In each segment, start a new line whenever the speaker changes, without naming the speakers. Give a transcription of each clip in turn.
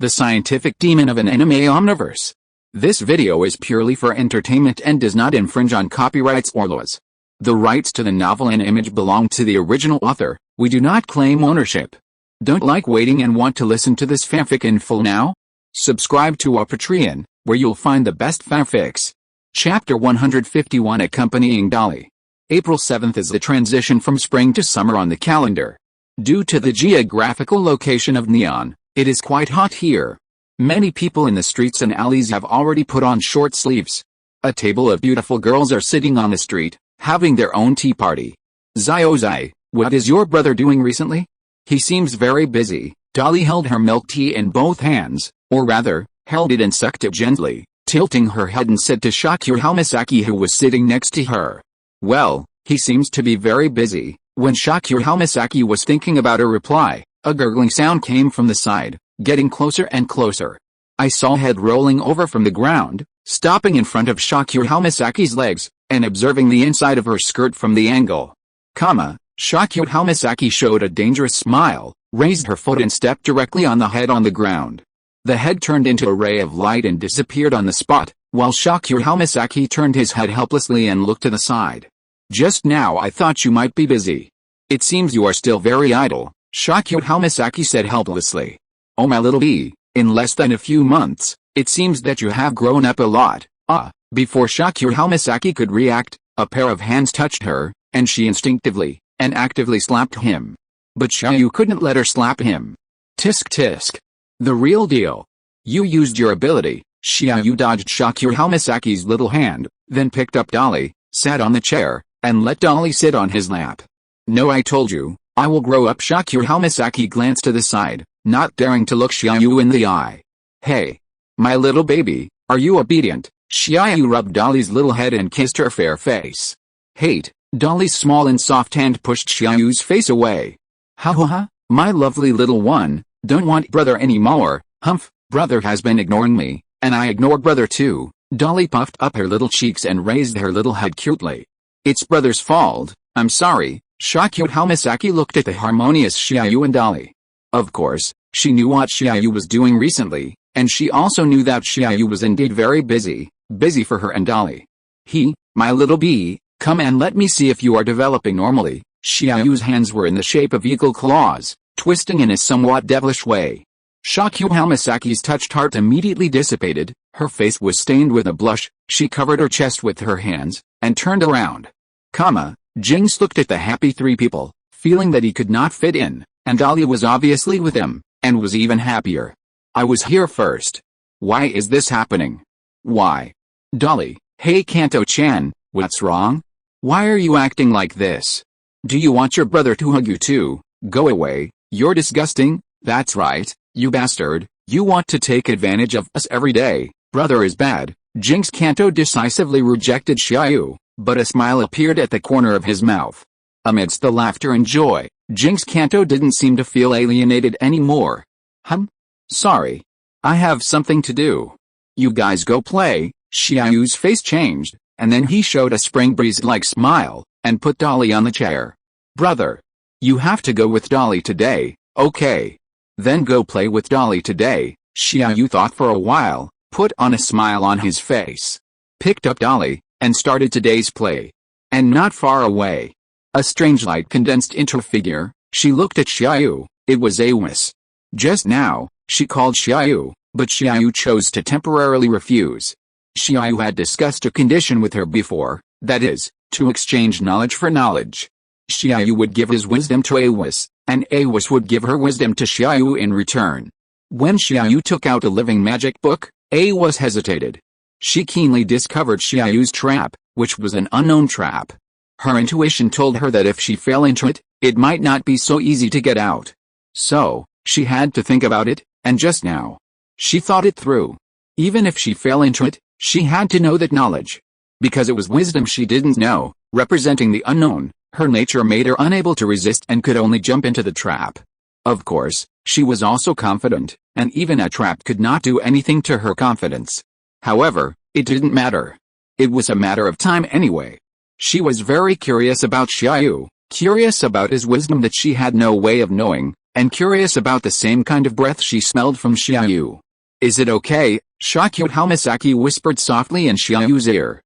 the scientific demon of an anime Omniverse. This video is purely for entertainment and does not infringe on copyrights or laws. The rights to the novel and image belong to the original author. We do not claim ownership. Don't like waiting and want to listen to this fanfic in full now? Subscribe to our Patreon, where you'll find the best fanfics. Chapter 151 Accompanying Dolly. April 7th is the transition from spring to summer on the calendar. Due to the geographical location of Neon, it is quite hot here. Many people in the streets and alleys have already put on short sleeves. A table of beautiful girls are sitting on the street, having their own tea party. Zai, what is your brother doing recently? He seems very busy. Dolly held her milk tea in both hands, or rather, held it and sucked it gently, tilting her head and said to Shakura Hamasaki, who was sitting next to her. Well, he seems to be very busy. When Shakura Hamasaki was thinking about a reply, a gurgling sound came from the side, getting closer and closer. I saw a head rolling over from the ground, stopping in front of Shakura Hamasaki's legs, and observing the inside of her skirt from the angle. Shakura Hamasaki showed a dangerous smile, raised her foot and stepped directly on the head on the ground. The head turned into a ray of light and disappeared on the spot, while Shakura Hamasaki turned his head helplessly and looked to the side. Just now I thought you might be busy. It seems you are still very idle, Shakura Hamasaki said helplessly. Oh my little bee, in less than a few months, it seems that you have grown up a lot. Before Shakura Hamasaki could react, a pair of hands touched her, and she instinctively and actively slapped him. But Xia Yu couldn't let her slap him. Tisk tisk. The real deal. You used your ability. Xia Yu dodged Shakura Hamasaki's little hand, then picked up Dolly, sat on the chair, and let Dolly sit on his lap. No, I told you, I will grow up. Shakura Hamasaki glanced to the side, not daring to look Xia Yu in the eye. Hey, my little baby, are you obedient? Xia Yu rubbed Dolly's little head and kissed her fair face. Hate. Dolly's small and soft hand pushed Xia Yu's face away. Ha, my lovely little one, don't want brother anymore. Humph, brother has been ignoring me, and I ignore brother too. Dolly puffed up her little cheeks and raised her little head cutely. It's brother's fault, I'm sorry. Shakura Hamasaki looked at the harmonious Xia Yu and Dolly. Of course, she knew what Xia Yu was doing recently, and she also knew that Xia Yu was indeed very busy for her and Dolly. My little bee, come and let me see if you are developing normally. Xia Yu's hands were in the shape of eagle claws, twisting in a somewhat devilish way. Shakura Hamasaki's touched heart immediately dissipated, her face was stained with a blush, she covered her chest with her hands, and turned around. Jinx looked at the happy three people, feeling that he could not fit in, and Dolly was obviously with him, and was even happier. I was here first. Why is this happening? Why? Dolly, hey Kanto-chan, what's wrong? Why are you acting like this? Do you want your brother to hug you too? Go away, you're disgusting. That's right, you bastard, you want to take advantage of us every day. Brother is bad. Jinx Kanto decisively rejected Xia Yu, but a smile appeared at the corner of his mouth. Amidst the laughter and joy, Jinx Kanto didn't seem to feel alienated anymore. Sorry. I have something to do. You guys go play. Xia Yu's face changed, and then he showed a spring breeze-like smile, and put Dolly on the chair. Brother. You have to go with Dolly today, okay? Then go play with Dolly today. Xia Yu thought for a while, put on a smile on his face, picked up Dolly, and started today's play. And not far away, a strange light condensed into her figure. She looked at Xia Yu. It was Awis. Just now, she called Xia Yu, but Xia Yu chose to temporarily refuse. Xia Yu had discussed a condition with her before, that is, to exchange knowledge for knowledge. Xia Yu would give his wisdom to Awis, and Awis would give her wisdom to Xia Yu in return. When Xia Yu took out a living magic book, Awis hesitated. She keenly discovered Xia Yu's trap, which was an unknown trap. Her intuition told her that if she fell into it, it might not be so easy to get out. So, she had to think about it, and just now, she thought it through. Even if she fell into it, she had to know that knowledge. Because it was wisdom she didn't know, representing the unknown, her nature made her unable to resist and could only jump into the trap. Of course, she was also confident, and even a trap could not do anything to her confidence. However, it didn't matter. It was a matter of time anyway. She was very curious about Xia Yu, curious about his wisdom that she had no way of knowing, and curious about the same kind of breath she smelled from Xia Yu. "Is it okay, Shakyou?" Hamasaki whispered softly in Xia Yu's ear.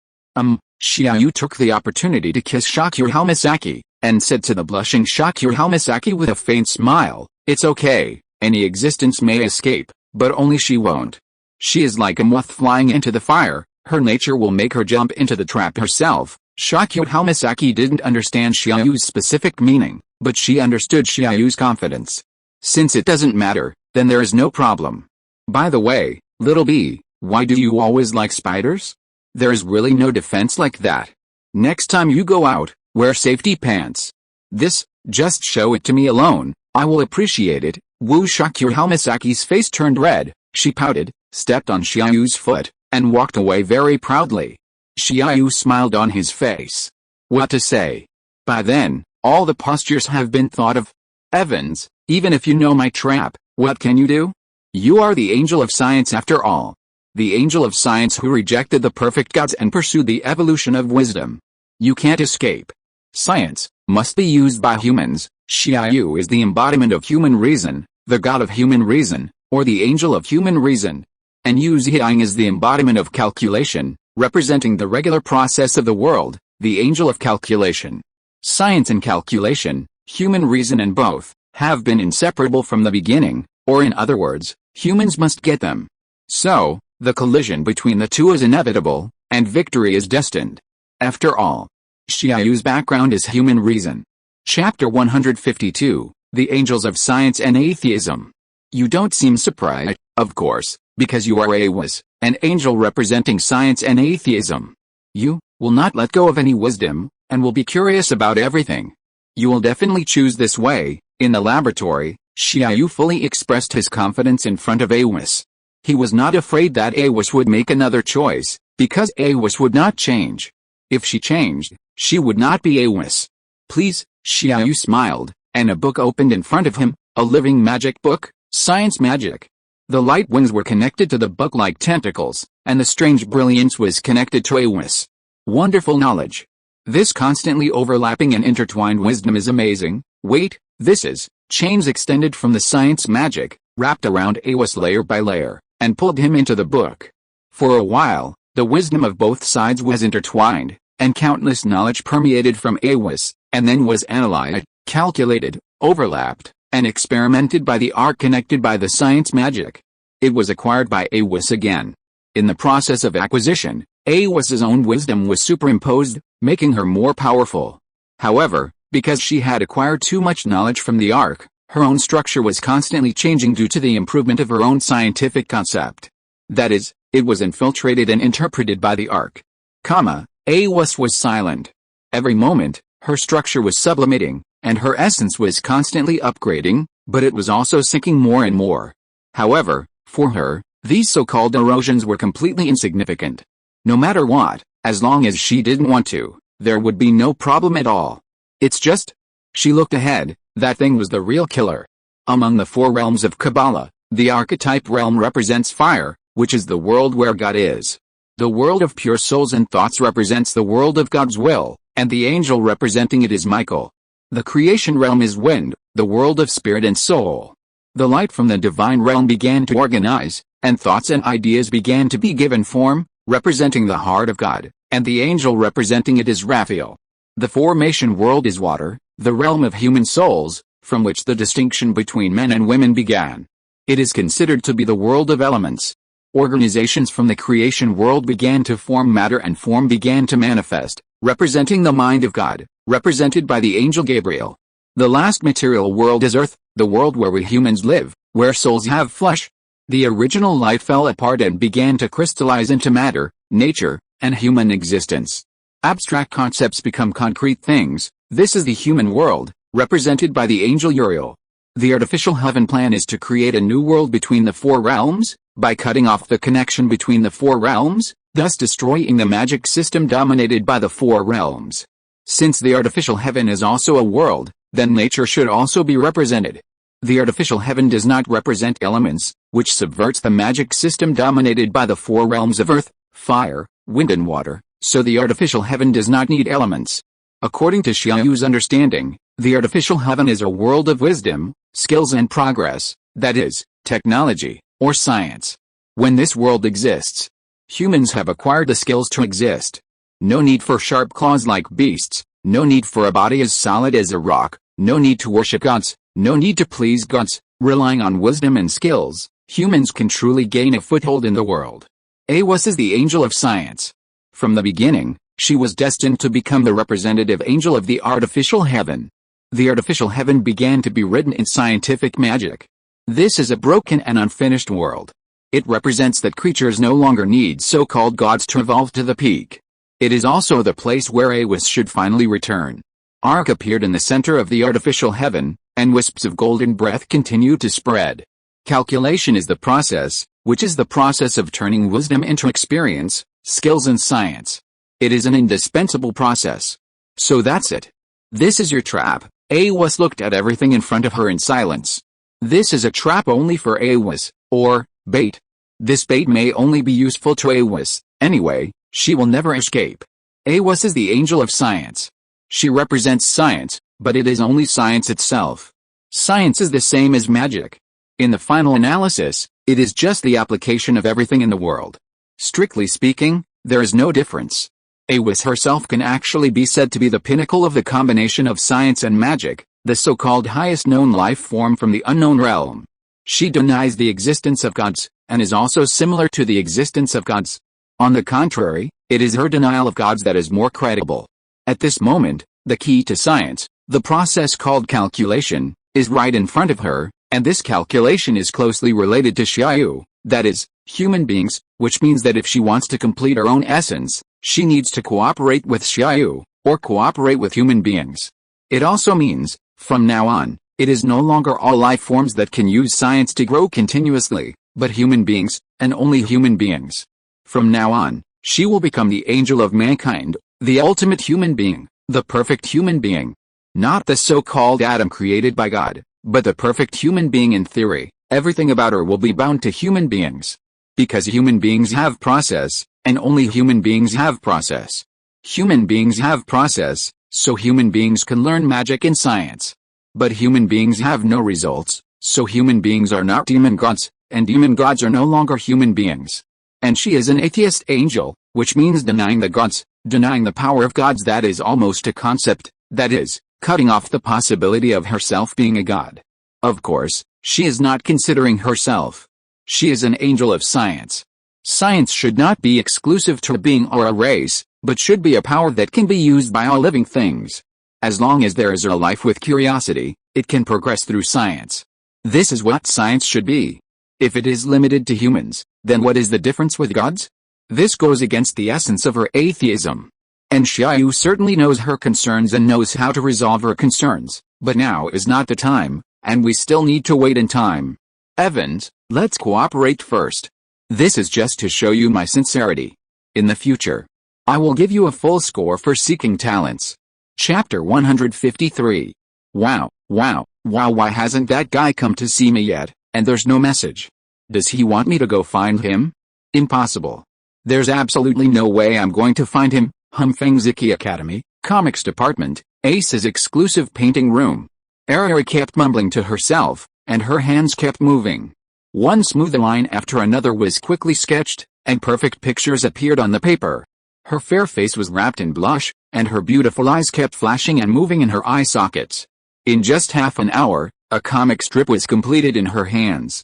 Xia Yu took the opportunity to kiss Shakyou Hamasaki, and said to the blushing Shakyou Hamasaki with a faint smile, "It's okay, any existence may escape, but only she won't. She is like a moth flying into the fire, her nature will make her jump into the trap herself." Shakyou Hamasaki didn't understand Xia Yu's specific meaning, but she understood Xia Yu's confidence. "Since it doesn't matter, then there is no problem. By the way, little bee, why do you always like spiders? There is really no defense like that. Next time you go out, wear safety pants. Just show it to me alone, I will appreciate it." Wu Shakyou Hamasaki's face turned red, she pouted, stepped on Xia Yu's foot, and walked away very proudly. Xia Yu smiled on his face. What to say? By then, all the postures have been thought of. Evans, even if you know my trap, what can you do? You are the angel of science after all. The angel of science who rejected the perfect gods and pursued the evolution of wisdom. You can't escape. Science must be used by humans. Xia Yu is the embodiment of human reason, the god of human reason, or the angel of human reason. And Yu Ziyang is the embodiment of calculation, representing the regular process of the world, the angel of calculation. Science and calculation, human reason and both, have been inseparable from the beginning, or in other words, humans must get them. So, the collision between the two is inevitable, and victory is destined. After all, Xia Yu's background is human reason. Chapter 152, The Angels of Science and Atheism. You don't seem surprised, of course, because you are Awis, an angel representing science and atheism. You will not let go of any wisdom, and will be curious about everything. You will definitely choose this way. In the laboratory, Xia Yu fully expressed his confidence in front of Awis. He was not afraid that Awis would make another choice, because Awis would not change. If she changed, she would not be Awis. Please, Xia Yu smiled, and a book opened in front of him, a living magic book, science magic. The light wings were connected to the book like tentacles, and the strange brilliance was connected to Awis. Wonderful knowledge. This constantly overlapping and intertwined wisdom is amazing. Wait, this is chains extended from the science magic, wrapped around Awis layer by layer, and pulled him into the book. For a while, the wisdom of both sides was intertwined, and countless knowledge permeated from Awis, and then was analyzed, calculated, overlapped, and experimented by the Ark connected by the science magic. It was acquired by Awis again. In the process of acquisition, Awis's own wisdom was superimposed, making her more powerful. However, because she had acquired too much knowledge from the Ark, her own structure was constantly changing due to the improvement of her own scientific concept. That is, it was infiltrated and interpreted by the Ark. Awis was silent. Every moment, her structure was sublimating, and her essence was constantly upgrading, but it was also sinking more and more. However, for her, these so-called erosions were completely insignificant. No matter what, as long as she didn't want to, there would be no problem at all. It's just, she looked ahead, that thing was the real killer. Among the four realms of Kabbalah, the archetype realm represents fire, which is the world where God is. The world of pure souls and thoughts represents the world of God's will, and the angel representing it is Michael. The creation realm is wind, the world of spirit and soul. The light from the divine realm began to organize, and thoughts and ideas began to be given form, representing the heart of God, and the angel representing it is Raphael. The formation world is water, the realm of human souls, from which the distinction between men and women began. It is considered to be the world of elements. Organizations from the creation world began to form matter and form began to manifest, representing the mind of God, represented by the angel Gabriel. The last material world is earth, the world where we humans live, where souls have flesh. The original light fell apart and began to crystallize into matter, nature, and human existence. Abstract concepts become concrete things. This is the human world, represented by the angel Uriel. The artificial heaven plan is to create a new world between the four realms, by cutting off the connection between the four realms, thus destroying the magic system dominated by the four realms. Since the artificial heaven is also a world, then nature should also be represented. The artificial heaven does not represent elements, which subverts the magic system dominated by the four realms of earth, fire, wind and water, so the artificial heaven does not need elements. According to Xia Yu's understanding, the artificial heaven is a world of wisdom, skills and progress, that is, technology, or science. When this world exists, humans have acquired the skills to exist. No need for sharp claws like beasts, no need for a body as solid as a rock, no need to worship gods, no need to please gods. Relying on wisdom and skills, humans can truly gain a foothold in the world. Awus is the angel of science. From the beginning, she was destined to become the representative angel of the artificial heaven. The artificial heaven began to be written in scientific magic. This is a broken and unfinished world. It represents that creatures no longer need so-called gods to evolve to the peak. It is also the place where Awus should finally return. Ark appeared in the center of the artificial heaven, and wisps of golden breath continued to spread. Calculation is the process, which is the process of turning wisdom into experience, skills and science. It is an indispensable process. So that's it. This is your trap. Awus looked at everything in front of her in silence. This is a trap only for Awus, or bait. This bait may only be useful to Awus. Anyway, she will never escape. Awus is the angel of science. She represents science, but it is only science itself. Science is the same as magic. In the final analysis, it is just the application of everything in the world. Strictly speaking, there is no difference. Awus herself can actually be said to be the pinnacle of the combination of science and magic, the so-called highest known life form from the unknown realm. She denies the existence of gods, and is also similar to the existence of gods. On the contrary, it is her denial of gods that is more credible. At this moment, the key to science, the process called calculation, is right in front of her, and this calculation is closely related to Xia Yu, that is, human beings, which means that if she wants to complete her own essence, she needs to cooperate with Xia Yu, or cooperate with human beings. It also means, from now on, it is no longer all life forms that can use science to grow continuously, but human beings, and only human beings. From now on, she will become the angel of mankind, the ultimate human being, the perfect human being. Not the so-called Adam created by God, but the perfect human being in theory. Everything about her will be bound to human beings. Because human beings have process, and only human beings have process. Human beings have process, so human beings can learn magic and science. But human beings have no results, so human beings are not demon gods, and demon gods are no longer human beings. And she is an atheist angel, which means denying the gods, denying the power of gods. That is almost a concept, that is, cutting off the possibility of herself being a god. Of course, she is not considering herself. She is an angel of science. Science should not be exclusive to a being or a race, but should be a power that can be used by all living things. As long as there is a life with curiosity, it can progress through science. This is what science should be. If it is limited to humans, then what is the difference with gods? This goes against the essence of her atheism. And Xia Yu certainly knows her concerns and knows how to resolve her concerns, but now is not the time, and we still need to wait in time. Evans, let's cooperate first. This is just to show you my sincerity. In the future, I will give you a full score for seeking talents. Chapter 153. Wow, why hasn't that guy come to see me yet, and there's no message? Does he want me to go find him? Impossible. There's absolutely no way I'm going to find him. Humfeng Ziki Academy, Comics Department, Ace's exclusive painting room. Arari kept mumbling to herself, and her hands kept moving. One smooth line after another was quickly sketched, and perfect pictures appeared on the paper. Her fair face was wrapped in blush, and her beautiful eyes kept flashing and moving in her eye sockets. In just half an hour, a comic strip was completed in her hands.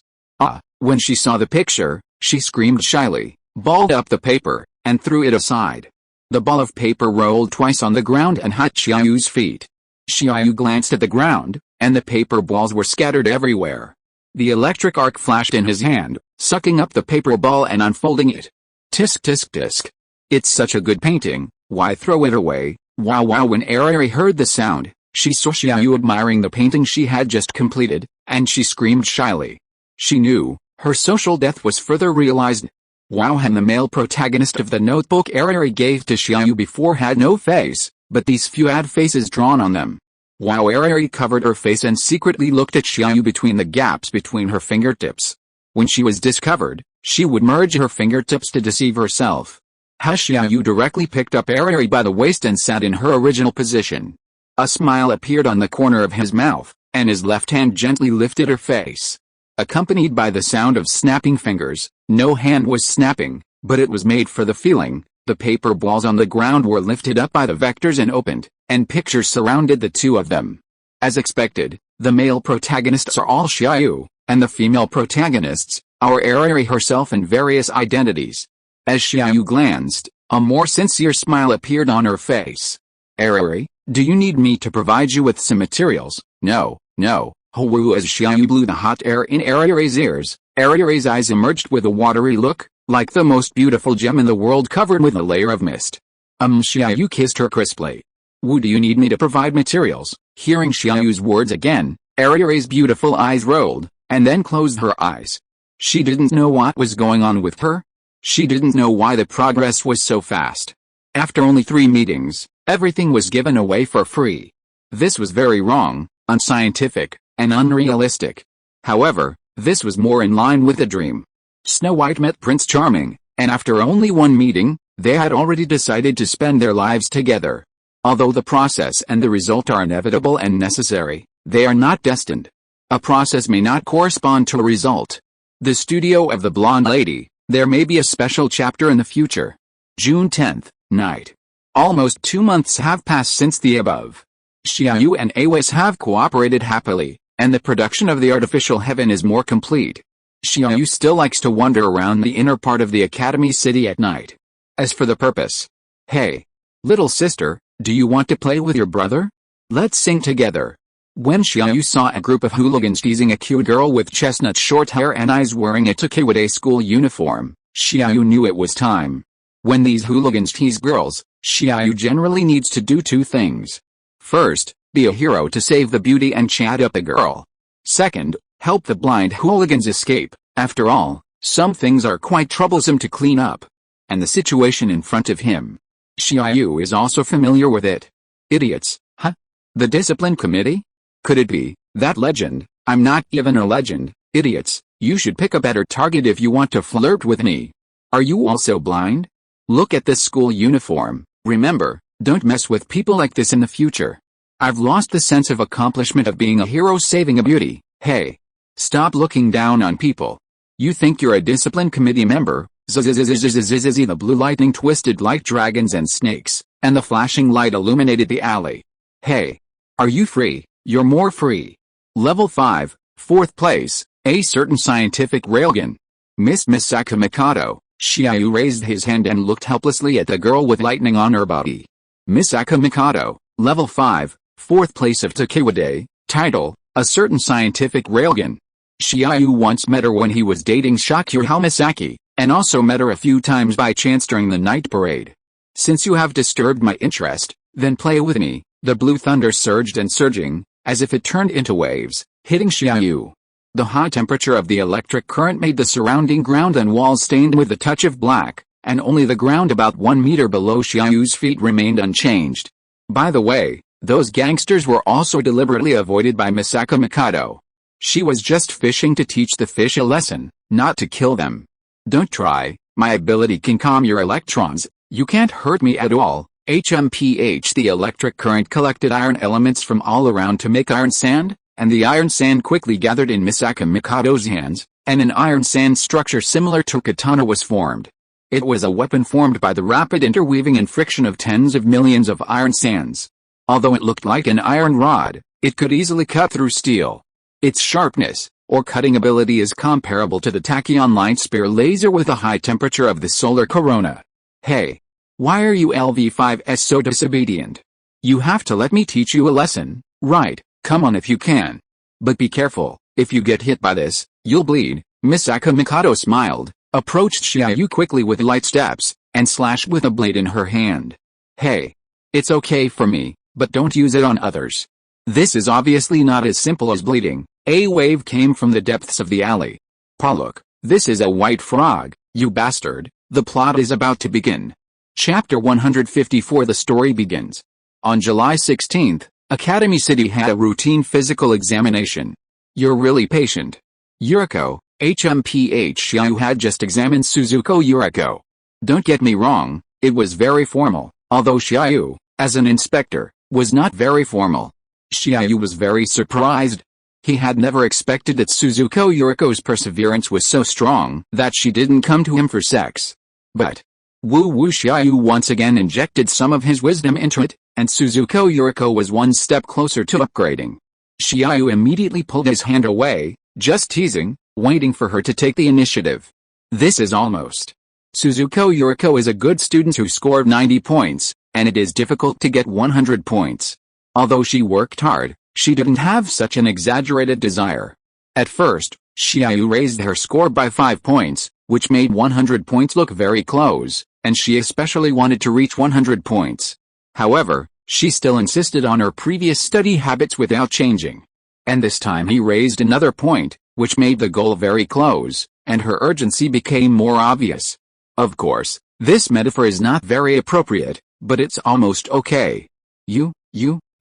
When she saw the picture, she screamed shyly, balled up the paper, and threw it aside. The ball of paper rolled twice on the ground and hit Xia Yu's feet. Xia Yu glanced at the ground, and the paper balls were scattered everywhere. The electric arc flashed in his hand, sucking up the paper ball and unfolding it. Tisk tisk tisk. It's such a good painting, why throw it away? Wow. When Arari heard the sound, she saw Xia Yu admiring the painting she had just completed, and she screamed shyly. She knew, her social death was further realized. Wow. And the male protagonist of the notebook Arari gave to Xia Yu before had no face, but these few had faces drawn on them. Wow. Arari covered her face and secretly looked at Xia Yu between the gaps between her fingertips. When she was discovered, she would merge her fingertips to deceive herself. Xia Yu directly picked up Arari by the waist and sat in her original position. A smile appeared on the corner of his mouth, and his left hand gently lifted her face. Accompanied by the sound of snapping fingers, no hand was snapping, but it was made for the feeling. The paper balls on the ground were lifted up by the vectors and opened, and pictures surrounded the two of them. As expected, the male protagonists are all Xia Yu, and the female protagonists, are Arari herself in various identities. As Xia Yu glanced, a more sincere smile appeared on her face. Arari, do you need me to provide you with some materials? No, no. Hoo as Xia Yu blew the hot air in Arari's ears, Arari's eyes emerged with a watery look, like the most beautiful gem in the world covered with a layer of mist. Xia Yu kissed her crisply. Wu, do you need me to provide materials? Hearing Xia Yu's words again, Arari's beautiful eyes rolled, and then closed her eyes. She didn't know what was going on with her. She didn't know why the progress was so fast. After only 3 meetings, everything was given away for free. This was very wrong, unscientific, and unrealistic. However, this was more in line with the dream. Snow White met Prince Charming, and after only 1 meeting, they had already decided to spend their lives together. Although the process and the result are inevitable and necessary, they are not destined. A process may not correspond to a result. The Studio of the Blonde Lady, there may be a special chapter in the future. June 10th, night. Almost 2 months have passed since the above. Xia Yu and Awais have cooperated happily, and the production of the artificial heaven is more complete. Xia Yu still likes to wander around the inner part of the Academy City at night. As for the purpose, hey, little sister, do you want to play with your brother? Let's sing together. When Xia Yu saw a group of hooligans teasing a cute girl with chestnut short hair and eyes wearing a Takewaday school uniform, Xia Yu knew it was time. When these hooligans tease girls, Xia Yu generally needs to do 2 things. First, be a hero to save the beauty and chat up a girl. Second, help the blind hooligans escape. After all, some things are quite troublesome to clean up. And the situation in front of him. Xia Yu is also familiar with it. Idiots, huh? The discipline committee? Could it be that legend? I'm not even a legend. Idiots, you should pick a better target if you want to flirt with me. Are you also blind? Look at this school uniform. Remember, don't mess with people like this in the future. I've lost the sense of accomplishment of being a hero saving a beauty. Hey, stop looking down on people. You think you're a discipline committee member? The blue lightning twisted like dragons and snakes, and the flashing light illuminated the alley. Hey, are you free? You're more free. Level 5, 4th place, a certain scientific railgun. Miss Misaka Mikado. Xia Yu raised his hand and looked helplessly at the girl with lightning on her body. Misaka Mikado, level 5, 4th place of Takewaday, title, a certain scientific railgun. Xia Yu once met her when he was dating Shakura Misaki, and also met her a few times by chance during the night parade. Since you have disturbed my interest, then play with me. The blue thunder surged and surging, as if it turned into waves, hitting Xia Yu. The high temperature of the electric current made the surrounding ground and walls stained with a touch of black, and only the ground about 1 meter below Xia Yu's feet remained unchanged. By the way, those gangsters were also deliberately avoided by Misaka Mikado. She was just fishing to teach the fish a lesson, not to kill them. Don't try, my ability can calm your electrons, you can't hurt me at all. HMPH. The electric current collected iron elements from all around to make iron sand, and the iron sand quickly gathered in Misaka Mikado's hands, and an iron sand structure similar to katana was formed. It was a weapon formed by the rapid interweaving and friction of tens of millions of iron sands. Although it looked like an iron rod, it could easily cut through steel. Its sharpness, or cutting ability, is comparable to the tachyon light spear laser with a high temperature of the solar corona. Hey! Why are you LV5S so disobedient? You have to let me teach you a lesson, right? Come on if you can. But be careful, if you get hit by this, you'll bleed. Misaka Mikado smiled, approached Xia Yu quickly with light steps, and slashed with a blade in her hand. Hey! It's okay for me, but don't use it on others. This is obviously not as simple as bleeding. A wave came from the depths of the alley. Pa, look, this is a white frog, you bastard. The plot is about to begin. Chapter 154. The story begins. On July 16th, Academy City had a routine physical examination. You're really patient. Yuriko, HMPH. Xia Yu had just examined Suzuko Yuriko. Don't get me wrong, It was very formal, although Xia Yu, as an inspector, was not very formal. Xia Yu was very surprised. He had never expected that Suzuko Yuriko's perseverance was so strong that she didn't come to him for sex. But Xia Yu once again injected some of his wisdom into it, and Suzuko Yuriko was one step closer to upgrading. Xia Yu immediately pulled his hand away, just teasing, waiting for her to take the initiative. This is almost. Suzuko Yuriko is a good student who scored 90 points, and it is difficult to get 100 points. Although she worked hard, she didn't have such an exaggerated desire. At first, Xia Yu raised her score by 5 points, which made 100 points look very close, and she especially wanted to reach 100 points. However, she still insisted on her previous study habits without changing. And this time he raised another point, which made the goal very close, and her urgency became more obvious. Of course, this metaphor is not very appropriate, but it's almost okay.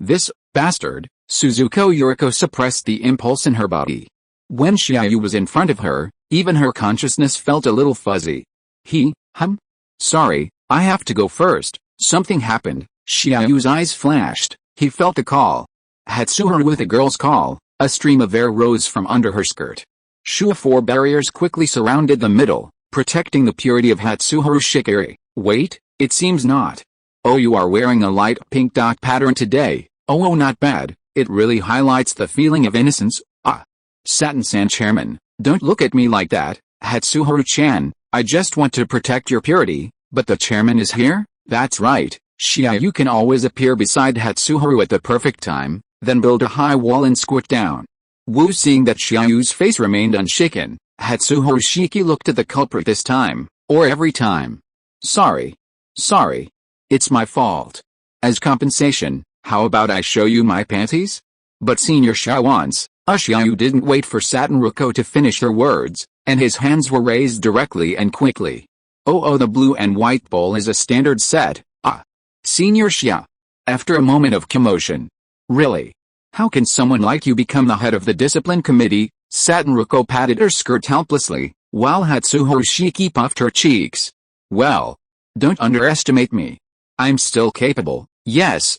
This bastard. Suzuko Yuriko suppressed the impulse in her body. When Xia Yu was in front of her, even her consciousness felt a little fuzzy. Sorry, I have to go first. Something happened. Xia Yu's eyes flashed. He felt a call. Hatsuharu with a girl's call. A stream of air rose from under her skirt. 4 barriers quickly surrounded the middle, protecting the purity of Hatsuharu Shikiri. Wait, it seems not. Oh, you are wearing a light pink dot pattern today. Oh, not bad. It really highlights the feeling of innocence. Satin-san chairman, don't look at me like that, Hatsuharu-chan, I just want to protect your purity, but the chairman is here? That's right, Xia Yu can always appear beside Hatsuharu at the perfect time, then build a high wall and squat down. Seeing that Xia Yu's face remained unshaken, Hatsuharu Shiki looked at the culprit this time, or every time. Sorry. It's my fault. As compensation, how about I show you my panties? But Senior Xia once, Xia Yu didn't wait for Satin-ruko to finish her words, and his hands were raised directly and quickly. Oh, the blue and white bowl is a standard set. Senior Xia. After a moment of commotion. Really? How can someone like you become the head of the discipline committee? Satin-ruko patted her skirt helplessly, while Hatsuharu Shiki puffed her cheeks. Well, don't underestimate me. I'm still capable. Yes,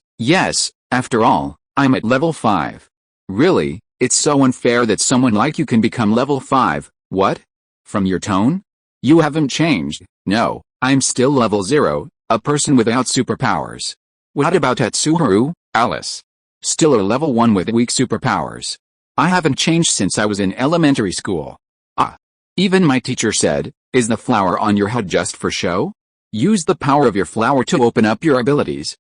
after all, I'm at level 5. Really, it's so unfair that someone like you can become level 5, what? From your tone? You haven't changed. No, I'm still level 0, a person without superpowers. What about Hatsuharu, Alice? Still a level 1 with weak superpowers. I haven't changed since I was in elementary school. Even my teacher said, is the flower on your head just for show? Use the power of your flower to open up your abilities.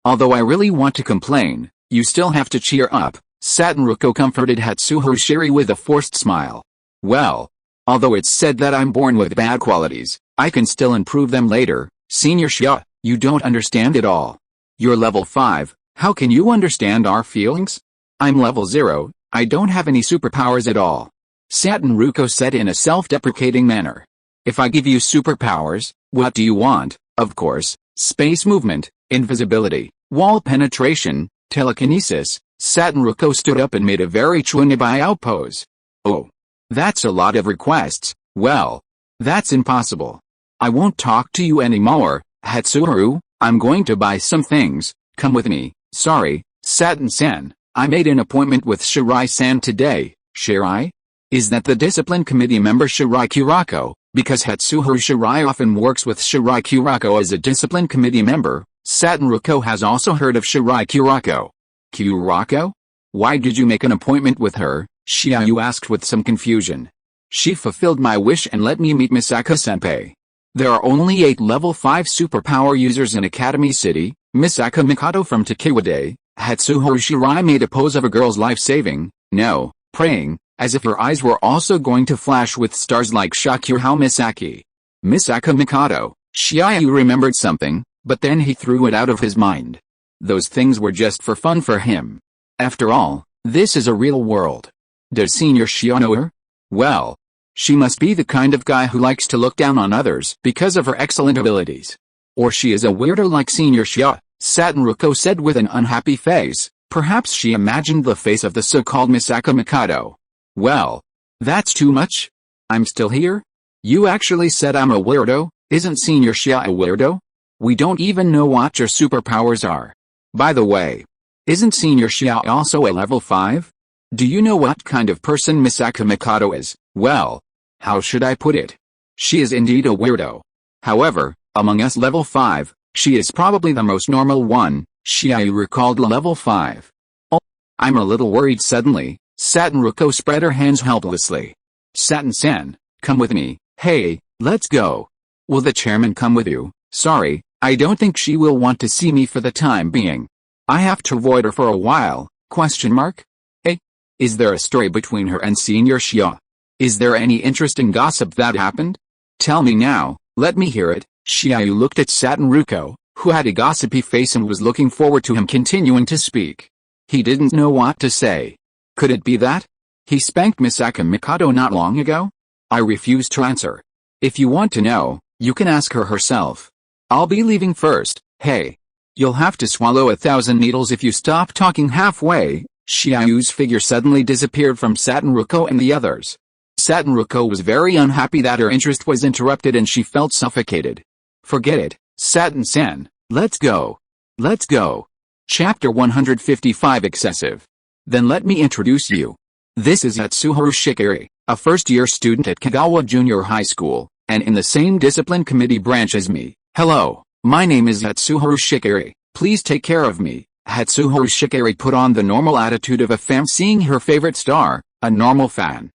Although I really want to complain, you still have to cheer up, Satin-ruko comforted Hatsuharu Shiri with a forced smile. Well, although it's said that I'm born with bad qualities, I can still improve them later. Senior Xia, you don't understand it all. You're level 5, how can you understand our feelings? I'm level 0, I don't have any superpowers at all. Satin-ruko said in a self-deprecating manner. If I give you superpowers, what do you want? Of course, space movement, invisibility, wall penetration, telekinesis. Satin-ruko stood up and made a very chunibayao pose. Oh. That's a lot of requests. Well. That's impossible. I won't talk to you anymore, Hatsuharu, I'm going to buy some things, come with me. Sorry, Satin-san, I made an appointment with Shirai-san today. Shirai? Is that the discipline committee member Shirai Kurako? Because Hatsuharu Shirai often works with Shirai Kurako as a discipline committee member, Satin-ruko has also heard of Shirai Kurako. Kurako? Why did you make an appointment with her? Xia Yu asked with some confusion. She fulfilled my wish and let me meet Misaka-senpai. There are only 8 level 5 superpower users in Academy City. Misaka Mikado from Tokiwade. Hatsuharu Shirai made a pose of a girl's life-saving, no, praying, as if her eyes were also going to flash with stars like Shakuhao Misaki. Misaka Mikado. Xia Yu remembered something, but then he threw it out of his mind. Those things were just for fun for him. After all, this is a real world. Does Senior Xia know her? Well, she must be the kind of guy who likes to look down on others because of her excellent abilities. Or she is a weirdo like Senior Xia, Satin-ruko said with an unhappy face. Perhaps she imagined the face of the so-called Misaka Mikado. Well, that's too much. I'm still here? You actually said I'm a weirdo, isn't Senior Xia a weirdo? We don't even know what your superpowers are. By the way, isn't Senior Xia also a level 5? Do you know what kind of person Misaka Mikado is? Well, how should I put it? She is indeed a weirdo. However, among us level 5, she is probably the most normal one. Xia Yu recalled level 5. Oh, I'm a little worried suddenly. Satenruko spread her hands helplessly. Saten-san, come with me. Hey, let's go. Will the chairman come with you? Sorry, I don't think she will want to see me for the time being. I have to avoid her for a while. Question mark? Hey, is there a story between her and Senior Xia? Is there any interesting gossip that happened? Tell me now, let me hear it. Xia Yu looked at Satenruko, who had a gossipy face and was looking forward to him continuing to speak. He didn't know what to say. Could it be that he spanked Misaka Mikado not long ago? I refused to answer. If you want to know, you can ask her herself. I'll be leaving first. Hey, you'll have to swallow 1,000 needles if you stop talking halfway. Xia Yu's figure suddenly disappeared from Satenruko and the others. Satenruko was very unhappy that her interest was interrupted and she felt suffocated. Forget it, Saten-san, let's go. Let's go. Chapter 155 Excessive. Then let me introduce you. This is Atsuharu Shikari, a first-year student at Kagawa Junior High School, and in the same discipline committee branch as me. Hello, my name is Atsuharu Shikari, please take care of me. Atsuharu Shikari put on the normal attitude of a fan seeing her favorite star, a normal fan.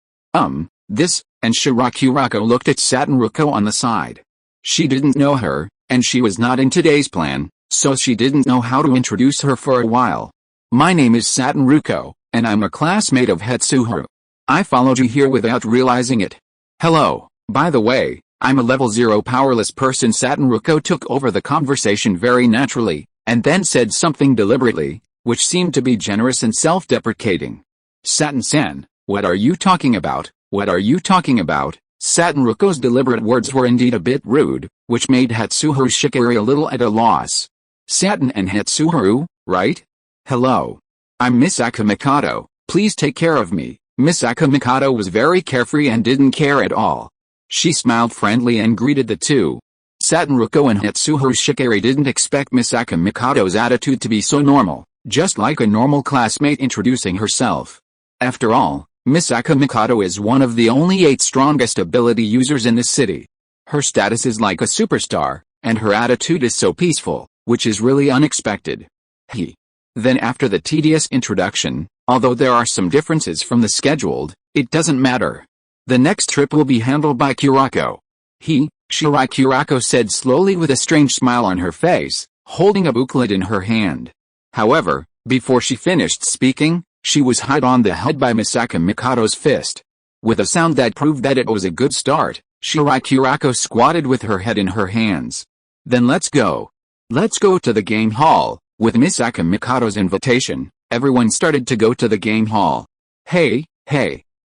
This, and Shirakurako looked at Satenruko on the side. She didn't know her, and she was not in today's plan, so she didn't know how to introduce her for a while. My name is Satenruko, and I'm a classmate of Atsuharu. I followed you here without realizing it. Hello, by the way, I'm a level 0 powerless person. Satenruko took over the conversation very naturally, and then said something deliberately, which seemed to be generous and self-deprecating. Saten-san, what are you talking about? What are you talking about? Satenruko's deliberate words were indeed a bit rude, which made Atsuharu Shikari a little at a loss. Saten and Atsuharu, right? Hello. I'm Misaka Mikado, please take care of me. Misaka Mikado was very carefree and didn't care at all. She smiled friendly and greeted the two. Satenruko and Atsuharu Shikari didn't expect Misaka Mikado's attitude to be so normal, just like a normal classmate introducing herself. After all, Misaka Mikado is one of the only 8 strongest ability users in the city. Her status is like a superstar, and her attitude is so peaceful, which is really unexpected. Then after the tedious introduction, although there are some differences from the scheduled, it doesn't matter. The next trip will be handled by Kurako. Shirakurako said slowly with a strange smile on her face, holding a booklet in her hand. However, before she finished speaking, she was hit on the head by Misaka Mikado's fist. With a sound that proved that it was a good start, Shirakurako squatted with her head in her hands. Then let's go. Let's go to the game hall. With Misaka Mikado's invitation, everyone started to go to the game hall. Hey,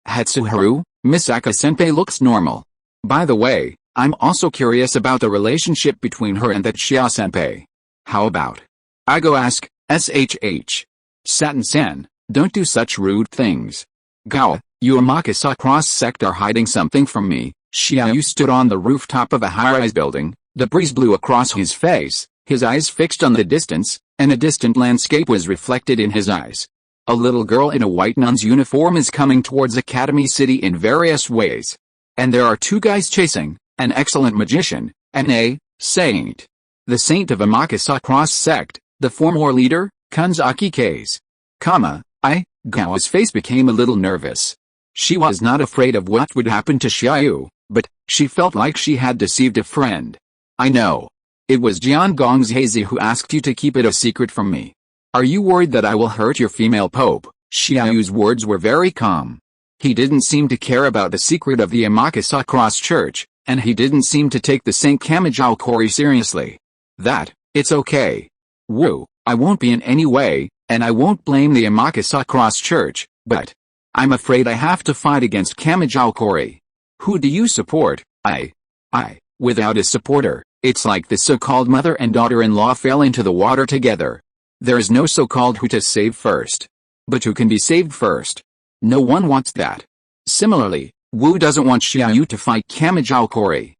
Atsuharu, Misaka-senpai looks normal. By the way, I'm also curious about the relationship between her and that Xia-senpai. How about I go ask, SHH. Saten-san, don't do such rude things. Gawa, you Amakasa cross-sect are hiding something from me. Xia Yu stood on the rooftop of a high-rise building, the breeze blew across his face, his eyes fixed on the distance, and a distant landscape was reflected in his eyes. A little girl in a white nun's uniform is coming towards Academy City in various ways. And there are 2 guys chasing, an excellent magician, and a saint. The saint of Amakasa Cross Sect, the former leader, Kanzaki K's. Gawa's face became a little nervous. She was not afraid of what would happen to Xia Yu, but she felt like she had deceived a friend. I know. It was Jian Gongzhazi who asked you to keep it a secret from me. Are you worried that I will hurt your female pope? Xia Yu's words were very calm. He didn't seem to care about the secret of the Amakasa Cross Church, and he didn't seem to take the St. Kamijao Kori seriously. It's okay. I won't be in any way, and I won't blame the Amakasa Cross Church, but I'm afraid I have to fight against Kamijao Kori. Who do you support? Without a supporter, it's like the so-called mother and daughter-in-law fell into the water together. There is no so-called who to save first. But who can be saved first? No one wants that. Similarly, Wu doesn't want Xia Yu to fight Kamijao Kori.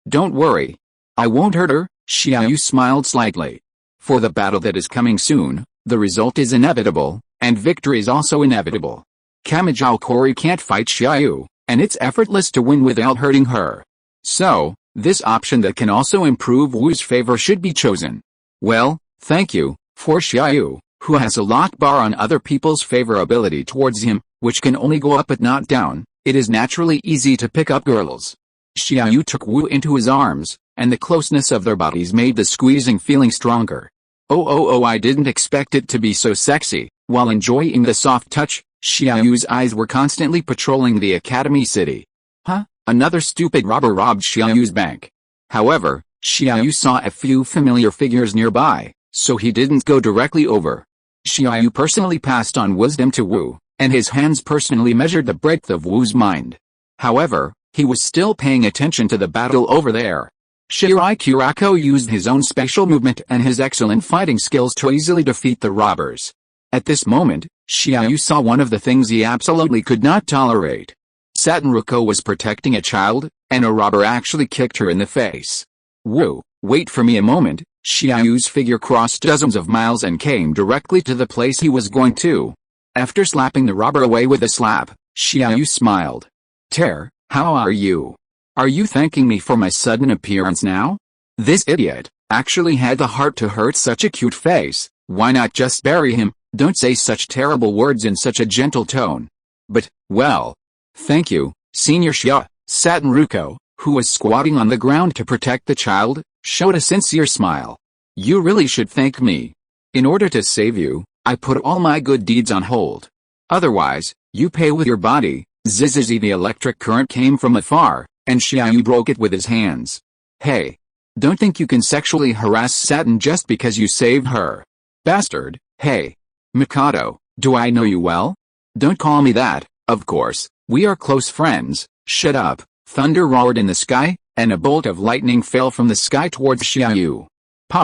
Don't worry. I won't hurt her, Xia Yu smiled slightly. For the battle that is coming soon, the result is inevitable, and victory is also inevitable. Kamijao Kori can't fight Xia Yu, and it's effortless to win without hurting her. So, this option that can also improve Wu's favor should be chosen. Well, thank you, for Xia Yu, who has a lock bar on other people's favorability towards him, which can only go up but not down. It is naturally easy to pick up girls. Xia Yu took Wu into his arms, and the closeness of their bodies made the squeezing feeling stronger. Oh, I didn't expect it to be so sexy. While enjoying the soft touch, Xia Yu's eyes were constantly patrolling the academy city. Huh? Another stupid robber robbed Xia Yu's bank. However, Xia Yu saw a few familiar figures nearby, so he didn't go directly over. Xia Yu personally passed on wisdom to Wu, and his hands personally measured the breadth of Wu's mind. However, he was still paying attention to the battle over there. Shirai Kurako used his own special movement and his excellent fighting skills to easily defeat the robbers. At this moment, Xia Yu saw one of the things he absolutely could not tolerate. Satenruko was protecting a child, and a robber actually kicked her in the face. Wu, wait for me a moment. Xia Yu's figure crossed dozens of miles and came directly to the place he was going to. After slapping the robber away with a slap, Xia Yu smiled. Ter, how are you? Are you thanking me for my sudden appearance now? This idiot actually had the heart to hurt such a cute face. Why not just bury him? Don't say such terrible words in such a gentle tone. But, well, thank you, Senior Xia. Satenruko, who was squatting on the ground to protect the child, showed a sincere smile. You really should thank me. In order to save you, I put all my good deeds on hold. Otherwise, you pay with your body. Zzzz. The electric current came from afar, and Xia Yu broke it with his hands. Hey. Don't think you can sexually harass Satin just because you saved her. Bastard. Hey. Mikado, do I know you well? Don't call me that, of course, we are close friends. Shut up. Thunder roared in the sky, and a bolt of lightning fell from the sky towards Xia Yu.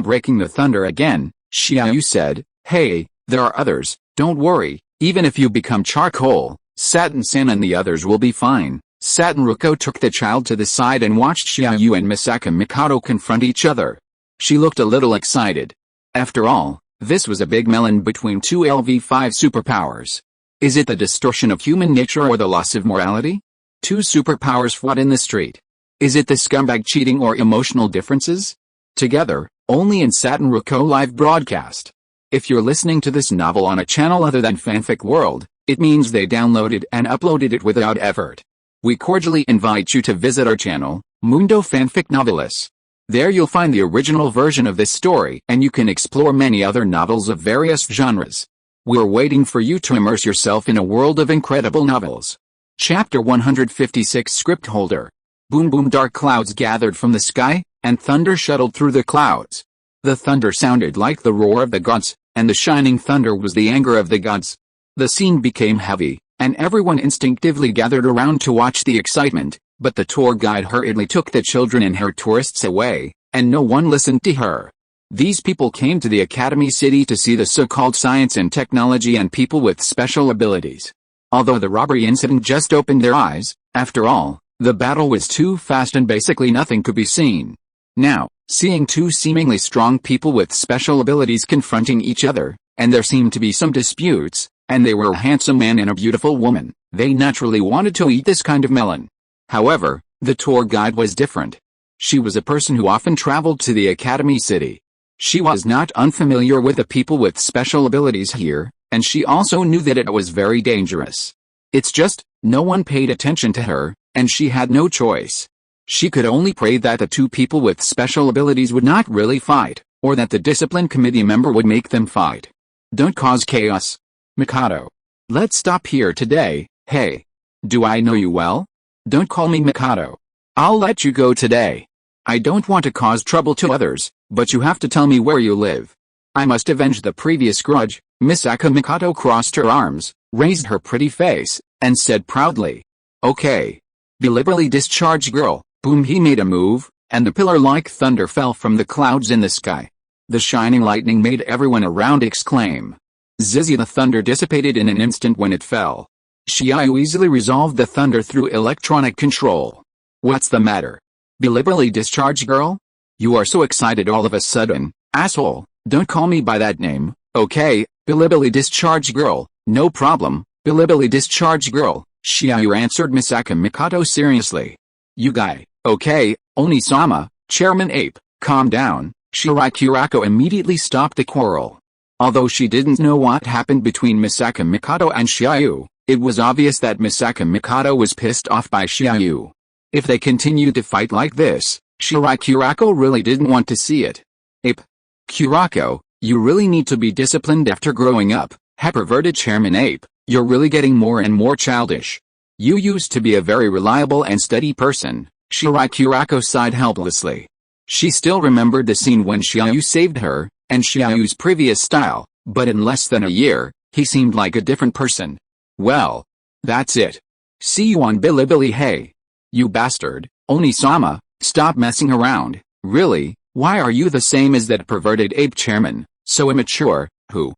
Breaking the thunder again, Xia Yu said, Hey, there are others, don't worry, even if you become charcoal, Satin-san and the others will be fine. Satenruko took the child to the side and watched Xia Yu and Misaka Mikado confront each other. She looked a little excited. After all, this was a big melon between two LV5 superpowers. Is it the distortion of human nature or the loss of morality? Two superpowers fought in the street. Is it the scumbag cheating or emotional differences? Together, only in Satenruko live broadcast. If you're listening to this novel on a channel other than Fanfic World, it means they downloaded and uploaded it without effort. We cordially invite you to visit our channel, Mundo Fanfic Novelis. There you'll find the original version of this story and you can explore many other novels of various genres. We're waiting for you to immerse yourself in a world of incredible novels. Chapter 156 Script Holder. Boom boom, dark clouds gathered from the sky, and thunder shuttled through the clouds. The thunder sounded like the roar of the gods, and the shining thunder was the anger of the gods. The scene became heavy, and everyone instinctively gathered around to watch the excitement, but the tour guide hurriedly took the children and her tourists away, and no one listened to her. These people came to the Academy City to see the so-called science and technology and people with special abilities. Although the robbery incident just opened their eyes, after all, the battle was too fast and basically nothing could be seen. Now, seeing two seemingly strong people with special abilities confronting each other, and there seemed to be some disputes, and they were a handsome man and a beautiful woman, they naturally wanted to eat this kind of melon. However, the tour guide was different. She was a person who often traveled to the Academy City. She was not unfamiliar with the people with special abilities here, and she also knew that it was very dangerous. It's just, no one paid attention to her, and she had no choice. She could only pray that the two people with special abilities would not really fight, or that the discipline committee member would make them fight. Don't cause chaos. Mikado. Let's stop here today. Hey. Do I know you well? Don't call me Mikado. I'll let you go today. I don't want to cause trouble to others, but you have to tell me where you live. I must avenge the previous grudge. Misaka Mikado crossed her arms, raised her pretty face, and said proudly. Okay. Be liberally discharged, girl. Boom, he made a move, and the pillar-like thunder fell from the clouds in the sky. The shining lightning made everyone around exclaim. Zizzy, the thunder dissipated in an instant when it fell. Xia Yu easily resolved the thunder through electronic control. What's the matter? Be liberally discharged, girl? You are so excited all of a sudden, asshole. Don't call me by that name, okay? Bilibili discharge girl. No problem, Bilibili discharge girl, Xia Yu answered Misaka Mikado seriously. You guy, okay, Oni-sama, Chairman Ape, calm down. Shirakurako immediately stopped the quarrel. Although she didn't know what happened between Misaka Mikado and Xia Yu, it was obvious that Misaka Mikado was pissed off by Xia Yu. If they continued to fight like this, Shirakurako really didn't want to see it. Ape. Kurako, you really need to be disciplined after growing up, perverted Chairman Ape, you're really getting more and more childish. You used to be a very reliable and steady person, Shirakurako sighed helplessly. She still remembered the scene when Xia Yu saved her, and Xia Yu's previous style, but in less than a year, he seemed like a different person. Well, that's it. See you on Bilibili. Hey. You bastard, Oni-sama, stop messing around, really, why are you the same as that perverted ape chairman, so immature? Who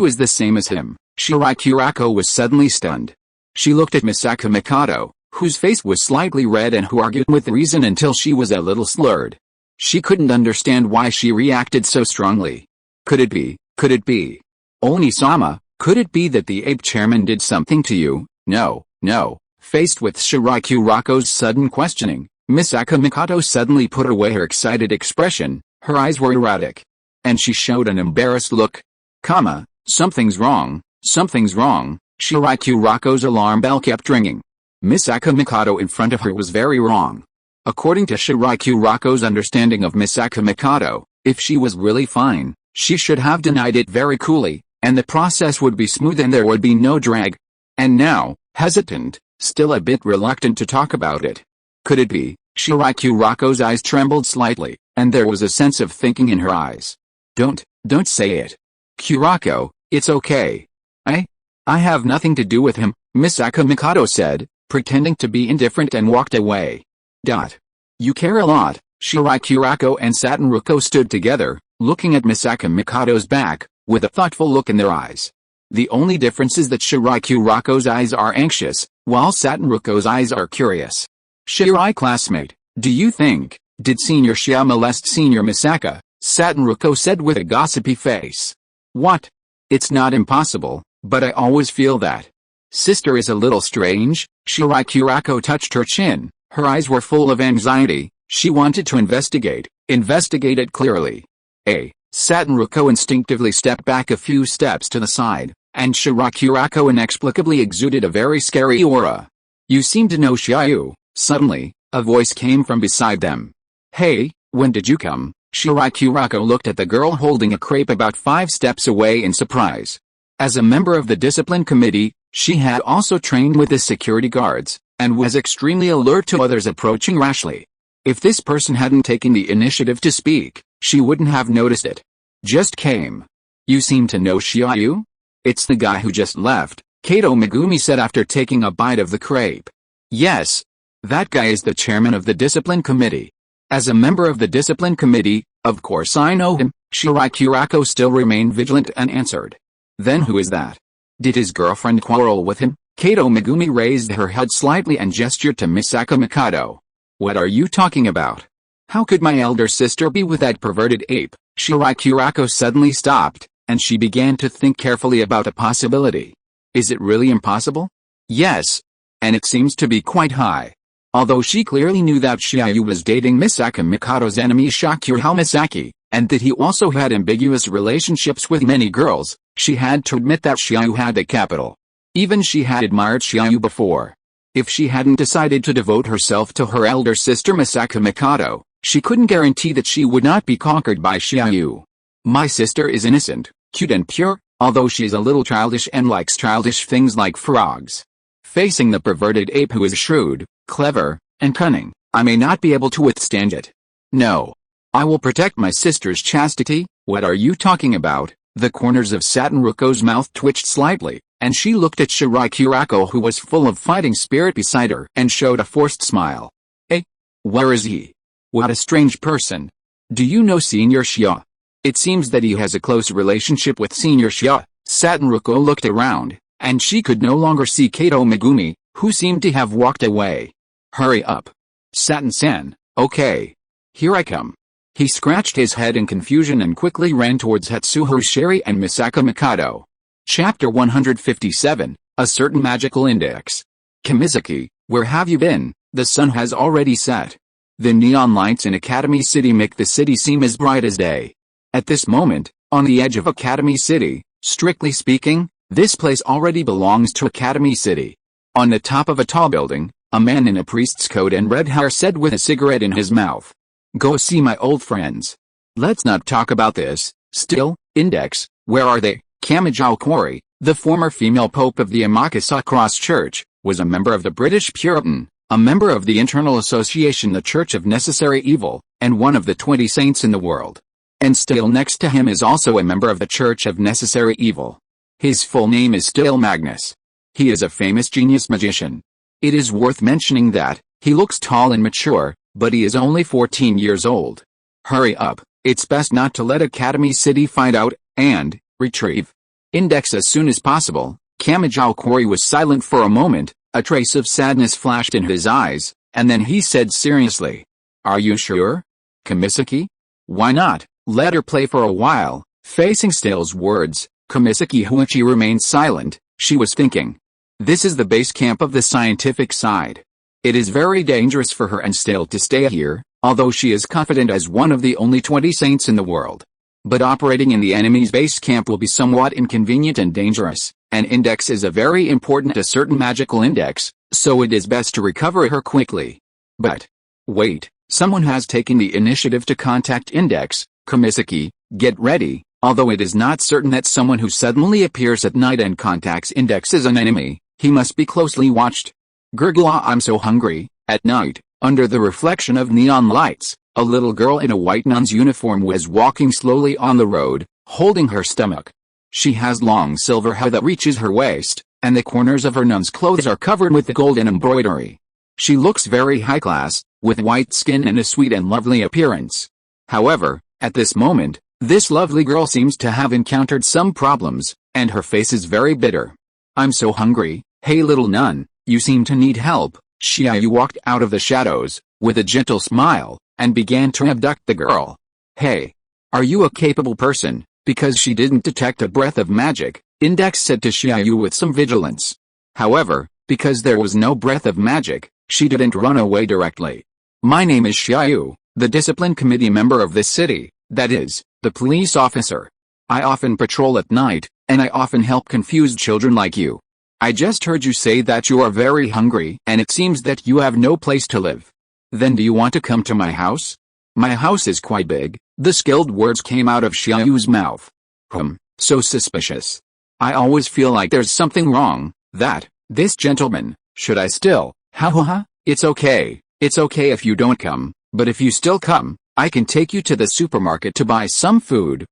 is the same as him? Shirakurako was suddenly stunned. She looked at Misaka Mikado, whose face was slightly red and who argued with reason until she was a little slurred. She couldn't understand why she reacted so strongly. Could it be? Oni-sama, could it be that the ape chairman did something to you? No. Faced with Shirakurako's sudden questioning, Misaka Mikado suddenly put away her excited expression, her eyes were erratic. And she showed an embarrassed look. Something's wrong. Shirakurako's alarm bell kept ringing. Misaka Mikado in front of her was very wrong. According to Shirakurako's understanding of Misaka Mikado, if she was really fine, she should have denied it very coolly, and the process would be smooth and there would be no drag. And now, hesitant, still a bit reluctant to talk about it. Could it be? Shirakurako's eyes trembled slightly, and there was a sense of thinking in her eyes. Don't say it. Kurako, it's okay. I have nothing to do with him, Misaka Mikado said, pretending to be indifferent and walked away. You care a lot. Shirakurako and Satenruko stood together, looking at Misaka Mikado's back, with a thoughtful look in their eyes. The only difference is that Shirakurako's eyes are anxious, while Satenruko's eyes are curious. Shirai classmate, do you think, did Senior Xia molest Senior Misaka? Satenruko said with a gossipy face. What? It's not impossible, but I always feel that. Sister is a little strange. Shirakurako touched her chin, her eyes were full of anxiety, she wanted to investigate it clearly. Satenruko instinctively stepped back a few steps to the side, and Shirakurako inexplicably exuded a very scary aura. You seem to know Xia Yu. Suddenly, a voice came from beside them. Hey, when did you come? Shirakurako looked at the girl holding a crepe about 5 steps away in surprise. As a member of the discipline committee, she had also trained with the security guards, and was extremely alert to others approaching rashly. If this person hadn't taken the initiative to speak, she wouldn't have noticed it. Just came. You seem to know Xia Yu? It's the guy who just left, Kato Megumi said after taking a bite of the crepe. Yes. That guy is the chairman of the discipline committee. As a member of the discipline committee, of course I know him, Shirakurako still remained vigilant and answered. Then who is that? Did his girlfriend quarrel with him? Kato Megumi raised her head slightly and gestured to Misaka Mikado. What are you talking about? How could my elder sister be with that perverted ape? Shirakurako suddenly stopped, and she began to think carefully about a possibility. Is it really impossible? Yes. And it seems to be quite high. Although she clearly knew that Xia Yu was dating Misaka Mikado's enemy Shakurai Misaki, and that he also had ambiguous relationships with many girls, she had to admit that Xia Yu had the capital. Even she had admired Xia Yu before. If she hadn't decided to devote herself to her elder sister Misaka Mikado, she couldn't guarantee that she would not be conquered by Xia Yu. My sister is innocent, cute and pure, although she's a little childish and likes childish things like frogs. Facing the perverted ape who is shrewd, clever, and cunning, I may not be able to withstand it. No. I will protect my sister's chastity. What are you talking about? The corners of Satenruko's mouth twitched slightly, and she looked at Shirakurako who was full of fighting spirit beside her and showed a forced smile. Where is he? What a strange person. Do you know Senior Xia? It seems that he has a close relationship with Senior Xia. Satenruko looked around, and she could no longer see Kato Megumi, who seemed to have walked away. Hurry up. Saten-san, okay. Here I come. He scratched his head in confusion and quickly ran towards Hatsuharu Sherry and Misaka Mikado. Chapter 157, A Certain Magical Index. Kamisaki, where have you been? The sun has already set. The neon lights in Academy City make the city seem as bright as day. At this moment, on the edge of Academy City, strictly speaking, this place already belongs to Academy City. On the top of a tall building, a man in a priest's coat and red hair said with a cigarette in his mouth. Go see my old friends. Let's not talk about this. Still, Index, where are they? Kamijao Kori, the former female pope of the Amakasa Cross Church, was a member of the British Puritan, a member of the Internal Association the Church of Necessary Evil, and one of the 20 saints in the world. And still next to him is also a member of the Church of Necessary Evil. His full name is Still Magnus. He is a famous genius magician. It is worth mentioning that he looks tall and mature, but he is only 14 years old. Hurry up, it's best not to let Academy City find out, and retrieve Index as soon as possible. Kamijao Kori was silent for a moment, a trace of sadness flashed in his eyes, and then he said seriously, Are you sure? Kamisaki? Why not? Let her play for a while. Facing Still's words, Kamisaki Huichi remained silent. She was thinking. This is the base camp of the scientific side. It is very dangerous for her and Still to stay here, although she is confident as one of the only 20 saints in the world. But operating in the enemy's base camp will be somewhat inconvenient and dangerous. An index is a very important a certain magical index, so it is best to recover her quickly. But wait, someone has taken the initiative to contact Index. Kamisaki, get ready. Although it is not certain that someone who suddenly appears at night and contacts Index is an enemy, he must be closely watched. Gurgla, I'm so hungry. At night, under the reflection of neon lights, a little girl in a white nun's uniform was walking slowly on the road, holding her stomach. She has long silver hair that reaches her waist, and the corners of her nun's clothes are covered with golden embroidery. She looks very high class, with white skin and a sweet and lovely appearance. However, at this moment, this lovely girl seems to have encountered some problems, and her face is very bitter. I'm so hungry. Hey little nun, you seem to need help. Xia Yu walked out of the shadows, with a gentle smile, and began to abduct the girl. Hey, are you a capable person? Because she didn't detect a breath of magic, Index said to Xia Yu with some vigilance. However, because there was no breath of magic, she didn't run away directly. My name is Xia Yu, the discipline committee member of this city, that is, the police officer. I often patrol at night, and I often help confused children like you. I just heard you say that you are very hungry and it seems that you have no place to live. Then do you want to come to my house? My house is quite big. The skilled words came out of Xia Yu's mouth. So suspicious. I always feel like there's something wrong. This gentleman, should I still? Ha. It's okay if you don't come, but if you still come, I can take you to the supermarket to buy some food!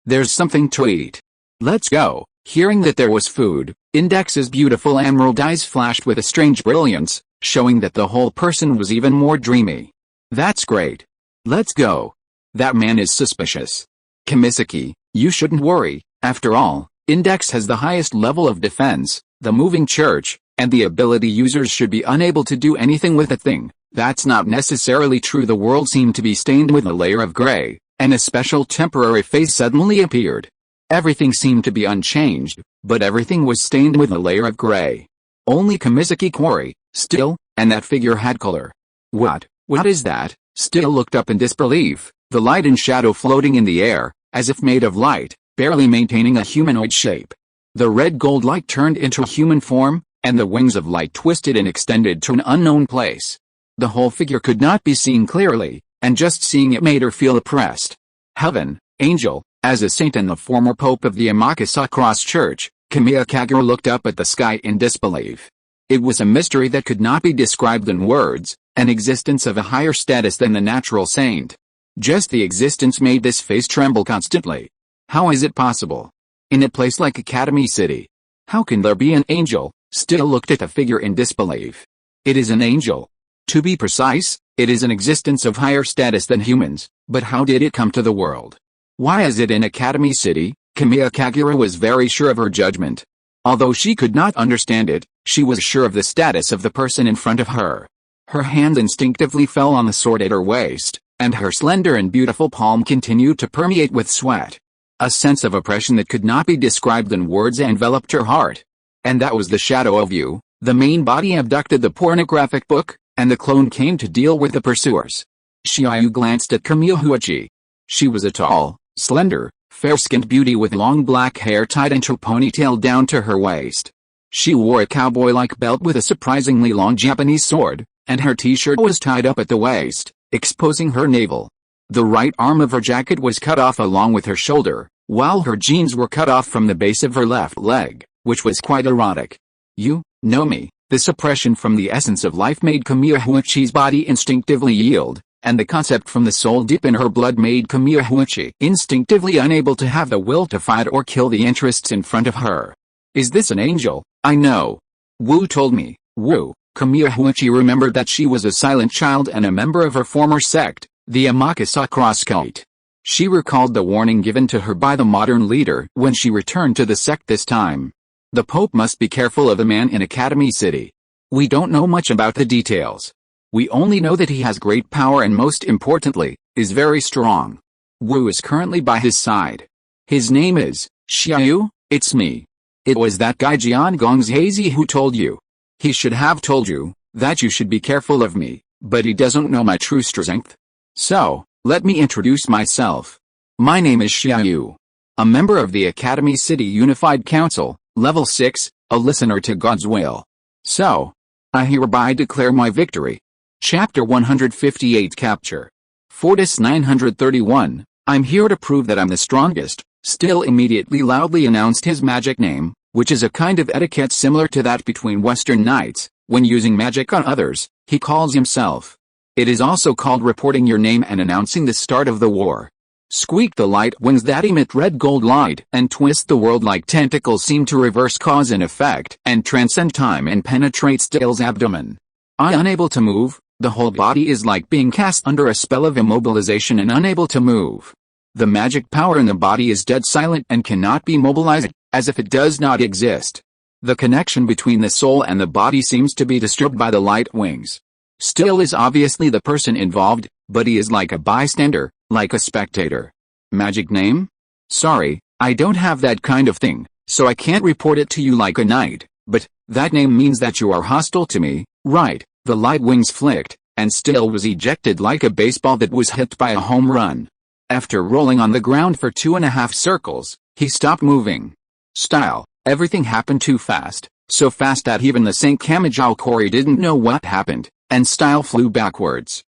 There's something to eat. Let's go. Hearing that there was food, Index's beautiful emerald eyes flashed with a strange brilliance, showing that the whole person was even more dreamy. That's great. Let's go. That man is suspicious. Kamisaki, you shouldn't worry. After all, Index has the highest level of defense, the moving church, and the ability users should be unable to do anything with a thing. That's not necessarily true. The world seemed to be stained with a layer of gray, and a special temporary phase suddenly appeared. Everything seemed to be unchanged, but everything was stained with a layer of gray. Only Kamisaki Kori, Still, and that figure had color. What is that? Still looked up in disbelief, the light and shadow floating in the air, as if made of light, barely maintaining a humanoid shape. The red gold light turned into a human form, and the wings of light twisted and extended to an unknown place. The whole figure could not be seen clearly, and just seeing it made her feel oppressed. Heaven, angel, as a saint and the former pope of the Amakasa Cross Church, Kamiya Kagura looked up at the sky in disbelief. It was a mystery that could not be described in words, an existence of a higher status than the natural saint. Just the existence made this face tremble constantly. How is it possible? In a place like Academy City, how can there be an angel? Still looked at the figure in disbelief. It is an angel. To be precise, it is an existence of higher status than humans, but how did it come to the world? Why is it in Academy City? Kamiya Kagura was very sure of her judgment. Although she could not understand it, she was sure of the status of the person in front of her. Her hand instinctively fell on the sword at her waist, and her slender and beautiful palm continued to permeate with sweat. A sense of oppression that could not be described in words enveloped her heart. And that was the shadow of you. The main body abducted the pornographic book, and the clone came to deal with the pursuers. Xia Yu glanced at Camille Huichi. She was a tall, slender, fair-skinned beauty with long black hair tied into a ponytail down to her waist. She wore a cowboy-like belt with a surprisingly long Japanese sword, and her t-shirt was tied up at the waist, exposing her navel. The right arm of her jacket was cut off along with her shoulder, while her jeans were cut off from the base of her left leg, which was quite erotic. You know me. This oppression from the essence of life made Camille Huichi's body instinctively yield, and the concept from the soul deep in her blood made Camille Huichi instinctively unable to have the will to fight or kill the interests in front of her. Is this an angel? I know. Wu told me. Wu. Camille Huichi remembered that she was a silent child and a member of her former sect, the Amakasa Cross cult. She recalled the warning given to her by the modern leader when she returned to the sect this time. The Pope must be careful of the man in Academy City. We don't know much about the details. We only know that he has great power and most importantly, is very strong. Wu is currently by his side. His name is Xia Yu. It's me. It was that guy Jian Gongzi who told you. He should have told you that you should be careful of me, but he doesn't know my true strength. So, let me introduce myself. My name is Xia Yu. A member of the Academy City Unified Council, Level 6, a listener to God's will. So, I hereby declare my victory. Chapter 158 Capture. Fortis 931, I'm here to prove that I'm the strongest. Still immediately loudly announced his magic name, which is a kind of etiquette similar to that between Western knights. When using magic on others, he calls himself. It is also called reporting your name and announcing the start of the war. Squeak the light wings that emit red gold light and twist the world like tentacles seem to reverse cause and effect and transcend time and penetrate Still's abdomen. Unable to move, the whole body is like being cast under a spell of immobilization and unable to move. The magic power in the body is dead silent and cannot be mobilized, as if it does not exist. The connection between the soul and the body seems to be disturbed by the light wings. Still is obviously the person involved, but he is like a bystander, like a spectator. Magic name? Sorry, I don't have that kind of thing, so I can't report it to you like a knight, but that name means that you are hostile to me, right? The light wings flicked, and Still was ejected like a baseball that was hit by a home run. After rolling on the ground for 2.5 circles, he stopped moving. Style, everything happened too fast, so fast that even the Saint Kamijao Kori didn't know what happened, and Style flew backwards.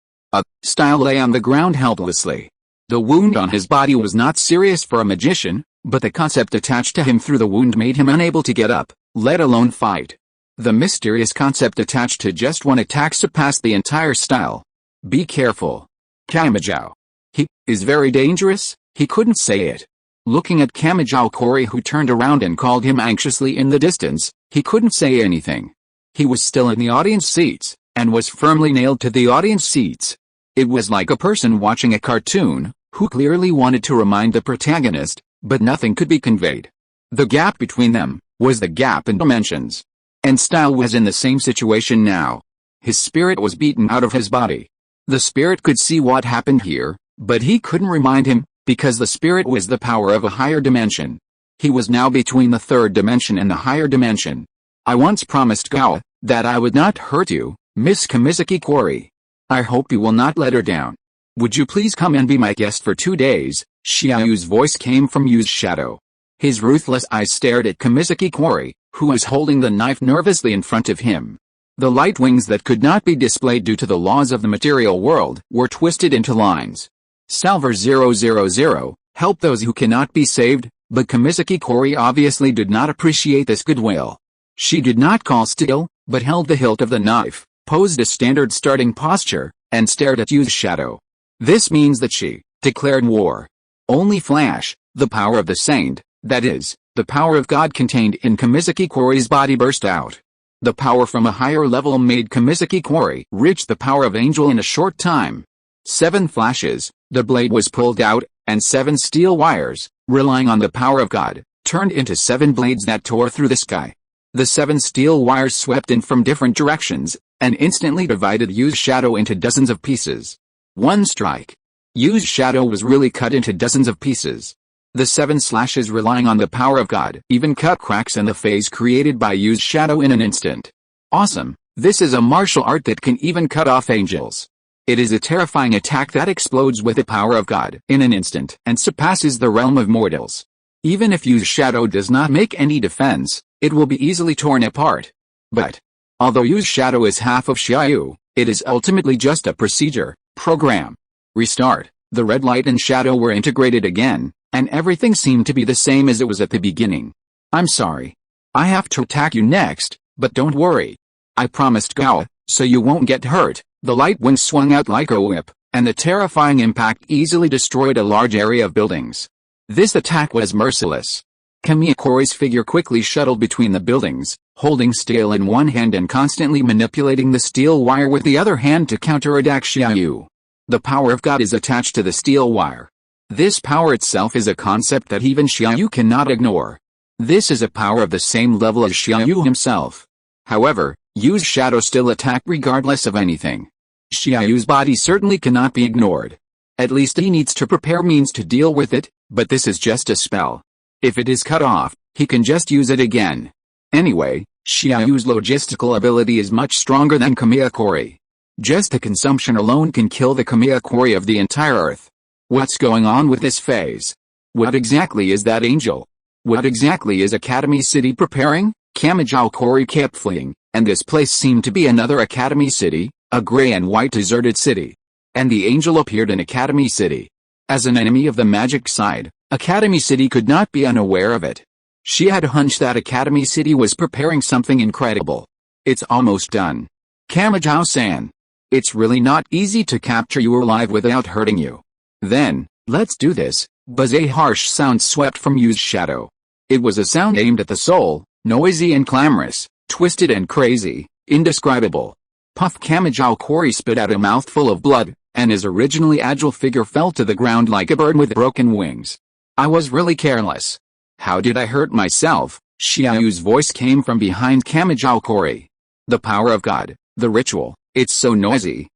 Style lay on the ground helplessly. The wound on his body was not serious for a magician, but the concept attached to him through the wound made him unable to get up, let alone fight. The mysterious concept attached to just one attack surpassed the entire Style. Be careful. Kamijao. He is very dangerous, he couldn't say it. Looking at Kamijao Kori who turned around and called him anxiously in the distance, he couldn't say anything. He was still in the audience seats, and was firmly nailed to the audience seats. It was like a person watching a cartoon, who clearly wanted to remind the protagonist, but nothing could be conveyed. The gap between them was the gap in dimensions. And Style was in the same situation now. His spirit was beaten out of his body. The spirit could see what happened here, but he couldn't remind him, because the spirit was the power of a higher dimension. He was now between the third dimension and the higher dimension. I once promised Gawa that I would not hurt you, Miss Kamizuki Kori. I hope you will not let her down. Would you please come and be my guest for 2 days? Xia Yu's voice came from Yu's shadow. His ruthless eyes stared at Kamizuki Kori, who was holding the knife nervously in front of him. The light wings that could not be displayed due to the laws of the material world were twisted into lines. Salver 000, help those who cannot be saved, but Kamizuki Kori obviously did not appreciate this goodwill. She did not call Still, but held the hilt of the knife, posed a standard starting posture, and stared at Yu's shadow. This means that she declared war. Only flash, the power of the saint, that is, the power of God contained in Kamizuki Kori's body burst out. The power from a higher level made Kamizuki Kori reach the power of angel in a short time. 7 flashes, the blade was pulled out, and 7 steel wires, relying on the power of God, turned into 7 blades that tore through the sky. The 7 steel wires swept in from different directions, and instantly divided Yu's shadow into dozens of pieces. One strike. Yu's shadow was really cut into dozens of pieces. The 7 slashes, relying on the power of God, even cut cracks in the phase created by Yu's shadow in an instant. Awesome. This is a martial art that can even cut off angels. It is a terrifying attack that explodes with the power of God in an instant and surpasses the realm of mortals. Even if Yu's shadow does not make any defense, it will be easily torn apart. But, although Yu's shadow is half of Xia Yu, it is ultimately just a procedure, program. Restart. The red light and shadow were integrated again, and everything seemed to be the same as it was at the beginning. I'm sorry. I have to attack you next, but don't worry. I promised Gao, so you won't get hurt. The light wing swung out like a whip, and the terrifying impact easily destroyed a large area of buildings. This attack was merciless. Kamiyakori's figure quickly shuttled between the buildings, holding steel in one hand and constantly manipulating the steel wire with the other hand to counterattack Xia Yu. The power of God is attached to the steel wire. This power itself is a concept that even Xia Yu cannot ignore. This is a power of the same level as Xia Yu himself. However, Yu's shadow still attacked regardless of anything. Xia Yu's body certainly cannot be ignored. At least he needs to prepare means to deal with it, but this is just a spell. If it is cut off, he can just use it again. Anyway, Xia Yu's logistical ability is much stronger than Kamiyakori. Just the consumption alone can kill the Kamiyakori of the entire Earth. What's going on with this phase? What exactly is that angel? What exactly is Academy City preparing? Kamiyakori kept fleeing, and this place seemed to be another Academy City, a gray and white deserted city. And the angel appeared in Academy City. As an enemy of the magic side, Academy City could not be unaware of it. She had a hunch that Academy City was preparing something incredible. It's almost done. Kamijao-san. It's really not easy to capture you alive without hurting you. Then, let's do this. Buzz, a harsh sound swept from Yu's shadow. It was a sound aimed at the soul, noisy and clamorous, twisted and crazy, indescribable. Puff! Kamijao-kori spit out a mouthful of blood, and his originally agile figure fell to the ground like a bird with broken wings. I was really careless. How did I hurt myself? Xia Yu's voice came from behind Kamijao-kori. The power of God, the ritual, it's so noisy.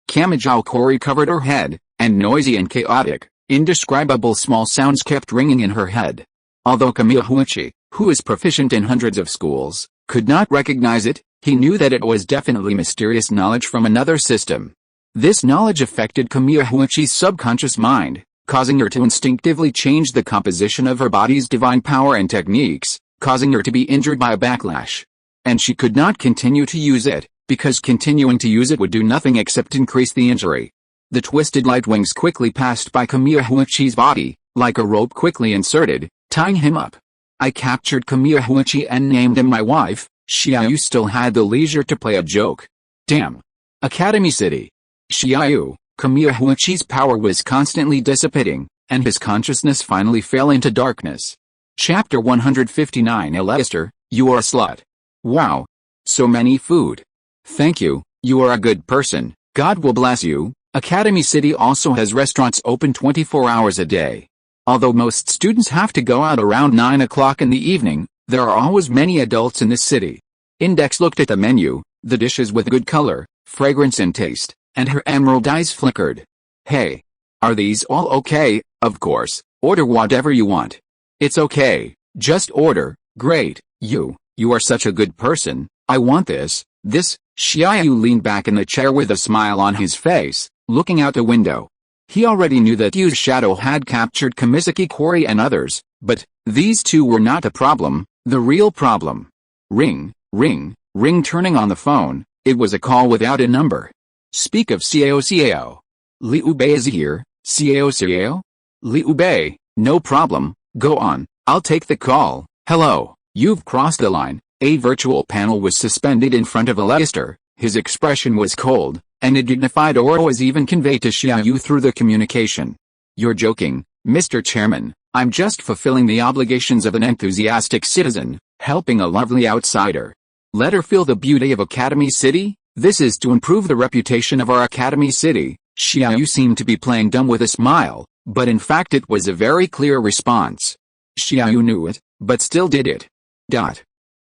Kamijao-kori covered her head, and noisy and chaotic, indescribable small sounds kept ringing in her head. Although Kamiyahuichi, who is proficient in hundreds of schools, could not recognize it, he knew that it was definitely mysterious knowledge from another system. This knowledge affected Kamiyahuichi's subconscious mind, causing her to instinctively change the composition of her body's divine power and techniques, causing her to be injured by a backlash. And she could not continue to use it, because continuing to use it would do nothing except increase the injury. The twisted light wings quickly passed by Kamiyahuichi's body, like a rope quickly inserted, tying him up. I captured Kamiyahuichi and named him my wife. Xia Yu still had the leisure to play a joke. Damn. Academy City. Xia Yu, Kamiyahuichi's power was constantly dissipating, and his consciousness finally fell into darkness. Chapter 159. Elester, you are a slut. Wow. So many food. Thank you, you are a good person, God will bless you. Academy City also has restaurants open 24 hours a day. Although most students have to go out around 9 o'clock in the evening, there are always many adults in this city. Index looked at the menu, the dishes with good color, fragrance and taste, and her emerald eyes flickered. Hey. Are these all okay? Of course, order whatever you want. It's okay, just order. Great, you are such a good person, I want this. Xia Yu leaned back in the chair with a smile on his face, looking out the window. He already knew that Yu's shadow had captured Kamiyakori and others, but these two were not the problem, the real problem. Ring, ring, ring. Turning on the phone, it was a call without a number. Speak of Cao. Liu Bei is here. Cao? Liu Bei, no problem, go on, I'll take the call. Hello, you've crossed the line. A virtual panel was suspended in front of Elester. His expression was cold, and a dignified aura was even conveyed to Xia Yu through the communication. You're joking, Mr. Chairman, I'm just fulfilling the obligations of an enthusiastic citizen, helping a lovely outsider. Let her feel the beauty of Academy City? This is to improve the reputation of our Academy City. Xia Yu seemed to be playing dumb with a smile, but in fact it was a very clear response. Xia Yu knew it, but still did it.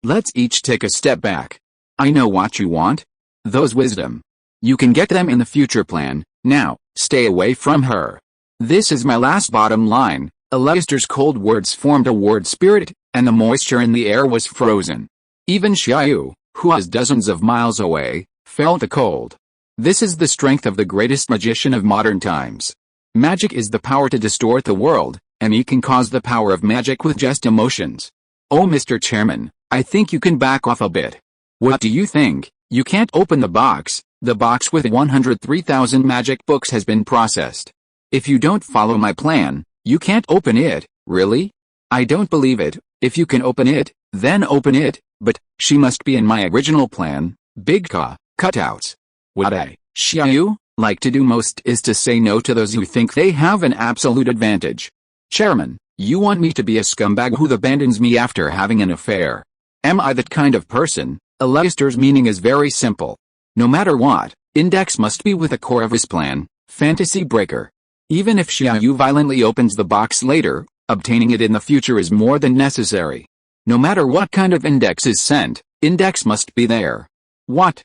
Let's each take a step back. I know what you want. Those wisdom. You can get them in the future plan. Now, Stay away from her. This is my last bottom line. Aleister's cold words formed a word spirit, and the moisture in the air was frozen. Even Xia Yu, who was dozens of miles away, felt the cold. This is the strength of the greatest magician of modern times. Magic is the power to distort the world, and he can cause the power of magic with just emotions. Oh, Mr. Chairman, I think you can back off a bit. What do you think? You can't open the box. The box with 103,000 magic books has been processed. If you don't follow my plan, you can't open it. Really? I don't believe it. If you can open it, then open it. But she must be in my original plan. Big cutouts. What Xia Yu like to do most is to say no to those who think they have an absolute advantage. Chairman, you want me to be a scumbag who abandons me after having an affair? Am I that kind of person? Aleister's meaning is very simple. No matter what, Index must be with the core of his plan, fantasy breaker. Even if Xia Yu violently opens the box later, obtaining it in the future is more than necessary. No matter what kind of index is sent, Index must be there. What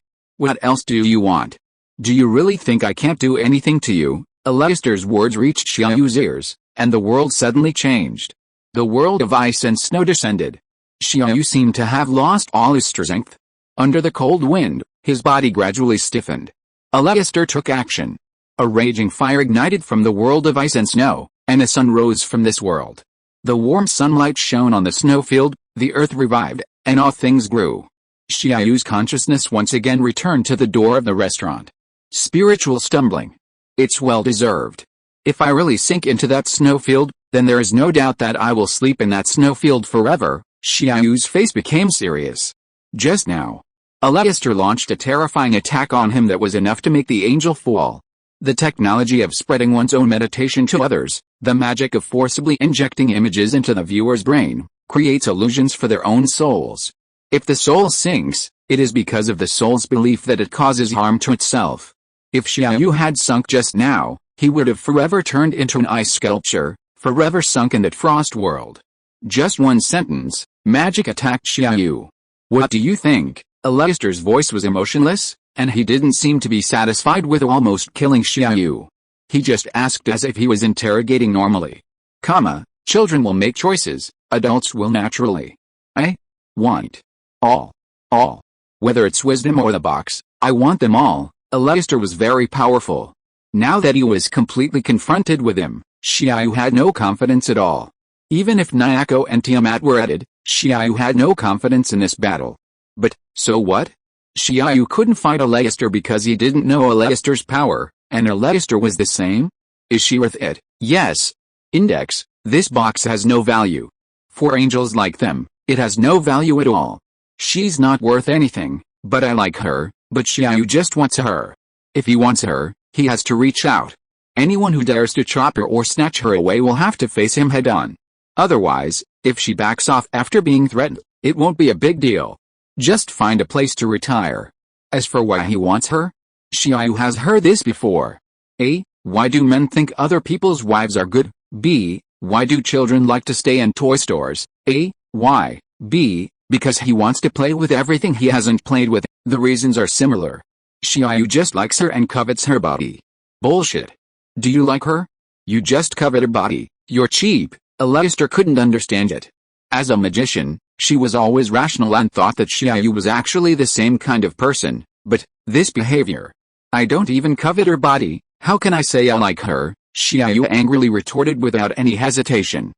else do you want? Do you really think I can't do anything to you? Aleister's words reached Xia Yu's ears, and the world suddenly changed. The world of ice and snow descended. Xia Yu seemed to have lost all his strength. Under the cold wind, his body gradually stiffened. Aleister took action. A raging fire ignited from the world of ice and snow, and a sun rose from this world. The warm sunlight shone on the snowfield, the earth revived, and all things grew. Xia Yu's consciousness once again returned to the door of the restaurant. Spiritual stumbling. It's well deserved. If I really sink into that snowfield, then there is no doubt that I will sleep in that snowfield forever. Xia Yu's face became serious. Just now, Aleister launched a terrifying attack on him that was enough to make the angel fall. The technology of spreading one's own meditation to others, the magic of forcibly injecting images into the viewer's brain, creates illusions for their own souls. If the soul sinks, it is because of the soul's belief that it causes harm to itself. If Xia Yu had sunk just now, he would have forever turned into an ice sculpture, forever sunk in that frost world. Just one sentence, magic attacked Xia Yu. What do you think? Aleister's voice was emotionless, and he didn't seem to be satisfied with almost killing Xia Yu. He just asked as if he was interrogating normally. Children will make choices, adults will naturally. I want all. Whether it's wisdom or the box, I want them all. Aleister was very powerful. Now that he was completely confronted with him, Xia Yu had no confidence at all. Even if Nyako and Tiamat were added, Xia Yu had no confidence in this battle. But, so what? Xia Yu couldn't fight Aleister because he didn't know Aleister's power, and Aleister was the same? Is she worth it? Yes. Index, this box has no value. For angels like them, it has no value at all. She's not worth anything, but I like her, but Xia Yu just wants her. If he wants her, he has to reach out. Anyone who dares to chop her or snatch her away will have to face him head-on. Otherwise, if she backs off after being threatened, it won't be a big deal. Just find a place to retire. As for why he wants her, Xia Yu has heard this before. A. Why do men think other people's wives are good? B. Why do children like to stay in toy stores? A. Why? B. Because he wants to play with everything he hasn't played with. The reasons are similar. Xia Yu just likes her and covets her body. Bullshit. Do you like her? You just covet her body. You're cheap. Aleister couldn't understand it. As a magician, she was always rational and thought that Xia Yu was actually the same kind of person, but this behavior. I don't even covet her body, how can I say I like her? Xia Yu angrily retorted without any hesitation.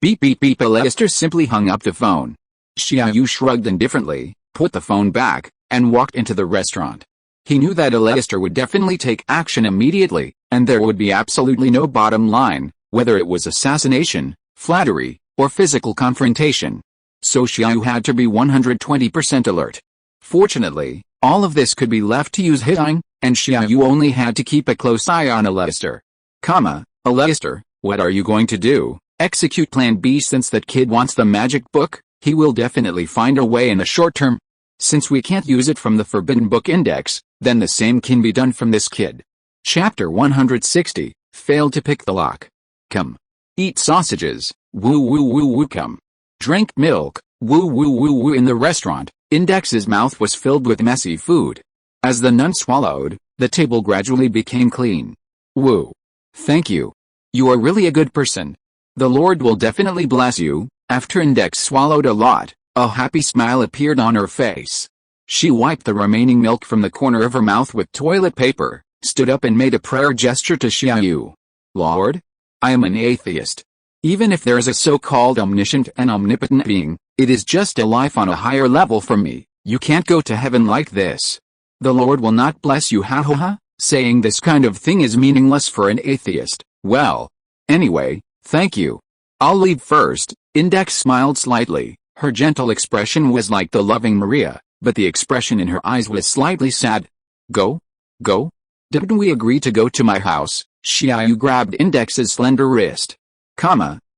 Beep beep beep. Aleister simply hung up the phone. Xia Yu shrugged indifferently, put the phone back, and walked into the restaurant. He knew that Aleister would definitely take action immediately, and there would be absolutely no bottom line, whether it was assassination, flattery, or physical confrontation. So Xia Yu had to be 120% alert. Fortunately, all of this could be left to use hitting, and Xia Yu only had to keep a close eye on Aleister. Aleister, what are you going to do? Execute plan B. Since that kid wants the magic book, he will definitely find a way in the short term. Since we can't use it from the Forbidden Book Index, then the same can be done from this kid. Chapter 160, Failed to pick the lock. Come. Eat sausages, woo woo woo woo. Come. Drink milk, woo woo woo woo. In the restaurant, Index's mouth was filled with messy food. As the nun swallowed, the table gradually became clean. Woo. Thank you. You are really a good person. The Lord will definitely bless you. After Index swallowed a lot, a happy smile appeared on her face. She wiped the remaining milk from the corner of her mouth with toilet paper, stood up and made a prayer gesture to Xia Yu. Lord? I am an atheist. Even if there is a so-called omniscient and omnipotent being, it is just a life on a higher level for me. You can't go to heaven like this. The Lord will not bless you, ha ha ha. Saying this kind of thing is meaningless for an atheist. Well. Anyway, thank you. I'll leave first. Index smiled slightly. Her gentle expression was like the loving Maria, but the expression in her eyes was slightly sad. Go? Go? Didn't we agree to go to my house? Xia Yu grabbed Index's slender wrist.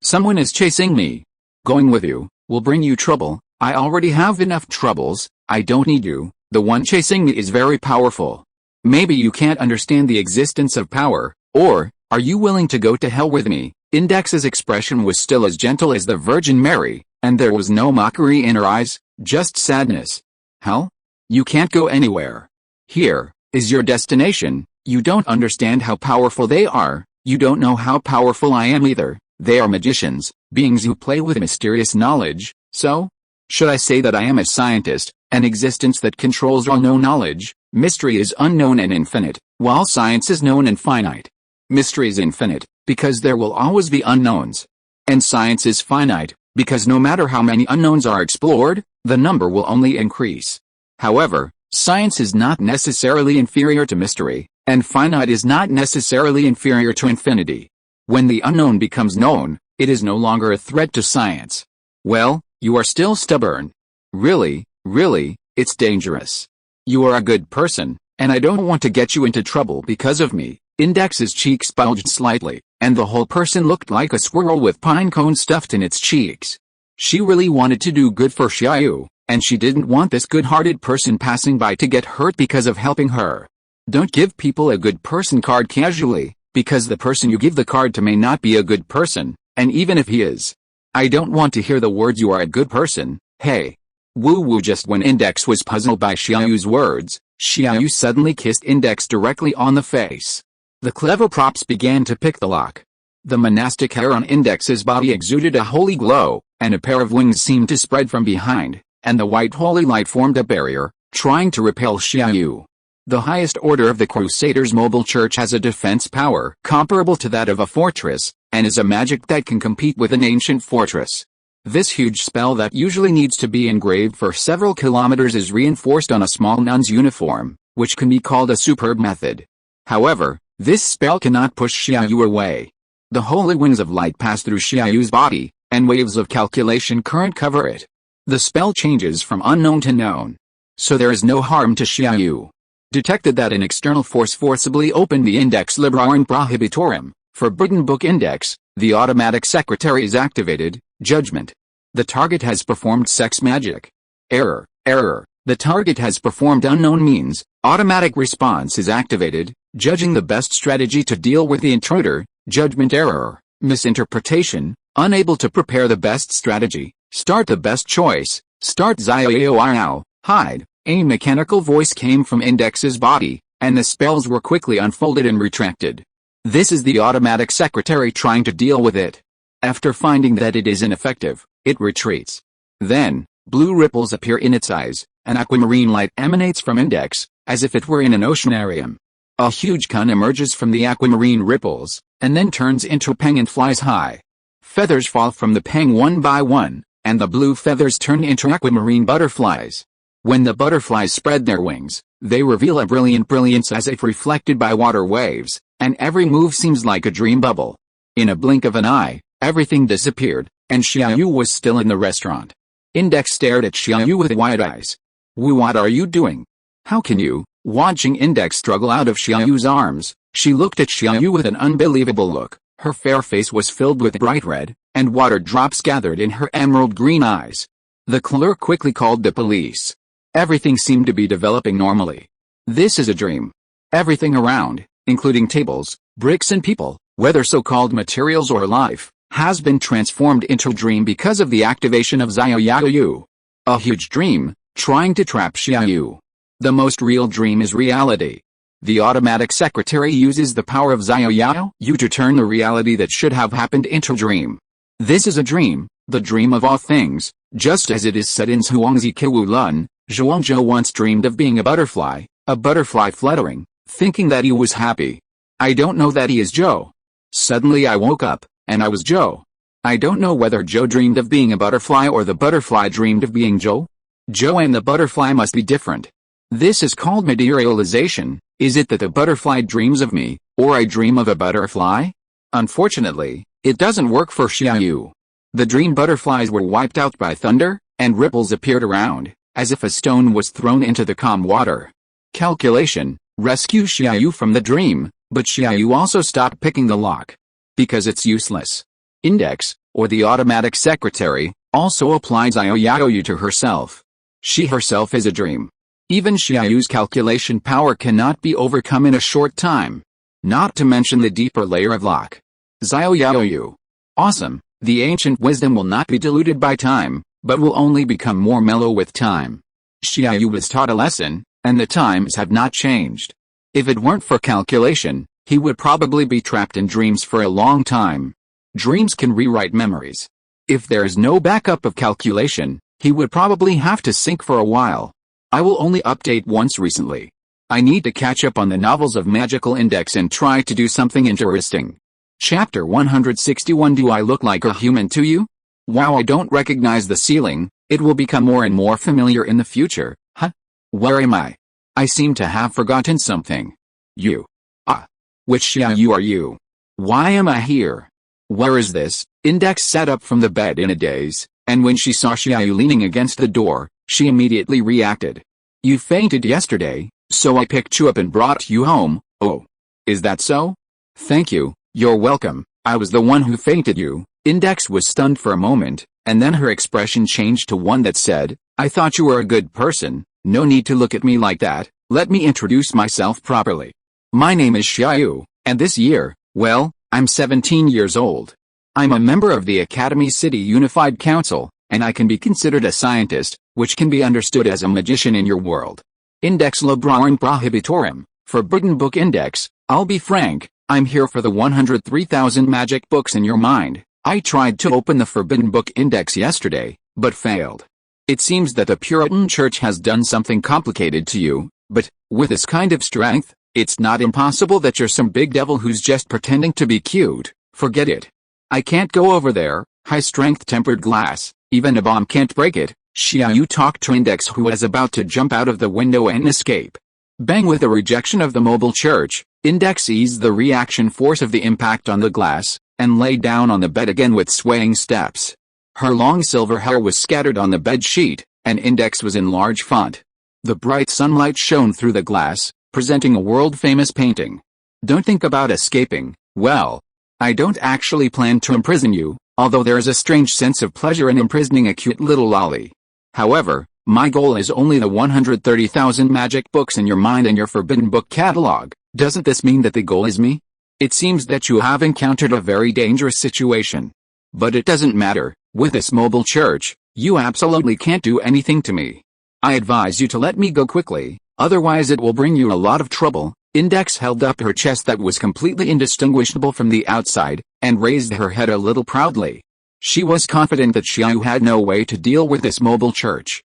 Someone is chasing me. Going with you will bring you trouble. I already have enough troubles. I don't need you. The one chasing me is very powerful. Maybe you can't understand the existence of power, or, are you willing to go to hell with me? Index's expression was still as gentle as the Virgin Mary, and there was no mockery in her eyes, just sadness. Hell? You can't go anywhere. Here is your destination. You don't understand how powerful they are. You don't know how powerful I am either. They are magicians, beings who play with mysterious knowledge. So? Should I say that I am a scientist, an existence that controls all known knowledge? Mystery is unknown and infinite, while science is known and finite. Mystery is infinite, because there will always be unknowns. And science is finite, because no matter how many unknowns are explored, the number will only increase. However, science is not necessarily inferior to mystery, and finite is not necessarily inferior to infinity. When the unknown becomes known, it is no longer a threat to science. Well, you are still stubborn. Really, it's dangerous. You are a good person, and I don't want to get you into trouble because of me. Index's cheeks bulged slightly, and the whole person looked like a squirrel with pine cones stuffed in its cheeks. She really wanted to do good for Xia Yu, and she didn't want this good-hearted person passing by to get hurt because of helping her. Don't give people a good person card casually, because the person you give the card to may not be a good person, and even if he is. I don't want to hear the words you are a good person, hey. Woo-woo. Just when Index was puzzled by Xia Yu's words, Xia Yu suddenly kissed Index directly on the face. The clever props began to pick the lock. The monastic hair on Index's body exuded a holy glow, and a pair of wings seemed to spread from behind, and the white holy light formed a barrier, trying to repel Xia Yu. The highest order of the Crusaders' mobile church has a defense power comparable to that of a fortress, and is a magic that can compete with an ancient fortress. This huge spell that usually needs to be engraved for several kilometers is reinforced on a small nun's uniform, which can be called a superb method. However, this spell cannot push Xia Yu away. The holy wings of light pass through Xia Yu's body, and waves of calculation current cover it. The spell changes from unknown to known. So there is no harm to Xia Yu. Detected that an external force forcibly opened the Index Librorum Prohibitorum, Forbidden Book Index. The automatic secretary is activated. Judgment. The target has performed sex magic. Error. The target has performed unknown means. Automatic response is activated. Judging the best strategy to deal with the intruder. Judgment error. Misinterpretation. Unable to prepare the best strategy. Start the best choice. Start Xia Yu. Hide. A mechanical voice came from Index's body, and the spells were quickly unfolded and retracted. This is the automatic secretary trying to deal with it. After finding that it is ineffective, it retreats. Then, blue ripples appear in its eyes, an aquamarine light emanates from Index, as if it were in an oceanarium. A huge kun emerges from the aquamarine ripples, and then turns into a peng and flies high. Feathers fall from the peng one by one, and the blue feathers turn into aquamarine butterflies. When the butterflies spread their wings, they reveal a brilliant brilliance as if reflected by water waves, and every move seems like a dream bubble. In a blink of an eye, everything disappeared, and Xia Yu was still in the restaurant. Index stared at Xia Yu with wide eyes. What are you doing? How can you? Watching Index struggle out of Xia Yu's arms, she looked at Xia Yu with an unbelievable look. Her fair face was filled with bright red, and water drops gathered in her emerald green eyes. The clerk quickly called the police. Everything seemed to be developing normally. This is a dream. Everything around, including tables, bricks and people, whether so-called materials or life, has been transformed into a dream because of the activation of Xia Yu. A huge dream, trying to trap Xia Yu. The most real dream is reality. The automatic secretary uses the power of Xia Yu to turn the reality that should have happened into a dream. This is a dream, the dream of all things, just as it is said in Zhuangzi Qiwu Lun. Zhuangzhou once dreamed of being a butterfly fluttering, thinking that he was happy. I don't know that he is Zhou. Suddenly I woke up, and I was Zhou. I don't know whether Zhou dreamed of being a butterfly or the butterfly dreamed of being Zhou. Zhou and the butterfly must be different. This is called materialization. Is it that the butterfly dreams of me, or I dream of a butterfly? Unfortunately, it doesn't work for Xia Yu. The dream butterflies were wiped out by thunder, and ripples appeared around, as if a stone was thrown into the calm water. Calculation, rescue Xia Yu from the dream, but Xia Yu also stopped picking the lock. Because it's useless. Index, or the automatic secretary, also applies Xia Yu to herself. She herself is a dream. Even Xia Yu's calculation power cannot be overcome in a short time. Not to mention the deeper layer of lock. Xia Yu. Awesome, the ancient wisdom will not be diluted by time, but will only become more mellow with time. Xia Yu was taught a lesson, and the times have not changed. If it weren't for calculation, he would probably be trapped in dreams for a long time. Dreams can rewrite memories. If there is no backup of calculation, he would probably have to sink for a while. I will only update once recently. I need to catch up on the novels of Magical Index and try to do something interesting. Chapter 161. Do I look like a human to you? Wow, I don't recognize the ceiling. It will become more and more familiar in the future. Huh? Where am I? I seem to have forgotten something. You. Ah. Which Xia Yu are you? Why am I here? Where is this? Index sat up from the bed in a daze, and when she saw Xia Yu leaning against the door, she immediately reacted. You fainted yesterday, so I picked you up and brought you home. Oh. Is that so? Thank you, you're welcome. I was the one who fainted you. Index was stunned for a moment, and then her expression changed to one that said, I thought you were a good person. No need to look at me like that. Let me introduce myself properly. My name is Xia Yu, and this year, well, I'm 17 years old. I'm a member of the Academy City Unified Council, and I can be considered a scientist, which can be understood as a magician in your world. Index Librarum Prohibitorum, Forbidden Book Index. I'll be frank, I'm here for the 103,000 magic books in your mind. I tried to open the Forbidden Book Index yesterday, but failed. It seems that the Puritan Church has done something complicated to you, but, with this kind of strength, it's not impossible that you're some big devil who's just pretending to be cute. Forget it. I can't go over there. High-strength tempered glass, even a bomb can't break it. Xia Yu talked to Index, who was about to jump out of the window and escape. Bang! With the rejection of the mobile church, Index eased the reaction force of the impact on the glass, and lay down on the bed again with swaying steps. Her long silver hair was scattered on the bed sheet, and Index was in large font. The bright sunlight shone through the glass, presenting a world-famous painting. Don't think about escaping. Well, I don't actually plan to imprison you, although there is a strange sense of pleasure in imprisoning a cute little lolly. However, my goal is only the 130,000 magic books in your mind and your forbidden book catalog. Doesn't this mean that the goal is me? It seems that you have encountered a very dangerous situation. But it doesn't matter. With this mobile church, you absolutely can't do anything to me. I advise you to let me go quickly, otherwise it will bring you a lot of trouble. Index held up her chest that was completely indistinguishable from the outside, and raised her head a little proudly. She was confident that Xia Yu had no way to deal with this mobile church.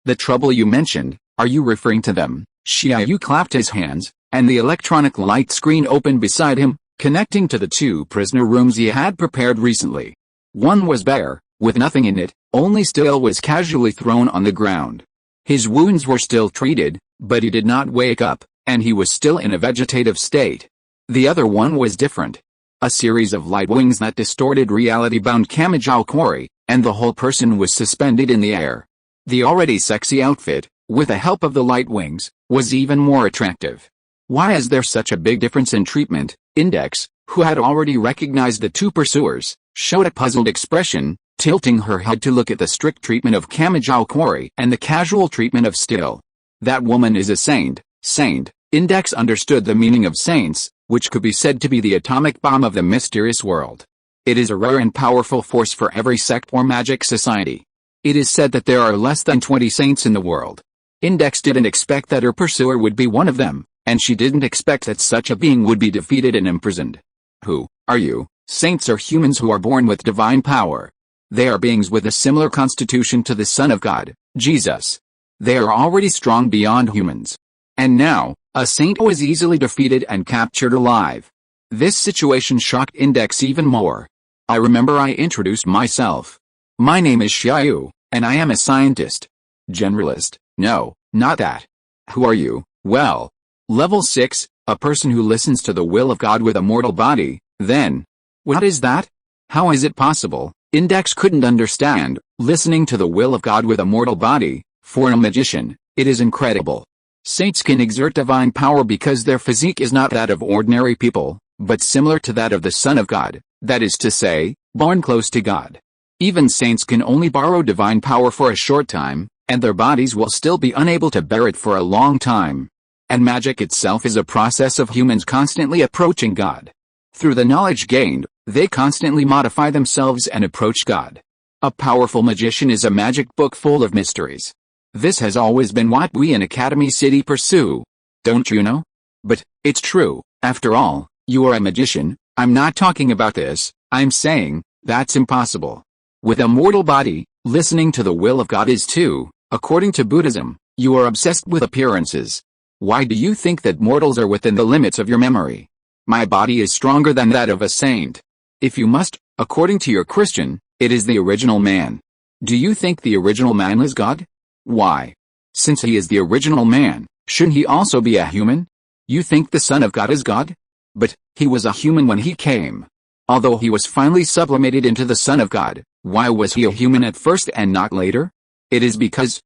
The trouble you mentioned, are you referring to them? Xia Yu clapped his hands, and the electronic light screen opened beside him, connecting to the two prisoner rooms he had prepared recently. One was bare, with nothing in it, only steel was casually thrown on the ground. His wounds were still treated, but he did not wake up, and he was still in a vegetative state. The other one was different. A series of light wings that distorted reality bound Kamijao Quarry, and the whole person was suspended in the air. The already sexy outfit, with the help of the light wings, was even more attractive. Why is there such a big difference in treatment? Index, who had already recognized the two pursuers, showed a puzzled expression, tilting her head to look at the strict treatment of Kamijao Quarry and the casual treatment of Still. That woman is a saint. Saint. Index understood the meaning of saints, which could be said to be the atomic bomb of the mysterious world. It is a rare and powerful force for every sect or magic society. It is said that there are less than 20 saints in the world. Index didn't expect that her pursuer would be one of them, and she didn't expect that such a being would be defeated and imprisoned. Who are you? Saints are humans who are born with divine power. They are beings with a similar constitution to the Son of God, Jesus. They are already strong beyond humans. And now, a saint was easily defeated and captured alive. This situation shocked Index even more. I remember I introduced myself. My name is Xia Yu, and I am a scientist. Generalist, no, not that. Who are you? Well, level 6, a person who listens to the will of God with a mortal body. Then, what is that? How is it possible? Index couldn't understand. Listening to the will of God with a mortal body. For a magician, it is incredible. Saints can exert divine power because their physique is not that of ordinary people, but similar to that of the Son of God, that is to say, born close to God. Even saints can only borrow divine power for a short time, and their bodies will still be unable to bear it for a long time. And magic itself is a process of humans constantly approaching God. Through the knowledge gained, they constantly modify themselves and approach God. A powerful magician is a magic book full of mysteries. This has always been what we in Academy City pursue. Don't you know? But, it's true, after all, you are a magician. I'm not talking about this, I'm saying, that's impossible. With a mortal body, listening to the will of God is too. According to Buddhism, you are obsessed with appearances. Why do you think that mortals are within the limits of your memory? My body is stronger than that of a saint. If you must, according to your Christian, it is the original man. Do you think the original man is God? Why? Since he is the original man, shouldn't he also be a human? You think the Son of God is God? But, he was a human when he came. Although he was finally sublimated into the Son of God, why was he a human at first and not later? It is because,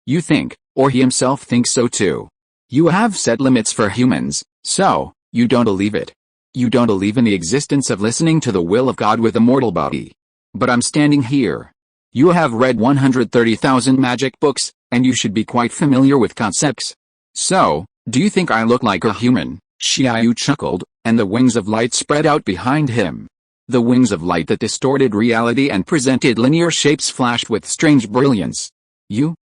you think, or he himself thinks so too. You have set limits for humans, so, you don't believe it. You don't believe in the existence of listening to the will of God with a mortal body. But I'm standing here. You have read 130,000 magic books, and you should be quite familiar with concepts. So, do you think I look like a human? Xia Yu chuckled, and the wings of light spread out behind him. The wings of light that distorted reality and presented linear shapes flashed with strange brilliance. You,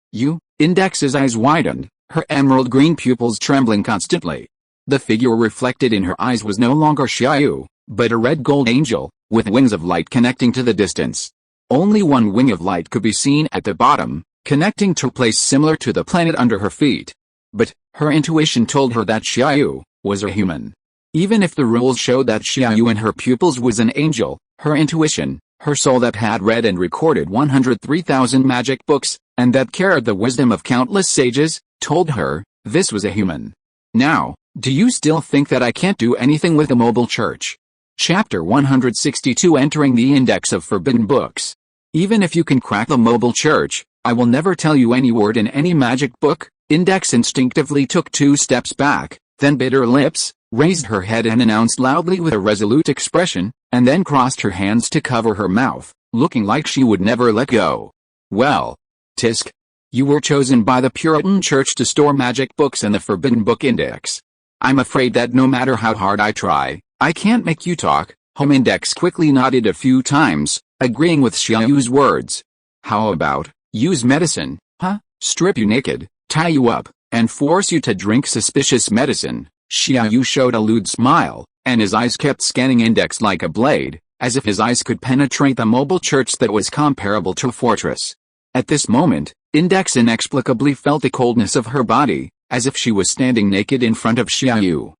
Index's eyes widened, her emerald green pupils trembling constantly. The figure reflected in her eyes was no longer Xia Yu, but a red gold angel, with wings of light connecting to the distance. Only one wing of light could be seen at the bottom, connecting to a place similar to the planet under her feet. But, her intuition told her that Xia Yu was a human. Even if the rules showed that Xia Yu in her pupils was an angel, her intuition, her soul that had read and recorded 103,000 magic books, and that carried the wisdom of countless sages, told her, this was a human. Now, do you still think that I can't do anything with a mobile church? Chapter 162 Entering the Index of Forbidden Books. Even if you can crack the mobile church, I will never tell you any word in any magic book. Index instinctively took 2 steps back, then bit her lips, raised her head and announced loudly with a resolute expression, and then crossed her hands to cover her mouth, looking like she would never let go. Well, Tisk. You were chosen by the Puritan Church to store magic books in the Forbidden Book Index. I'm afraid that no matter how hard I try, I can't make you talk. Home Index quickly nodded a few times, agreeing with Xia Yu's words. How about, use medicine, huh? Strip you naked, tie you up, and force you to drink suspicious medicine. Xia Yu showed a lewd smile, and his eyes kept scanning Index like a blade, as if his eyes could penetrate the mobile church that was comparable to a fortress. At this moment, Index inexplicably felt the coldness of her body, as if she was standing naked in front of Xia Yu.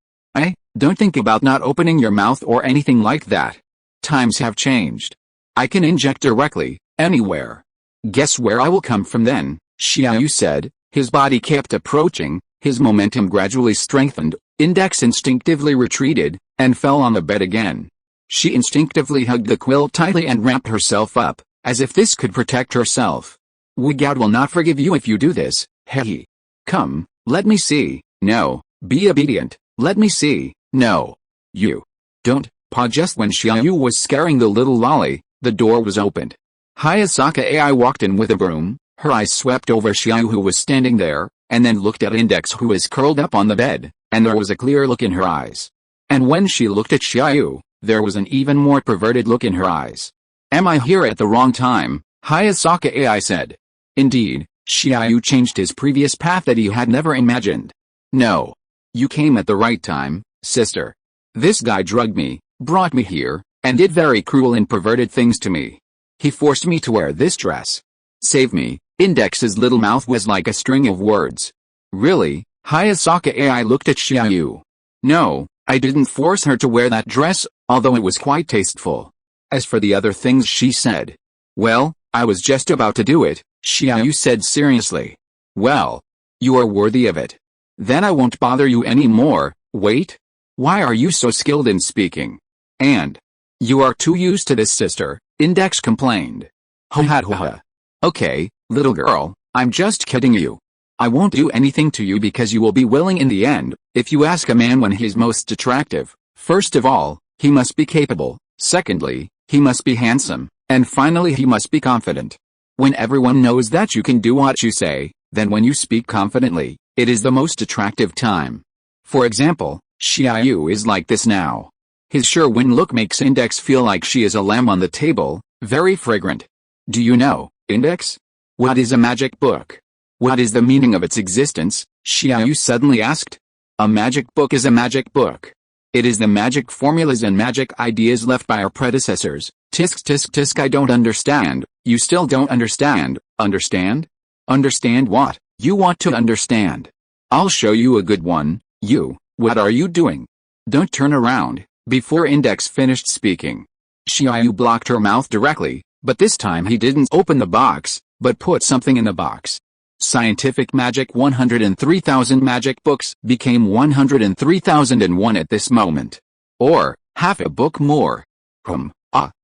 Don't think about not opening your mouth or anything like that. Times have changed. I can inject directly, anywhere. Guess where I will come from then, Xia Yu said. His body kept approaching, his momentum gradually strengthened. Index instinctively retreated, and fell on the bed again. She instinctively hugged the quilt tightly and wrapped herself up, as if this could protect herself. God will not forgive you if you do this, hey. Come, let me see. No, be obedient, let me see. No. You. Don't. Pa. Just when Xia Yu was scaring the little lolly, the door was opened. Hayasaka AI walked in with a broom. Her eyes swept over Xia Yu who was standing there, and then looked at Index who was curled up on the bed, and there was a clear look in her eyes. And when she looked at Xia Yu, there was an even more perverted look in her eyes. Am I here at the wrong time? Hayasaka AI said. Indeed, Xia Yu changed his previous path that he had never imagined. No. You came at the right time, sister. This guy drugged me, brought me here, and did very cruel and perverted things to me. He forced me to wear this dress. Save me. Index's little mouth was like a string of words. Really? Hayasaka AI looked at Xia Yu. No, I didn't force her to wear that dress, although it was quite tasteful. As for the other things she said, well, I was just about to do it, Xia Yu said seriously. Well, you are worthy of it. Then I won't bother you anymore. Wait? Why are you so skilled in speaking? And you are too used to this, sister, Index complained. Ho ha ho ha. Okay, little girl, I'm just kidding you. I won't do anything to you because you will be willing in the end. If you ask a man when he's most attractive, first of all, he must be capable, secondly, he must be handsome, and finally he must be confident. When everyone knows that you can do what you say, then when you speak confidently, it is the most attractive time. For example, Xia Yu is like this now. His sure-win look makes Index feel like she is a lamb on the table, very fragrant. Do you know, Index? What is a magic book? What is the meaning of its existence? Xia Yu suddenly asked. A magic book is a magic book. It is the magic formulas and magic ideas left by our predecessors. Tisk tisk tisk, I don't understand. You still don't understand. Understand? Understand what? You want to understand. I'll show you a good one. You, what are you doing? Don't turn around. Before Index finished speaking, Xia Yu blocked her mouth directly, but this time he didn't open the box, but put something in the box. Scientific magic 103,000 magic books became 103,001 at this moment. Or, half a book more.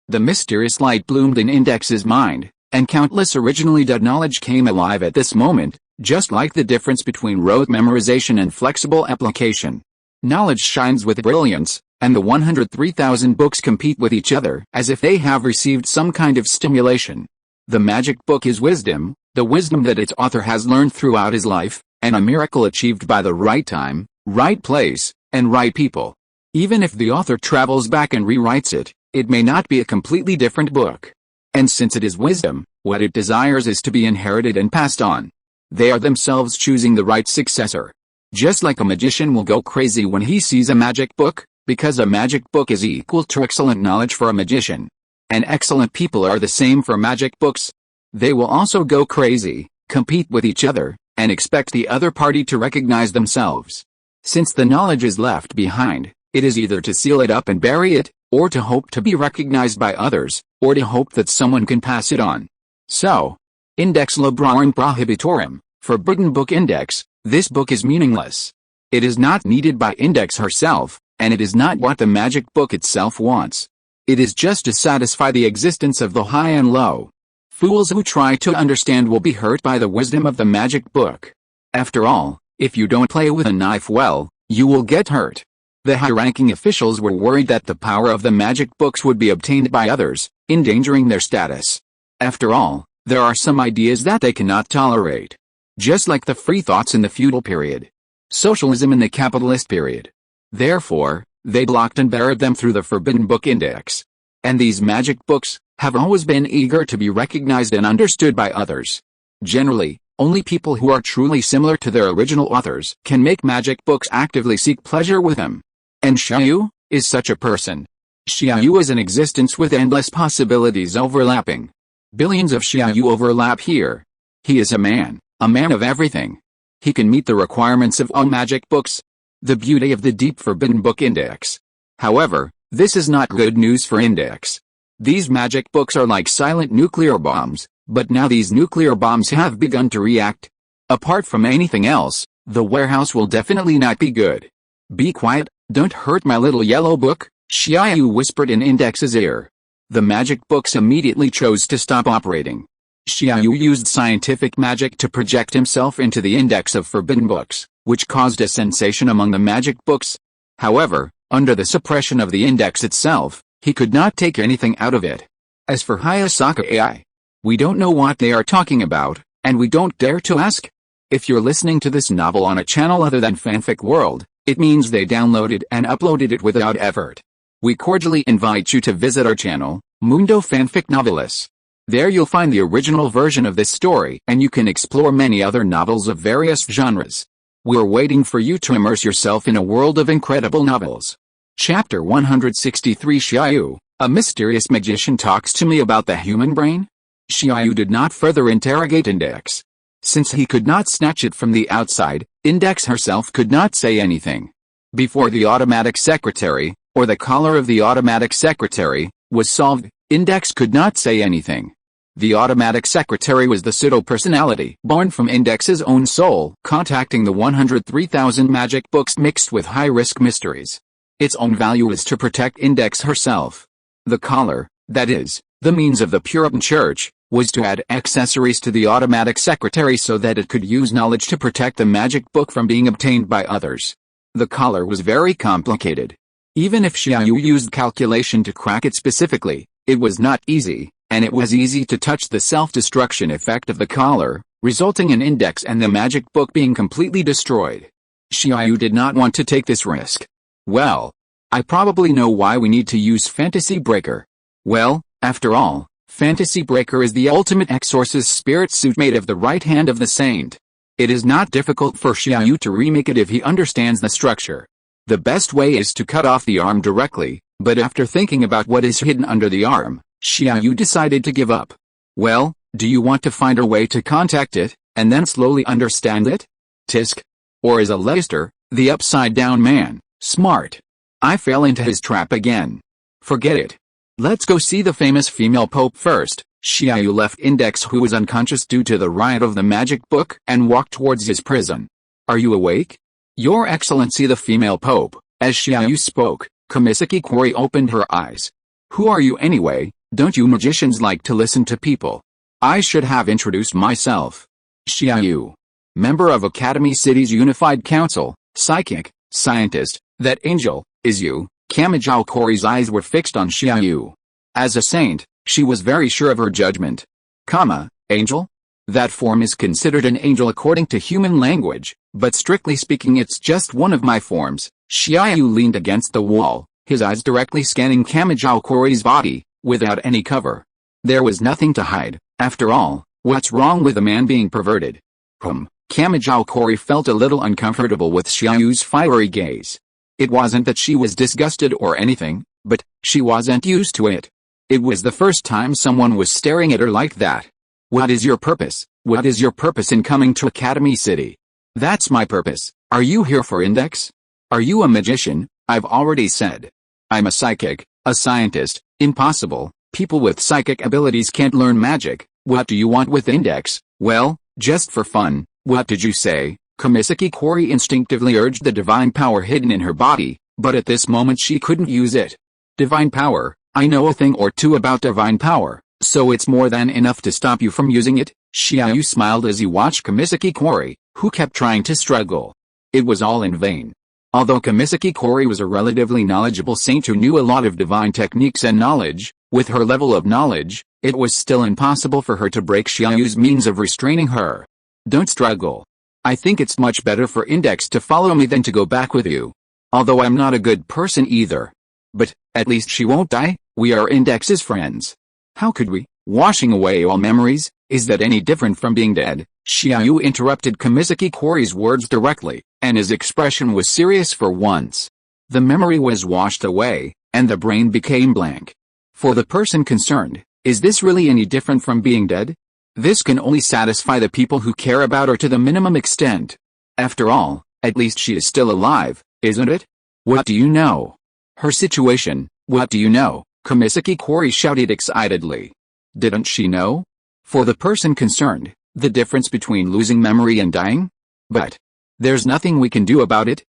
The mysterious light bloomed in Index's mind, and countless originally dead knowledge came alive at this moment, just like the difference between rote memorization and flexible application. Knowledge shines with brilliance, and the 103,000 books compete with each other as if they have received some kind of stimulation. The magic book is wisdom, the wisdom that its author has learned throughout his life, and a miracle achieved by the right time, right place, and right people. Even if the author travels back and rewrites it, it may not be a completely different book. And since it is wisdom, what it desires is to be inherited and passed on. They are themselves choosing the right successor. Just like a magician will go crazy when he sees a magic book, because a magic book is equal to excellent knowledge for a magician. And excellent people are the same for magic books. They will also go crazy, compete with each other, and expect the other party to recognize themselves. Since the knowledge is left behind, it is either to seal it up and bury it, or to hope to be recognized by others, or to hope that someone can pass it on. So, Index Librorum Prohibitorum, Forbidden Book Index, this book is meaningless. It is not needed by Index herself, and it is not what the magic book itself wants. It is just to satisfy the existence of the high and low. Fools who try to understand will be hurt by the wisdom of the magic book. After all, if you don't play with a knife well, you will get hurt. The high-ranking officials were worried that the power of the magic books would be obtained by others, endangering their status. After all, there are some ideas that they cannot tolerate. Just like the free thoughts in the feudal period. Socialism in the capitalist period. Therefore, they blocked and buried them through the Forbidden Book Index. And these magic books have always been eager to be recognized and understood by others. Generally, only people who are truly similar to their original authors can make magic books actively seek pleasure with them. And Xia Yu is such a person. Xia Yu is an existence with endless possibilities overlapping. Billions of Xia Yu overlap here. He is a man of everything. He can meet the requirements of all magic books. The beauty of the deep Forbidden Book Index. However, this is not good news for Index. These magic books are like silent nuclear bombs, but now these nuclear bombs have begun to react. Apart from anything else, the warehouse will definitely not be good. Be quiet, don't hurt my little yellow book, Xia Yu whispered in Index's ear. The magic books immediately chose to stop operating. Xia Yu used scientific magic to project himself into the index of forbidden books, which caused a sensation among the magic books. However, under the suppression of the index itself, he could not take anything out of it. As for Hayasaka AI, we don't know what they are talking about, and we don't dare to ask. If you're listening to this novel on a channel other than Fanfic World, it means they downloaded and uploaded it without effort. We cordially invite you to visit our channel, Mundo Fanfic Novelis. There you'll find the original version of this story and you can explore many other novels of various genres. We're waiting for you to immerse yourself in a world of incredible novels. Chapter 163 Xia Yu, a mysterious magician talks to me about the human brain? Xia Yu did not further interrogate Index. Since he could not snatch it from the outside, Index herself could not say anything. Before the automatic secretary, or the collar of the automatic secretary, was solved, Index could not say anything. The automatic secretary was the pseudo-personality born from Index's own soul, contacting the 103,000 magic books mixed with high-risk mysteries. Its own value is to protect Index herself. The collar, that is, the means of the Puritan Church, was to add accessories to the automatic secretary so that it could use knowledge to protect the magic book from being obtained by others. The collar was very complicated. Even if Xia Yu used calculation to crack it specifically, it was not easy, and it was easy to touch the self-destruction effect of the collar, resulting in Index and the magic book being completely destroyed. Xia Yu did not want to take this risk. Well, I probably know why we need to use Fantasy Breaker. Well, after all, Fantasy Breaker is the ultimate exorcist spirit suit made of the right hand of the saint. It is not difficult for Xia Yu to remake it if he understands the structure. The best way is to cut off the arm directly, but after thinking about what is hidden under the arm, Xia Yu decided to give up. Well, do you want to find a way to contact it, and then slowly understand it? Tisk. Or is a Leicester, the upside-down man, smart? I fell into his trap again. Forget it. Let's go see the famous female pope first. Xia Yu left Index, who was unconscious due to the riot of the magic book, and walked towards his prison. Are you awake? Your Excellency the female pope. As Xia Yu spoke, Kamisaki Kori opened her eyes. Who are you anyway? Don't you magicians like to listen to people? I should have introduced myself. Xia Yu. Member of Academy City's Unified Council, psychic, scientist, that angel, is you. Kamijao Kori's eyes were fixed on Xia Yu. As a saint, she was very sure of her judgment. Angel? That form is considered an angel according to human language, but strictly speaking it's just one of my forms. Xia Yu leaned against the wall, his eyes directly scanning Kamijao Kori's body, without any cover. There was nothing to hide. After all, what's wrong with a man being perverted? Kamijao Kori felt a little uncomfortable with Xia Yu's fiery gaze. It wasn't that she was disgusted or anything, but she wasn't used to it. It was the first time someone was staring at her like that. What is your purpose? What is your purpose in coming to Academy City? That's my purpose. Are you here for Index? Are you a magician? I've already said. I'm a psychic, a scientist. Impossible. People with psychic abilities can't learn magic. What do you want with Index? Well, just for fun. What did you say? Kamisaki Kori instinctively urged the divine power hidden in her body, but at this moment she couldn't use it. Divine power? I know a thing or two about divine power, so it's more than enough to stop you from using it. Xia Yu smiled as he watched Kamisaki Kori, who kept trying to struggle. It was all in vain. Although Kamisaki Kori was a relatively knowledgeable saint who knew a lot of divine techniques and knowledge, with her level of knowledge, it was still impossible for her to break Xia Yu's means of restraining her. Don't struggle. I think it's much better for Index to follow me than to go back with you. Although I'm not a good person either. But, at least she won't die. We are Index's friends. How could we? Washing away all memories, is that any different from being dead? Xia Yu interrupted Kamisaki Kori's words directly, and his expression was serious for once. The memory was washed away, and the brain became blank. For the person concerned, is this really any different from being dead? This can only satisfy the people who care about her to the minimum extent. After all, at least she is still alive, isn't it? What do you know? Her situation, what do you know? Kamisaki Kori shouted excitedly. Didn't she know? For the person concerned, the difference between losing memory and dying? But there's nothing we can do about it.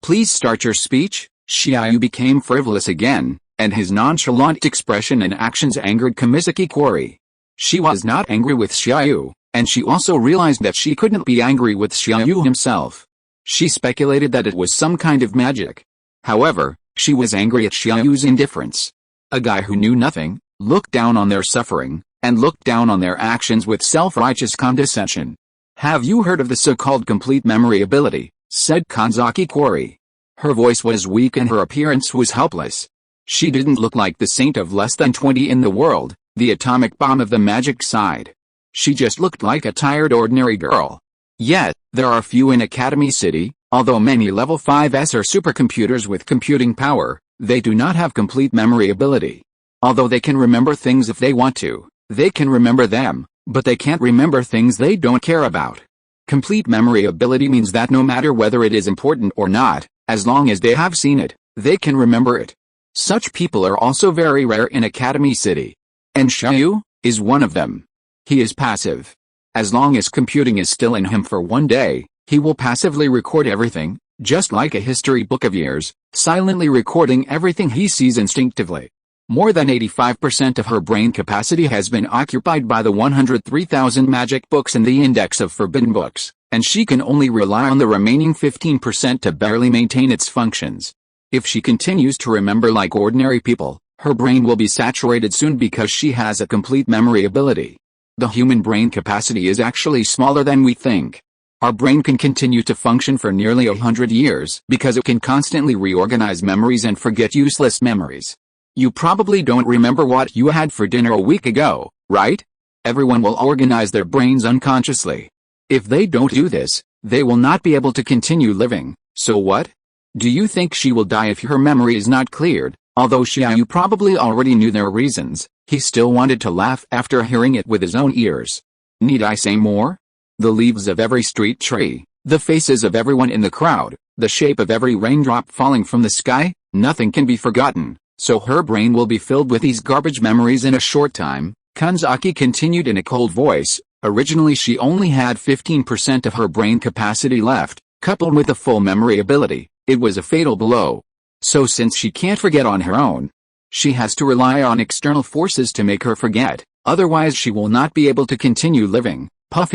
Please start your speech. Xia Yu became frivolous again, and his nonchalant expression and actions angered Kamisaki Kori. She was not angry with Xia Yu, and she also realized that she couldn't be angry with Xia Yu himself. She speculated that it was some kind of magic. However, she was angry at Xia Yu's indifference. A guy who knew nothing, looked down on their suffering, and looked down on their actions with self-righteous condescension. Have you heard of the so-called complete memory ability? Said Kanzaki Kori. Her voice was weak and her appearance was helpless. She didn't look like the saint of less than 20 in the world, the atomic bomb of the magic side. She just looked like a tired ordinary girl. Yet, there are few in Academy City. Although many level 5s are supercomputers with computing power, they do not have complete memory ability. Although they can remember things if they want to, they can remember them, but they can't remember things they don't care about. Complete memory ability means that no matter whether it is important or not, as long as they have seen it, they can remember it. Such people are also very rare in Academy City. And Xia Yu is one of them. He is passive. As long as computing is still in him for one day, he will passively record everything, just like a history book of years, silently recording everything he sees instinctively. More than 85% of her brain capacity has been occupied by the 103,000 magic books in the index of forbidden books, and she can only rely on the remaining 15% to barely maintain its functions. If she continues to remember like ordinary people, her brain will be saturated soon because she has a complete memory ability. The human brain capacity is actually smaller than we think. Our brain can continue to function for nearly 100 years because it can constantly reorganize memories and forget useless memories. You probably don't remember what you had for dinner a week ago, right? Everyone will organize their brains unconsciously. If they don't do this, they will not be able to continue living. So what? Do you think she will die if her memory is not cleared? Although Xia Yu probably already knew their reasons, he still wanted to laugh after hearing it with his own ears. Need I say more? The leaves of every street tree, the faces of everyone in the crowd, the shape of every raindrop falling from the sky, nothing can be forgotten, so her brain will be filled with these garbage memories in a short time. Kanzaki continued in a cold voice. Originally she only had 15% of her brain capacity left, coupled with a full memory ability. It was a fatal blow. So since she can't forget on her own, she has to rely on external forces to make her forget, otherwise she will not be able to continue living. Puff.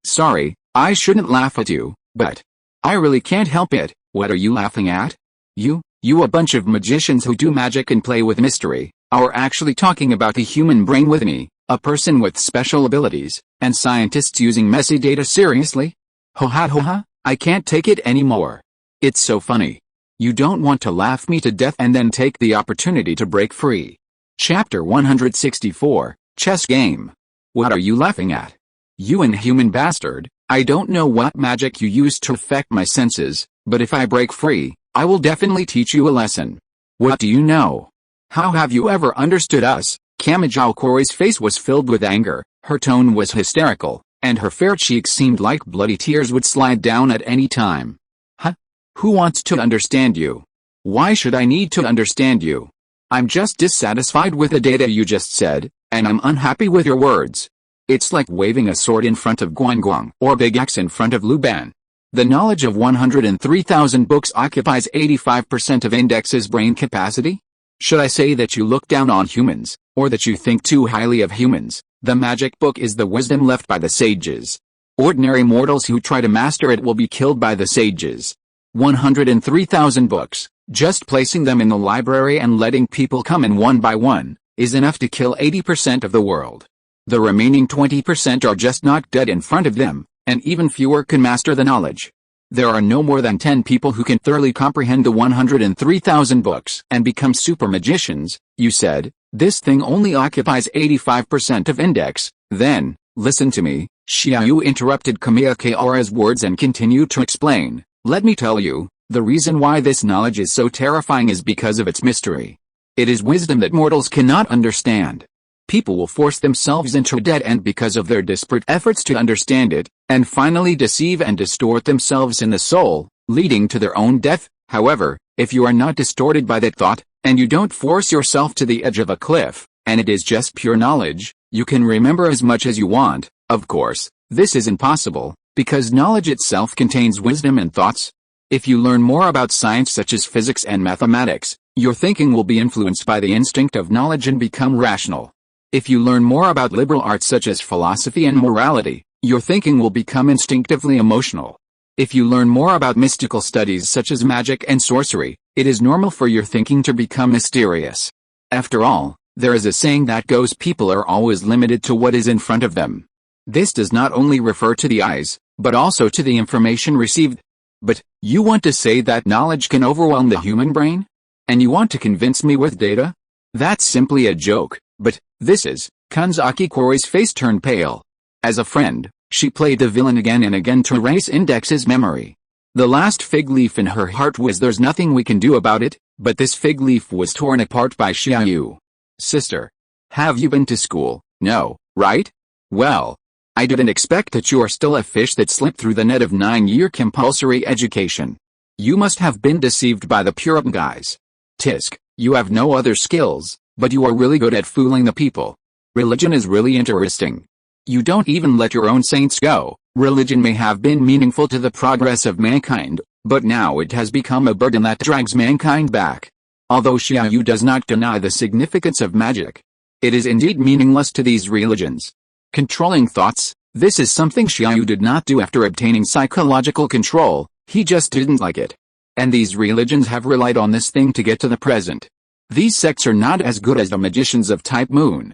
Sorry, I shouldn't laugh at you, but I really can't help it. What are you laughing at? You a bunch of magicians who do magic and play with mystery, are actually talking about the human brain with me, a person with special abilities, and scientists using messy data seriously? Ho, I can't take it anymore. It's so funny. You don't want to laugh me to death and then take the opportunity to break free. Chapter 164, Chess Game. What are you laughing at? You inhuman bastard, I don't know what magic you use to affect my senses, but if I break free, I will definitely teach you a lesson. What do you know? How have you ever understood us? Kamijao Kori's face was filled with anger, her tone was hysterical, and her fair cheeks seemed like bloody tears would slide down at any time. Huh? Who wants to understand you? Why should I need to understand you? I'm just dissatisfied with the data you just said, and I'm unhappy with your words. It's like waving a sword in front of Guangguang or Big X in front of Luban. The knowledge of 103,000 books occupies 85% of Index's brain capacity? Should I say that you look down on humans, or that you think too highly of humans? The magic book is the wisdom left by the sages. Ordinary mortals who try to master it will be killed by the sages. 103,000 books, just placing them in the library and letting people come in one by one, is enough to kill 80% of the world. The remaining 20% are just not dead in front of them, and even fewer can master the knowledge. There are no more than 10 people who can thoroughly comprehend the 103,000 books and become super magicians. You said, this thing only occupies 85% of Index. Then, listen to me. Xia Yu interrupted Kamiya Kaora's words and continued to explain. Let me tell you, the reason why this knowledge is so terrifying is because of its mystery. It is wisdom that mortals cannot understand. People will force themselves into a dead end because of their desperate efforts to understand it, and finally deceive and distort themselves in the soul, leading to their own death. However, if you are not distorted by that thought, and you don't force yourself to the edge of a cliff, and it is just pure knowledge, you can remember as much as you want. Of course, this is impossible, because knowledge itself contains wisdom and thoughts. If you learn more about science such as physics and mathematics, your thinking will be influenced by the instinct of knowledge and become rational. If you learn more about liberal arts such as philosophy and morality, your thinking will become instinctively emotional. If you learn more about mystical studies such as magic and sorcery, it is normal for your thinking to become mysterious. After all, there is a saying that goes, people are always limited to what is in front of them. This does not only refer to the eyes, but also to the information received. But, you want to say that knowledge can overwhelm the human brain? And you want to convince me with data? That's simply a joke. But, this is, Kanzaki Kori's face turned pale. As a friend, She played the villain again and again to erase Index's memory. The last fig leaf in her heart was there's nothing we can do about it, but this fig leaf was torn apart by Xia Yu. Sister. Have you been to school? No, right? Well, I didn't expect that you are still a fish that slipped through the net of 9-year compulsory education. You must have been deceived by the Puritan guys. Tisk, you have no other skills, but you are really good at fooling the people. Religion is really interesting. You don't even let your own saints go. Religion may have been meaningful to the progress of mankind, but now it has become a burden that drags mankind back. Although Xia Yu does not deny the significance of magic, it is indeed meaningless to these religions. Controlling thoughts, this is something Xia Yu did not do after obtaining psychological control, he just didn't like it. And these religions have relied on this thing to get to the present. These sects are not as good as the magicians of Type Moon.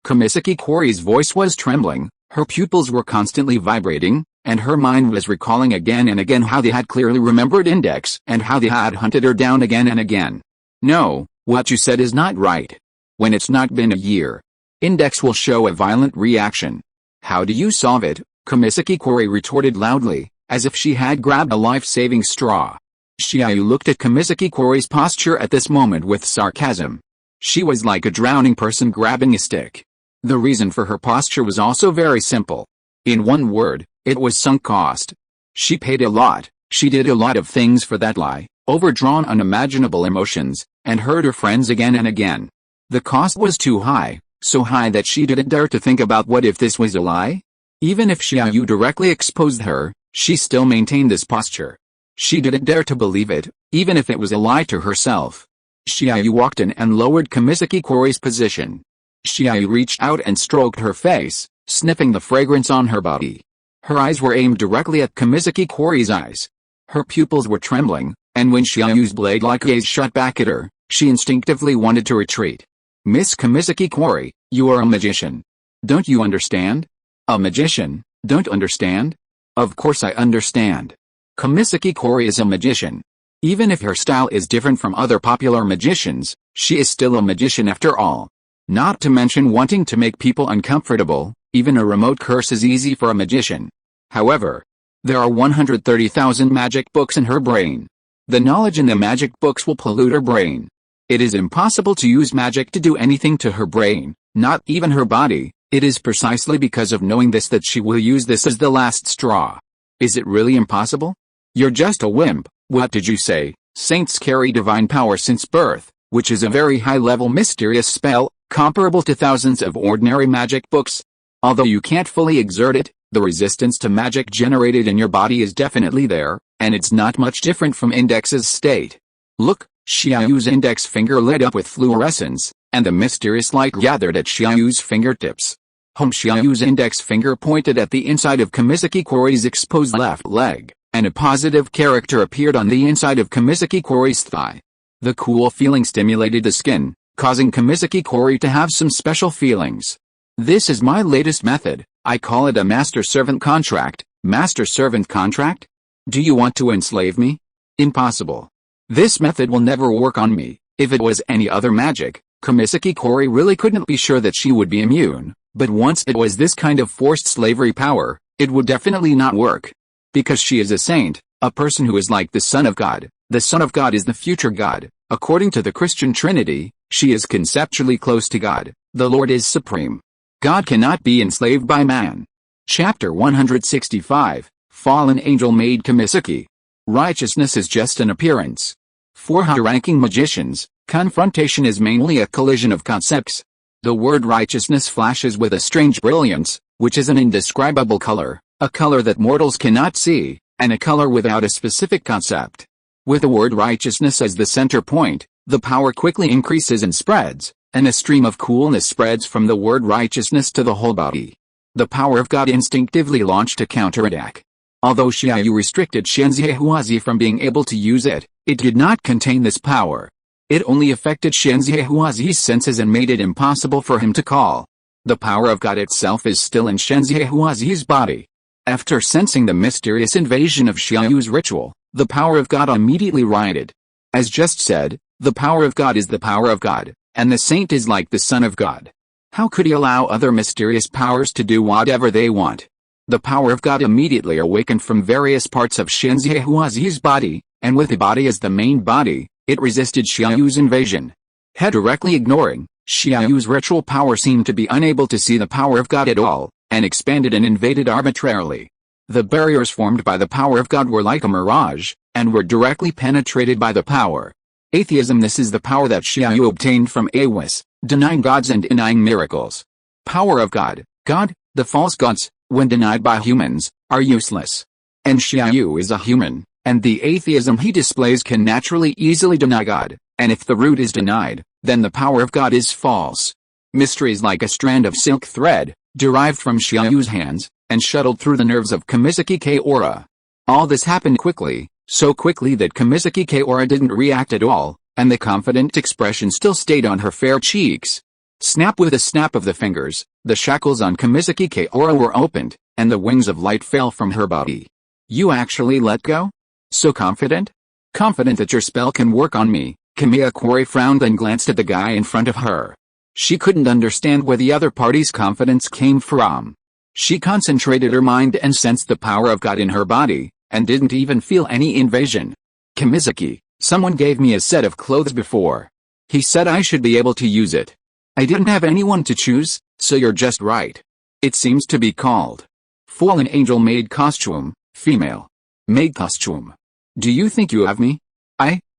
Kumisaki Kori's voice was trembling, her pupils were constantly vibrating, and her mind was recalling again and again how they had clearly remembered Index and how they had hunted her down again and again. No, what you said is not right. When it's not been a year, Index will show a violent reaction. How do you solve it? Kumisaki Kori retorted loudly, as if she had grabbed a life-saving straw. Xia Yu looked at Kumisaki Kori's posture at this moment with sarcasm. She was like a drowning person grabbing a stick. The reason for her posture was also very simple. In one word, it was sunk cost. She paid a lot, she did a lot of things for that lie, overdrawn unimaginable emotions, and hurt her friends again and again. The cost was too high, so high that she didn't dare to think about what if this was a lie? Even if Xia Yu directly exposed her, she still maintained this posture. She didn't dare to believe it, even if it was a lie to herself. Xia Yu walked in and lowered Kumisaki Kori's position. Xia Yu reached out and stroked her face, sniffing the fragrance on her body. Her eyes were aimed directly at Kumisaki Kori's eyes. Her pupils were trembling, and when Xia Yu's blade-like gaze shot back at her, she instinctively wanted to retreat. Miss Kumisaki Kori, you are a magician. Don't you understand? A magician? Don't understand? Of course I understand. Kumisaki Kori is a magician. Even if her style is different from other popular magicians, she is still a magician after all. Not to mention wanting to make people uncomfortable, even a remote curse is easy for a magician. However, there are 130,000 magic books in her brain. The knowledge in the magic books will pollute her brain. It is impossible to use magic to do anything to her brain, not even her body. It is precisely because of knowing this that she will use this as the last straw. Is it really impossible? You're just a wimp. What did you say? Saints carry divine power since birth, which is a very high-level mysterious spell, comparable to thousands of ordinary magic books. Although you can't fully exert it, the resistance to magic generated in your body is definitely there, and it's not much different from Index's state. Look, Xia Yu's index finger lit up with fluorescence, and the mysterious light gathered at Xia Yu's fingertips. Xia Yu's index finger pointed at the inside of Kumisaki Kori's exposed left leg, and a positive character appeared on the inside of Kumisaki Kori's thigh. The cool feeling stimulated the skin, causing Kumisaki Kori to have some special feelings. This is my latest method. I call it a master-servant contract. Master-servant contract? Do you want to enslave me? Impossible. This method will never work on me. If it was any other magic, Kumisaki Kori really couldn't be sure that she would be immune, but once it was this kind of forced slavery power, it would definitely not work. Because she is a saint, a person who is like the Son of God. The Son of God is the future God. According to the Christian Trinity, she is conceptually close to God. The Lord is supreme. God cannot be enslaved by man. Chapter 165, Fallen Angel Made Kumisaki. Righteousness is just an appearance. For high-ranking magicians, confrontation is mainly a collision of concepts. The word righteousness flashes with a strange brilliance, which is an indescribable color, a color that mortals cannot see, and a color without a specific concept. With the word righteousness as the center point, the power quickly increases and spreads, and a stream of coolness spreads from the word righteousness to the whole body. The power of God instinctively launched a counterattack. Although Xia Yu restricted Xianziehuazi from being able to use it, it did not contain this power. It only affected Xianziehuazi's senses and made it impossible for him to call. The power of God itself is still in Xianziehuazi's body. After sensing the mysterious invasion of Xia Yu's ritual, the power of God immediately rioted. As just said, the power of God is the power of God, and the saint is like the Son of God. How could he allow other mysterious powers to do whatever they want? The power of God immediately awakened from various parts of Xia Yu's body, and with the body as the main body, it resisted Xia Yu's invasion. Directly ignoring, Xia Yu's ritual power seemed to be unable to see the power of God at all, and expanded and invaded arbitrarily. The barriers formed by the power of God were like a mirage, and were directly penetrated by the power. Atheism. This is the power that Xia Yu obtained from Awis, denying gods and denying miracles. Power of God. God, the false gods, when denied by humans, are useless. And Xia Yu is a human, and the atheism he displays can naturally easily deny God, and if the root is denied, then the power of God is false. Mysteries like a strand of silk thread, derived from Xia Yu's hands, and shuttled through the nerves of Kamisaki Kaora. All this happened quickly, so quickly that Kamisaki Kaora didn't react at all, and the confident expression still stayed on her fair cheeks. Snap. With a snap of the fingers, the shackles on Kamisaki Kaora were opened, and the wings of light fell from her body. You actually let go? So confident? Confident that your spell can work on me. Kamisaki frowned and glanced at the guy in front of her. She couldn't understand where the other party's confidence came from. She concentrated her mind and sensed the power of God in her body, and didn't even feel any invasion. Kamisaki, someone gave me a set of clothes before. He said I should be able to use it. I didn't have anyone to choose, so you're just right. It seems to be called Fallen Angel Maid Costume, female. Maid Costume. Do you think you have me?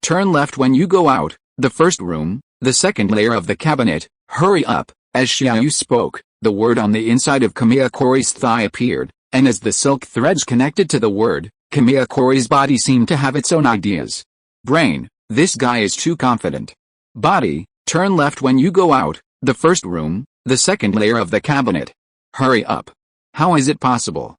Turn left when you go out, the first room, the second layer of the cabinet, hurry up. As Xia Yu spoke, the word on the inside of Kamisakori's thigh appeared, and as the silk threads connected to the word, Kamisakori's body seemed to have its own ideas. Brain, this guy is too confident. Body, turn left when you go out, the first room, the second layer of the cabinet. Hurry up. How is it possible?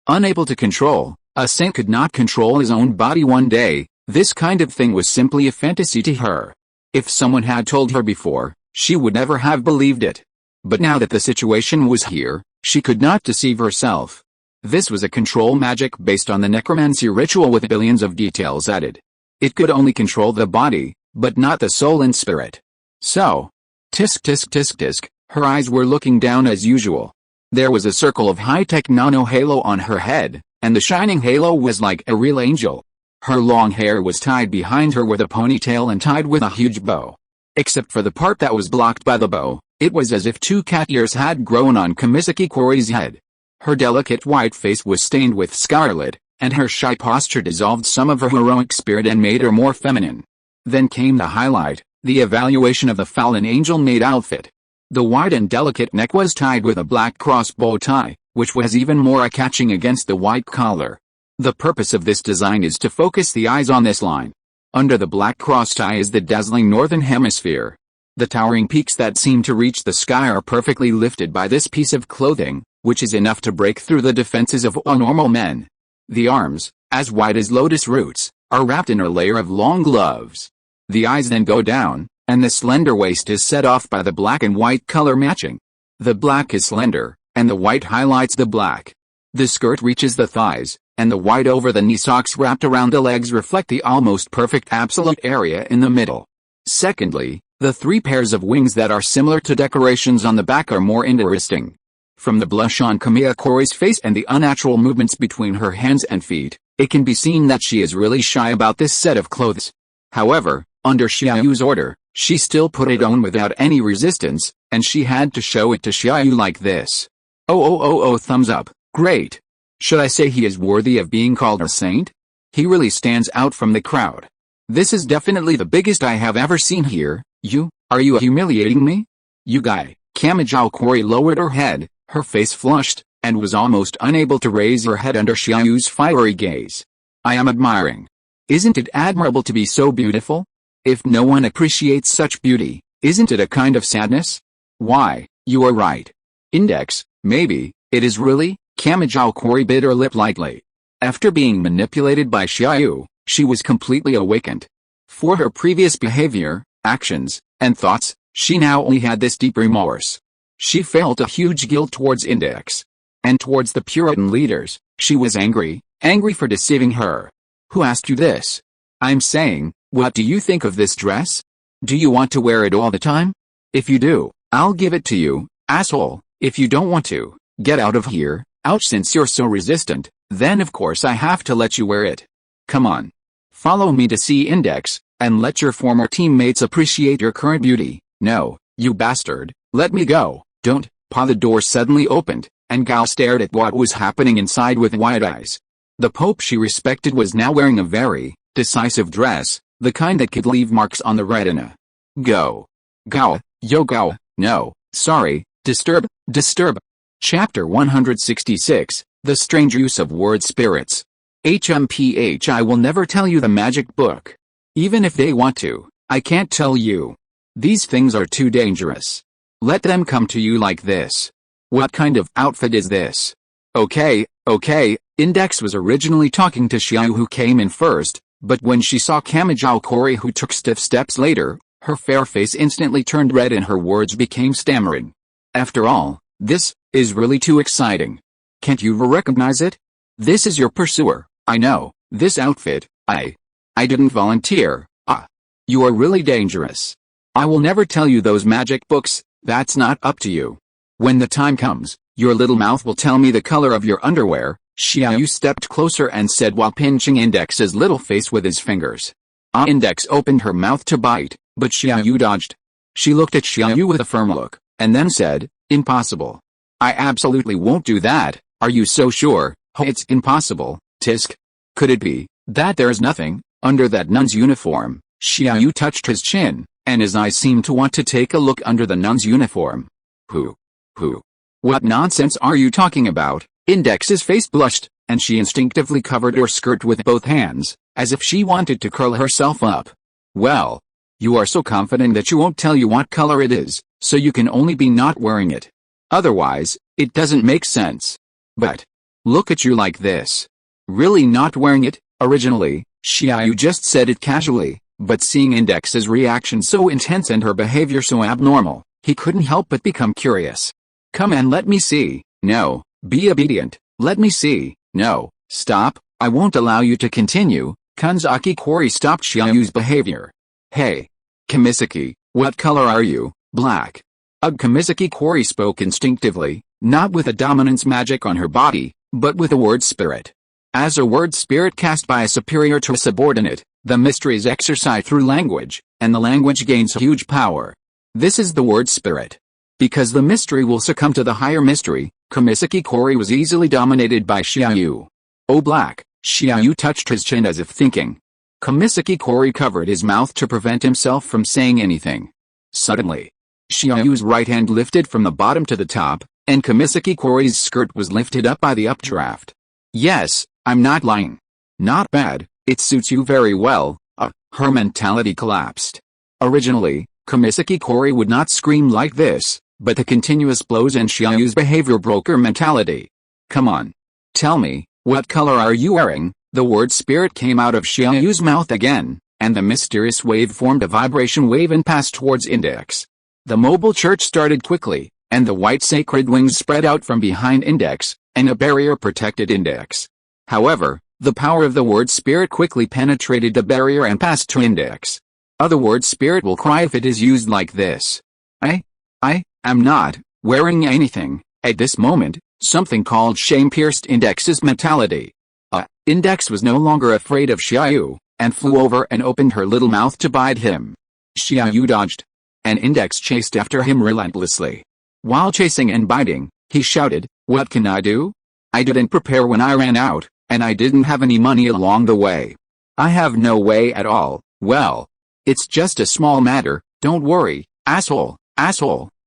Unable to control, a saint could not control his own body one day. This kind of thing was simply a fantasy to her. If someone had told her before, she would never have believed it. But now that the situation was here, she could not deceive herself. This was a control magic based on the necromancy ritual with billions of details added. It could only control the body, but not the soul and spirit. So, tisk tisk tisk tisk, her eyes were looking down as usual. There was a circle of high-tech nano halo on her head, and the shining halo was like a real angel. Her long hair was tied behind her with a ponytail and tied with a huge bow. Except for the part that was blocked by the bow, it was as if 2 cat ears had grown on Kamisaki-Kori's head. Her delicate white face was stained with scarlet, and her shy posture dissolved some of her heroic spirit and made her more feminine. Then came the highlight, the evaluation of the fallen angel maid outfit. The wide and delicate neck was tied with a black crossbow tie, which was even more eye-catching against the white collar. The purpose of this design is to focus the eyes on this line. Under the black cross tie is the dazzling northern hemisphere. The towering peaks that seem to reach the sky are perfectly lifted by this piece of clothing, which is enough to break through the defenses of all normal men. The arms, as wide as lotus roots, are wrapped in a layer of long gloves. The eyes then go down, and the slender waist is set off by the black and white color matching. The black is slender, and the white highlights the black. The skirt reaches the thighs, and the white over-the-knee socks wrapped around the legs reflect the almost perfect absolute area in the middle. Secondly, the 3 pairs of wings that are similar to decorations on the back are more interesting. From the blush on Kamisakori's face and the unnatural movements between her hands and feet, it can be seen that she is really shy about this set of clothes. However, under Xia Yu's order, she still put it on without any resistance, and she had to show it to Xia Yu like this. Thumbs up, great. Should I say he is worthy of being called a saint? He really stands out from the crowd. This is definitely the biggest I have ever seen here. Are you humiliating me? You guy. Kamisaki lowered her head, her face flushed, and was almost unable to raise her head under Xia Yu's fiery gaze. I am admiring. Isn't it admirable to be so beautiful? If no one appreciates such beauty, isn't it a kind of sadness? Why, you are right. Index, maybe, it is really. Kamisaki bit her lip lightly. After being manipulated by Xia Yu, she was completely awakened. For her previous behavior, actions, and thoughts, she now only had this deep remorse. She felt a huge guilt towards Index. And towards the Puritan leaders, she was angry for deceiving her. Who asked you this? I'm saying, what do you think of this dress? Do you want to wear it all the time? If you do, I'll give it to you, asshole. If you don't want to, Get out of here. Ouch, since you're so resistant, then of course I have to let you wear it. Come on. Follow me to see Index, and let your former teammates appreciate your current beauty. No, you bastard, let me go. Don't. The door suddenly opened, and Gao stared at what was happening inside with wide eyes. The Pope she respected was now wearing a very decisive dress, the kind that could leave marks on the retina. Go. Gao, yo Gao, no, sorry, disturb. Chapter 166, The Strange Use of Word Spirits. HMPH, I will never tell you the magic book. Even if they want to, I can't tell you. These things are too dangerous. Let them come to you like this. What kind of outfit is this? Okay, Index was originally talking to Xia Yu, who came in first, but when she saw Kamijao Kori, who took stiff steps later, her fair face instantly turned red and her words became stammering. After all, this is really too exciting. Can't you recognize it? This is your pursuer, I know. This outfit, I didn't volunteer. You are really dangerous. I will never tell you those magic books, that's not up to you. When the time comes, your little mouth will tell me the color of your underwear. Xia Yu stepped closer and said while pinching Index's little face with his fingers. Index opened her mouth to bite, but Xia Yu dodged. She looked at Xia Yu with a firm look, and then said, impossible. I absolutely won't do that. Are you so sure? It's impossible, Tisk. Could it be that there's nothing under that nun's uniform? Xia Yu touched his chin, and his eyes seemed to want to take a look under the nun's uniform. Who? What nonsense are you talking about? Index's face blushed, and she instinctively covered her skirt with both hands, as if she wanted to curl herself up. Well, you are so confident that you won't tell you what color it is, so you can only be not wearing it. Otherwise, it doesn't make sense. But look at you like this. Really not wearing it? Originally, Xia Yu just said it casually, but seeing Index's reaction so intense and her behavior so abnormal, he couldn't help but become curious. Come and let me see. No, be obedient. Let me see. No, stop. I won't allow you to continue. Kanzaki Kori stopped Xia Yu's behavior. Hey, Kamisaki, what color are you? Black. Kamisaki Kori spoke instinctively, not with a dominance magic on her body, but with a word spirit. As a word spirit cast by a superior to a subordinate, the mystery is exercised through language, and the language gains huge power. This is the word spirit. Because the mystery will succumb to the higher mystery, Kamisaki Kori was easily dominated by Xia Yu. Oh black, Xia Yu touched his chin as if thinking. Kamisaki Kori covered his mouth to prevent himself from saying anything. Suddenly, Xia Yu's right hand lifted from the bottom to the top, and Kamisaki Kori's skirt was lifted up by the updraft. Yes, I'm not lying. Not bad, it suits you very well. Her mentality collapsed. Originally, Kamisaki Kori would not scream like this, but the continuous blows and Xia Yu's behavior broke her mentality. Come on. Tell me, what color are you wearing? The word spirit came out of Xia Yu's mouth again, and the mysterious wave formed a vibration wave and passed towards Index. The mobile church started quickly, and the white sacred wings spread out from behind Index, and a barrier protected Index. However, the power of the word spirit quickly penetrated the barrier and passed to Index. Other word spirit will cry if it is used like this. I am not wearing anything. At this moment, something called shame pierced Index's mentality. Index was no longer afraid of Xia Yu, and flew over and opened her little mouth to bite him. Xia Yu dodged, and Index chased after him relentlessly. While chasing and biting, he shouted, "What can I do? I didn't prepare when I ran out, and I didn't have any money along the way. I have no way at all. Well, it's just a small matter, don't worry, asshole,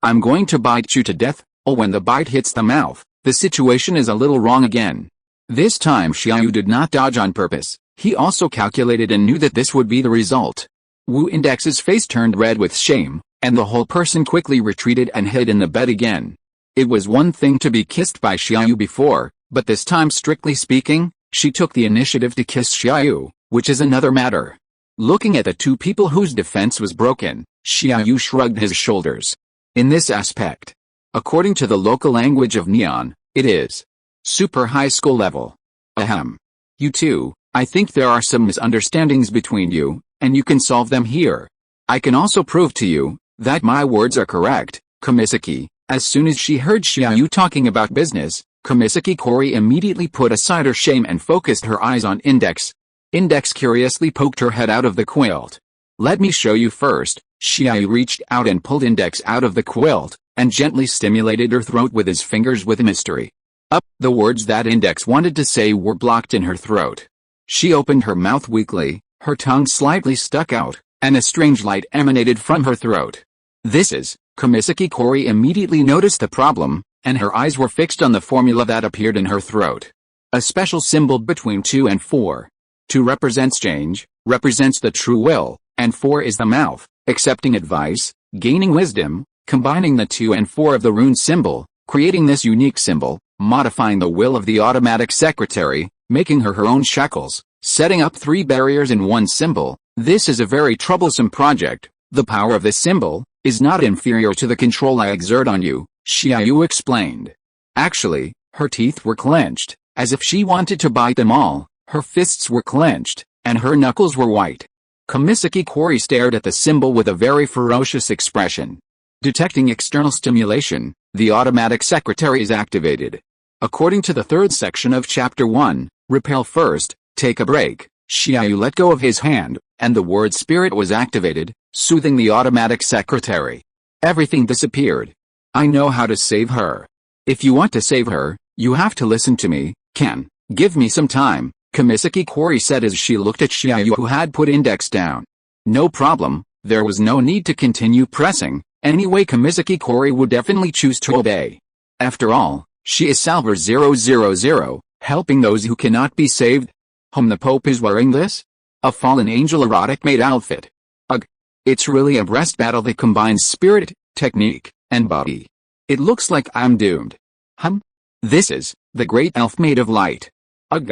I'm going to bite you to death." Oh, when the bite hits the mouth, the situation is a little wrong again. This time Xia Yu did not dodge on purpose, he also calculated and knew that this would be the result. Wu Index's face turned red with shame, and the whole person quickly retreated and hid in the bed again. It was one thing to be kissed by Xia Yu before, but this time, strictly speaking, she took the initiative to kiss Xia Yu, which is another matter. Looking at the two people whose defense was broken, Xia Yu shrugged his shoulders. In this aspect, according to the local language of Neon, it is super high school level. Ahem. You two, I think there are some misunderstandings between you, and you can solve them here. I can also prove to you that my words are correct, Kamisaki, As soon as she heard Xia Yu talking about business, Kumisaki Kori immediately put aside her shame and focused her eyes on Index. Index curiously poked her head out of the quilt. "Let me show you first." Xia Yu reached out and pulled Index out of the quilt, and gently stimulated her throat with his fingers with mystery. The words that Index wanted to say were blocked in her throat. She opened her mouth weakly, her tongue slightly stuck out, and a strange light emanated from her throat. Kumisaki Kori immediately noticed the problem, and her eyes were fixed on the formula that appeared in her throat. A special symbol between 2 and 4. 2 represents change, represents the true will, and 4 is the mouth, accepting advice, gaining wisdom, combining the 2 and 4 of the rune symbol, creating this unique symbol, modifying the will of the automatic secretary, making her own shackles, setting up 3 barriers in one symbol. This is a very troublesome project. The power of this symbol is not inferior to the control I exert on you, Xia Yu explained. Actually, her teeth were clenched, as if she wanted to bite them all. Her fists were clenched, and her knuckles were white. Kumisaki Kori stared at the symbol with a very ferocious expression. Detecting external stimulation, the automatic secretary is activated. According to the 3rd section of Chapter 1, repel first, take a break, Xia Yu let go of his hand, and the word spirit was activated, soothing the automatic secretary. Everything disappeared. "I know how to save her. If you want to save her, you have to listen to me. Give me some time," Kumisaki Kori said as she looked at Xia Yu, who had put Index down. No problem, there was no need to continue pressing. Anyway, Kumisaki Kori would definitely choose to obey. After all, she is Salver 000, helping those who cannot be saved. The Pope is wearing this? A fallen angel erotic maid outfit. Ugh. It's really a breast battle that combines spirit, technique, and body. It looks like I'm doomed. This is the great elf maid of light. Ugh.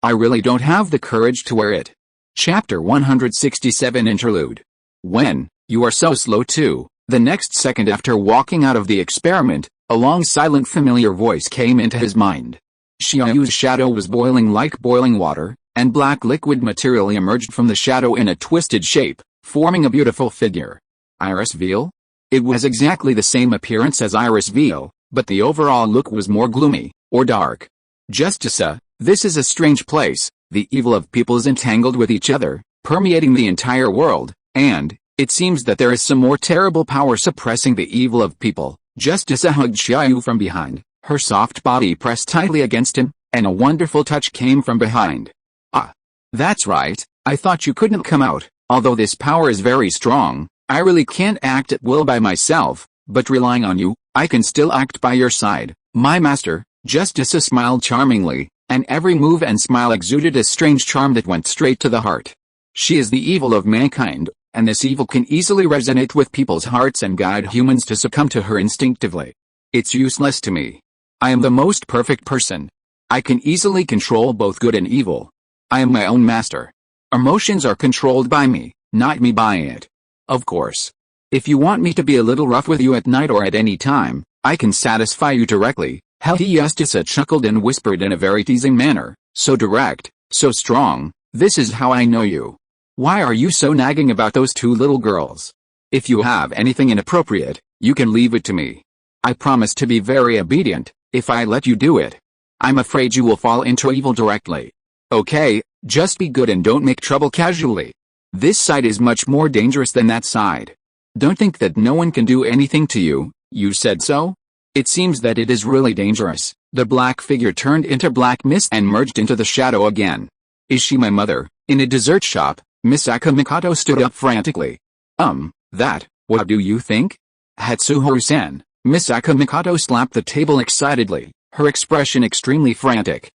I really don't have the courage to wear it. Chapter 167 Interlude. When, you are so slow too. The next second after walking out of the experiment, a long silent familiar voice came into his mind. Xia Yu's shadow was boiling like boiling water, and black liquid material emerged from the shadow in a twisted shape, forming a beautiful figure. Iris Veil? It was exactly the same appearance as Iris Veil, but the overall look was more gloomy, or dark. Justice, this is a strange place. The evil of people is entangled with each other, permeating the entire world, and it seems that there is some more terrible power suppressing the evil of people. Justice hugged Xia Yu from behind, her soft body pressed tightly against him, and a wonderful touch came from behind. "Ah. That's right, I thought you couldn't come out. Although this power is very strong, I really can't act at will by myself, but relying on you, I can still act by your side, my master." Justice smiled charmingly, and every move and smile exuded a strange charm that went straight to the heart. She is the evil of mankind, and this evil can easily resonate with people's hearts and guide humans to succumb to her instinctively. It's useless to me. I am the most perfect person. I can easily control both good and evil. I am my own master. Emotions are controlled by me, not me by it. Of course. If you want me to be a little rough with you at night or at any time, I can satisfy you directly. Justice chuckled and whispered in a very teasing manner, "So direct, so strong, this is how I know you. Why are you so nagging about those 2 little girls? If you have anything inappropriate, you can leave it to me. I promise to be very obedient, if I let you do it. I'm afraid you will fall into evil directly. Okay, just be good and don't make trouble casually. This side is much more dangerous than that side. Don't think that no one can do anything to you. You said so? It seems that it is really dangerous." The black figure turned into black mist and merged into the shadow again. "Is she my mother?" In a dessert shop, Misaka Mikoto stood up frantically. What do you think? Hatsuharu-san." Misaka Mikoto slapped the table excitedly, her expression extremely frantic.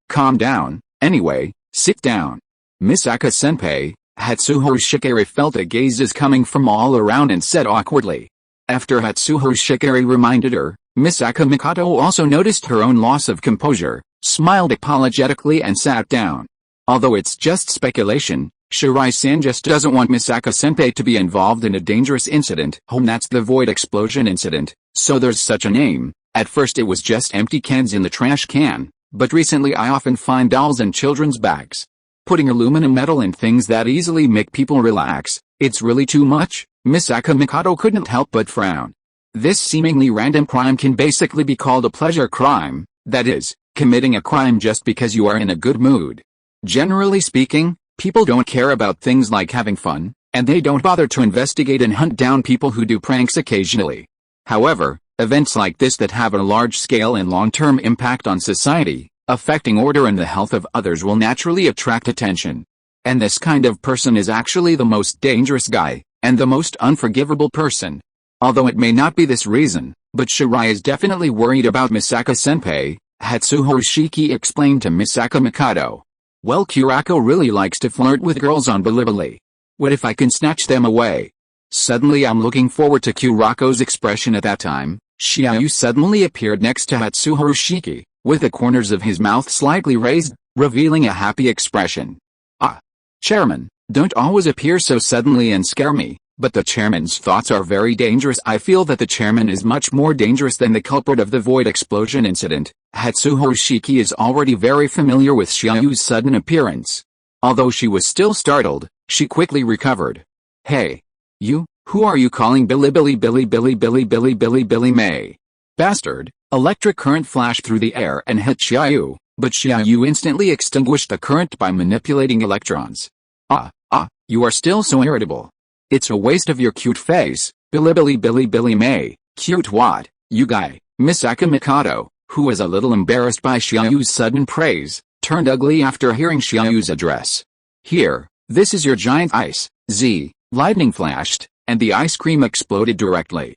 Calm down, anyway, sit down. Misaka-senpai." Hatsuharu Shikari felt a gazes coming from all around and said awkwardly. After Hatsuharu Shikari reminded her, Misaka Mikoto also noticed her own loss of composure, smiled apologetically and sat down. Although it's just speculation, Shirai-san just doesn't want Misaka-senpai to be involved in a dangerous incident. That's the void explosion incident, so there's such a name. At first it was just empty cans in the trash can, but recently I often find dolls in children's bags. Putting aluminum metal in things that easily make people relax, it's really too much. Misaka Mikoto couldn't help but frown. This seemingly random crime can basically be called a pleasure crime, that is, committing a crime just because you are in a good mood. Generally speaking, people don't care about things like having fun, and they don't bother to investigate and hunt down people who do pranks occasionally. However, events like this that have a large scale and long-term impact on society, affecting order and the health of others, will naturally attract attention. And this kind of person is actually the most dangerous guy, and the most unforgivable person. Although it may not be this reason, but Shirai is definitely worried about Misaka-senpai, Hatsuharu Shiki explained to Misaka Mikado. Well, Kurako really likes to flirt with girls on Bilibili. What if I can snatch them away? Suddenly I'm looking forward to Kurako's expression at that time. Xia Yu suddenly appeared next to Hatsuharu Shiki, with the corners of his mouth slightly raised, revealing a happy expression. Ah! Chairman, don't always appear so suddenly and scare me, but the chairman's thoughts are very dangerous. I feel that the chairman is much more dangerous than the culprit of the void explosion incident. Hatsuharu Shiki is already very familiar with Xia Yu's sudden appearance. Although she was still startled, she quickly recovered. Hey! You, who are you calling Bilibili Billy May? Bastard! Electric current flashed through the air and hit Xia Yu, but Xia Yu instantly extinguished the current by manipulating electrons. You are still so irritable. It's a waste of your cute face, Billy May. Cute what, you guy? Misaka Mikado, who was a little embarrassed by Xia Yu's sudden praise, turned ugly after hearing Xia Yu's address. Here, this is your giant ice, Z. Lightning flashed, and the ice cream exploded directly.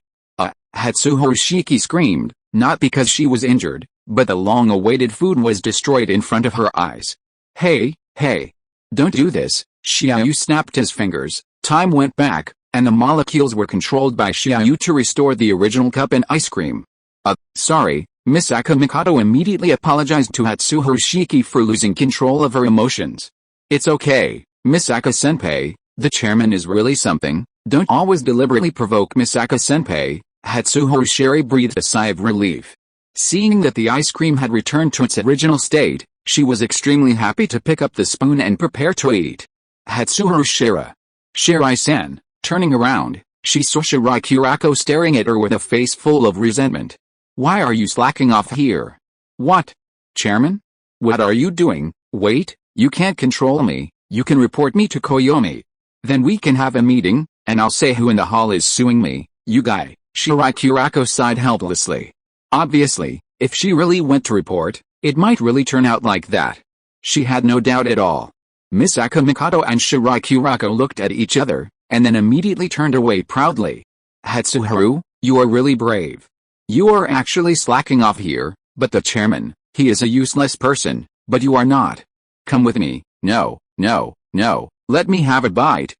Hatsuharu Shiki screamed, not because she was injured, but the long-awaited food was destroyed in front of her eyes. Hey! Don't do this, Xia Yu snapped his fingers. Time went back, and the molecules were controlled by Xia Yu to restore the original cup and ice cream. Sorry, Misaka Mikado immediately apologized to Hatsuharu Shiki for losing control of her emotions. It's okay, Misaka-senpai, the chairman is really something. Don't always deliberately provoke Misaka-senpai. Hatsuharu Shiri breathed a sigh of relief. Seeing that the ice cream had returned to its original state, she was extremely happy to pick up the spoon and prepare to eat. Hatsuharu Shirai-san, turning around, she saw Shirai Kurako staring at her with a face full of resentment. Why are you slacking off here? What? Chairman? What are you doing? Wait, you can't control me, you can report me to Koyomi. Then we can have a meeting, and I'll say who in the hall is suing me, you guy. Shirai Kurako sighed helplessly. Obviously, if she really went to report, it might really turn out like that. She had no doubt at all. Misaka Mikado and Shirai Kurako looked at each other, and then immediately turned away proudly. Hatsuharu, you are really brave. You are actually slacking off here, but the chairman, he is a useless person, but you are not. Come with me. No, let me have a bite.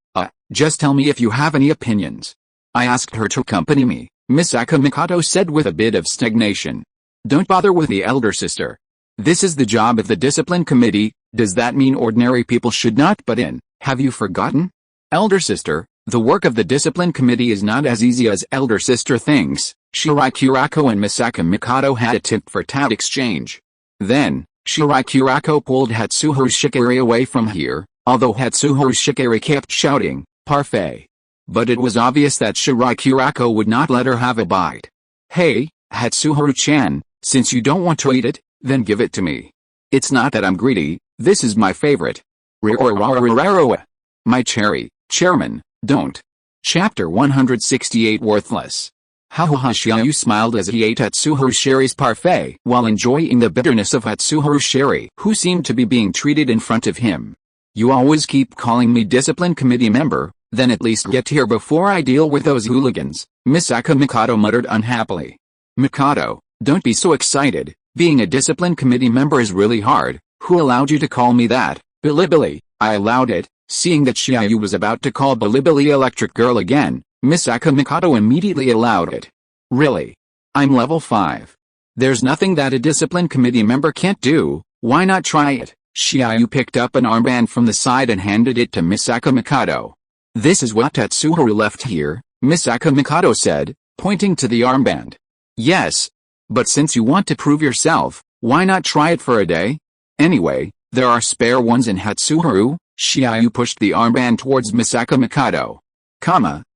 Just tell me if you have any opinions. I asked her to accompany me, Misaka Mikado said with a bit of stagnation. Don't bother with the elder sister. This is the job of the discipline committee. Does that mean ordinary people should not butt in? Have you forgotten? Elder sister, the work of the discipline committee is not as easy as elder sister thinks. Shirai Kurako and Misaka Mikado had a tit-for-tat exchange. Then, Shirai Kurako pulled Hatsuharu Shikari away from here, although Hatsuharu Shikari kept shouting, parfait. But it was obvious that Shirai Kurako would not let her have a bite. Hey, Hatsuharu-chan, since you don't want to eat it, then give it to me. It's not that I'm greedy, this is my favorite. My cherry, chairman, don't. Chapter 168 Worthless. Xia Yu smiled as he ate Hatsuharu Shiri's parfait while enjoying the bitterness of Hatsuharu Shiri, who seemed to be being treated in front of him. You always keep calling me discipline committee member, then at least get here before I deal with those hooligans, Misaka Mikado muttered unhappily. Mikado, don't be so excited, being a discipline committee member is really hard. Who allowed you to call me that? Bilibili, I allowed it. Seeing that Xia Yu was about to call Bilibili electric girl again, Misaka Mikado immediately allowed it. Really? I'm level 5. There's nothing that a discipline committee member can't do, why not try it? Xia Yu picked up an armband from the side and handed it to Misaka Mikado. This is what Tatsuharu left here, Misaka Mikado said, pointing to the armband. Yes. But since you want to prove yourself, why not try it for a day? Anyway, there are spare ones in Hatsuharu. Xia Yu pushed the armband towards Misaka Mikado.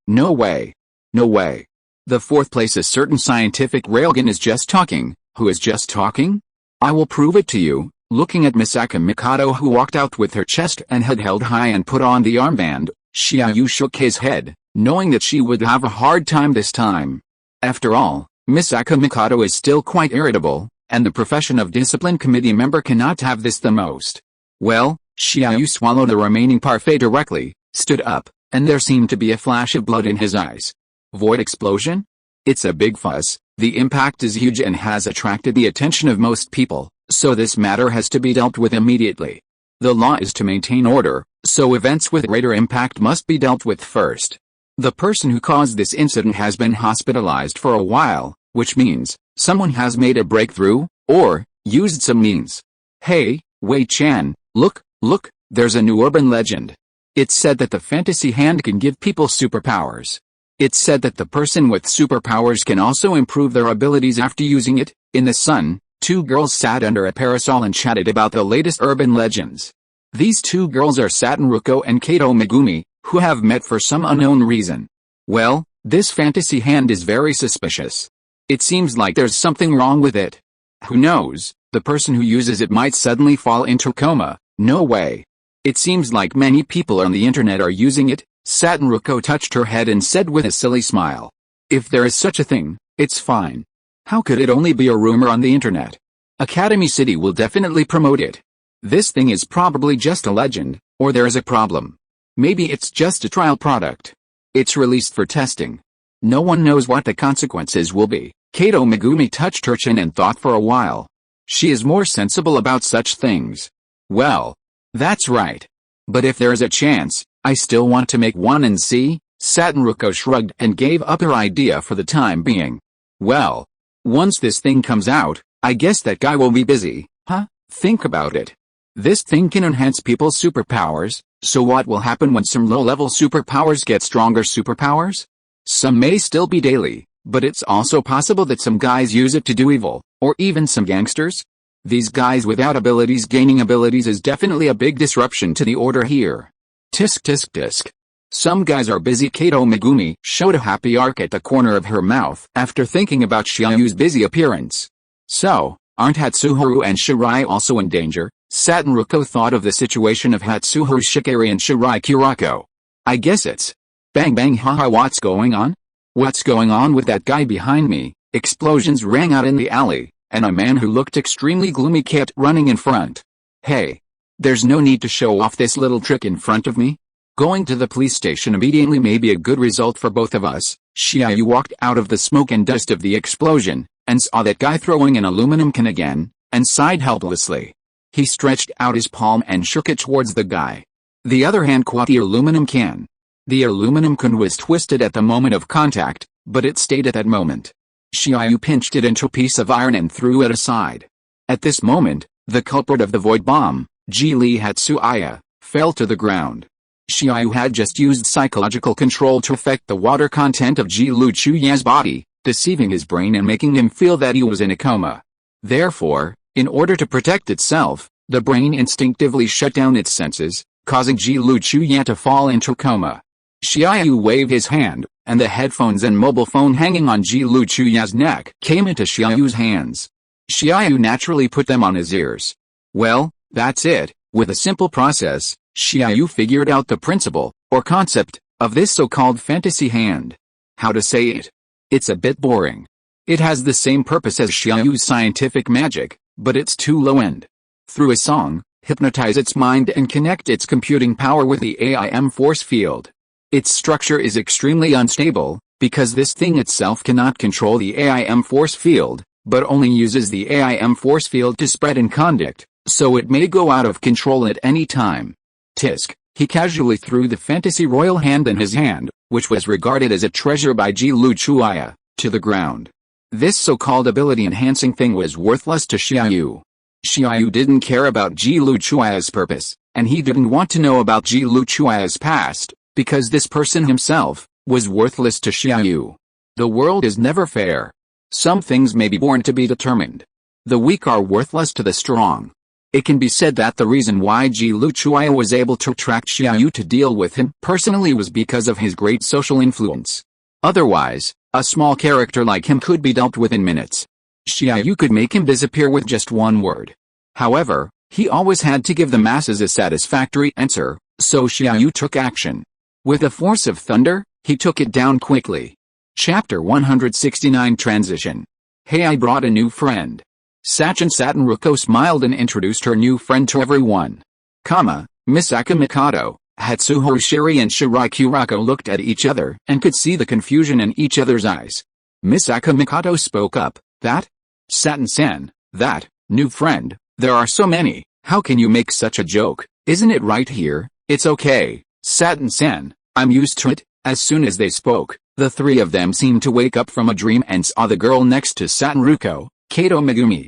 No way. The fourth place a certain scientific railgun is just talking. Who is just talking? I will prove it to you. Looking at Misaka Mikado, who walked out with her chest and head held high and put on the armband, Xia Yu shook his head, knowing that she would have a hard time this time. After all, Misaka Mikado is still quite irritable, and the profession of discipline committee member cannot have this the most. Well, Xia Yu swallowed the remaining parfait directly, stood up, and there seemed to be a flash of blood in his eyes. Void explosion? It's a big fuss, the impact is huge and has attracted the attention of most people, so this matter has to be dealt with immediately. The law is to maintain order, so events with greater impact must be dealt with first. The person who caused this incident has been hospitalized for a while, which means someone has made a breakthrough, or used some means. Hey, Wei-chan, look, there's a new urban legend. It's said that the fantasy hand can give people superpowers. It's said that the person with superpowers can also improve their abilities after using it. In the sun, two girls sat under a parasol and chatted about the latest urban legends. These two girls are Satenruko and Kato Megumi, who have met for some unknown reason. Well, this fantasy hand is very suspicious. It seems like there's something wrong with it. Who knows, the person who uses it might suddenly fall into coma. No way. It seems like many people on the internet are using it. Satenruko touched her head and said with a silly smile. If there is such a thing, it's fine. How could it only be a rumor on the internet? Academy City will definitely promote it. This thing is probably just a legend, or there is a problem. Maybe it's just a trial product. It's released for testing. No one knows what the consequences will be. Kato Megumi touched her chin and thought for a while. She is more sensible about such things. Well, that's right. But if there is a chance, I still want to make one and see. Satenruko shrugged and gave up her idea for the time being. Well, once this thing comes out, I guess that guy will be busy, huh? Think about it. This thing can enhance people's superpowers, so what will happen when some low-level superpowers get stronger superpowers? Some may still be daily, but it's also possible that some guys use it to do evil, or even some gangsters. These guys without abilities gaining abilities is definitely a big disruption to the order here. Tisk tisk tisk. Some guys are busy. Kato Megumi showed a happy arc at the corner of her mouth after thinking about Xia Yu's busy appearance. So, aren't Hatsuharu and Shirai also in danger? Satenruko thought of the situation of Hatsuharu Shikari and Shirai Kurako. I guess it's bang bang haha. What's going on? What's going on with that guy behind me? Explosions rang out in the alley, and a man who looked extremely gloomy kept running in front. Hey, there's no need to show off this little trick in front of me. Going to the police station immediately may be a good result for both of us. Xia Yu walked out of the smoke and dust of the explosion, and saw that guy throwing an aluminum can again, and sighed helplessly. He stretched out his palm and shook it towards the guy. The other hand caught the aluminum can. The aluminum can was twisted at the moment of contact, but it stayed at that moment. Xia Yu pinched it into a piece of iron and threw it aside. At this moment, the culprit of the void bomb, Ji Lee Hatsuaya, fell to the ground. Xia Yu had just used psychological control to affect the water content of Ji Lu Chuya's body, deceiving his brain and making him feel that he was in a coma. Therefore, in order to protect itself, the brain instinctively shut down its senses, causing Ji Lu Chuya to fall into coma. Xia Yu waved his hand, and the headphones and mobile phone hanging on Ji Lu Chuya's neck came into Xia Yu's hands. Xia Yu naturally put them on his ears. Well, that's it. With a simple process, Xia Yu figured out the principle, or concept, of this so-called fantasy hand. How to say it? It's a bit boring. It has the same purpose as Xia Yu's scientific magic, but it's too low-end. Through a song, hypnotize its mind and connect its computing power with the AIM force field. Its structure is extremely unstable, because this thing itself cannot control the AIM force field, but only uses the AIM force field to spread and conduct, so it may go out of control at any time. Tisk, he casually threw the fantasy royal hand in his hand, which was regarded as a treasure by Ji Lu Chuya, to the ground. This so-called ability-enhancing thing was worthless to Xia Yu. Xia Yu didn't care about Ji Lu Chuya's purpose, and he didn't want to know about Ji Lu Chuya's past, because this person himself was worthless to Xia Yu. The world is never fair. Some things may be born to be determined. The weak are worthless to the strong. It can be said that the reason why Ji Lu Chuya was able to attract Xia Yu to deal with him personally was because of his great social influence. Otherwise, A small character like him could be dealt with in minutes. Xia Yu could make him disappear with just one word. However, he always had to give the masses a satisfactory answer, so Xia Yu took action. With the force of thunder, he took it down quickly. Chapter 169 Transition. Hey, I brought a new friend. Satin Ruko smiled and introduced her new friend to everyone. Misaka Mikado, Hatsuho Shiri and Shirakurako looked at each other and could see the confusion in each other's eyes. Misaka Mikado spoke up, that? Satin-san, that, new friend, there are so many, how can you make such a joke, isn't it right here? It's okay, Satin-san, I'm used to it. As soon as they spoke, the three of them seemed to wake up from a dream and saw the girl next to Satin-ruko, Kato Megumi.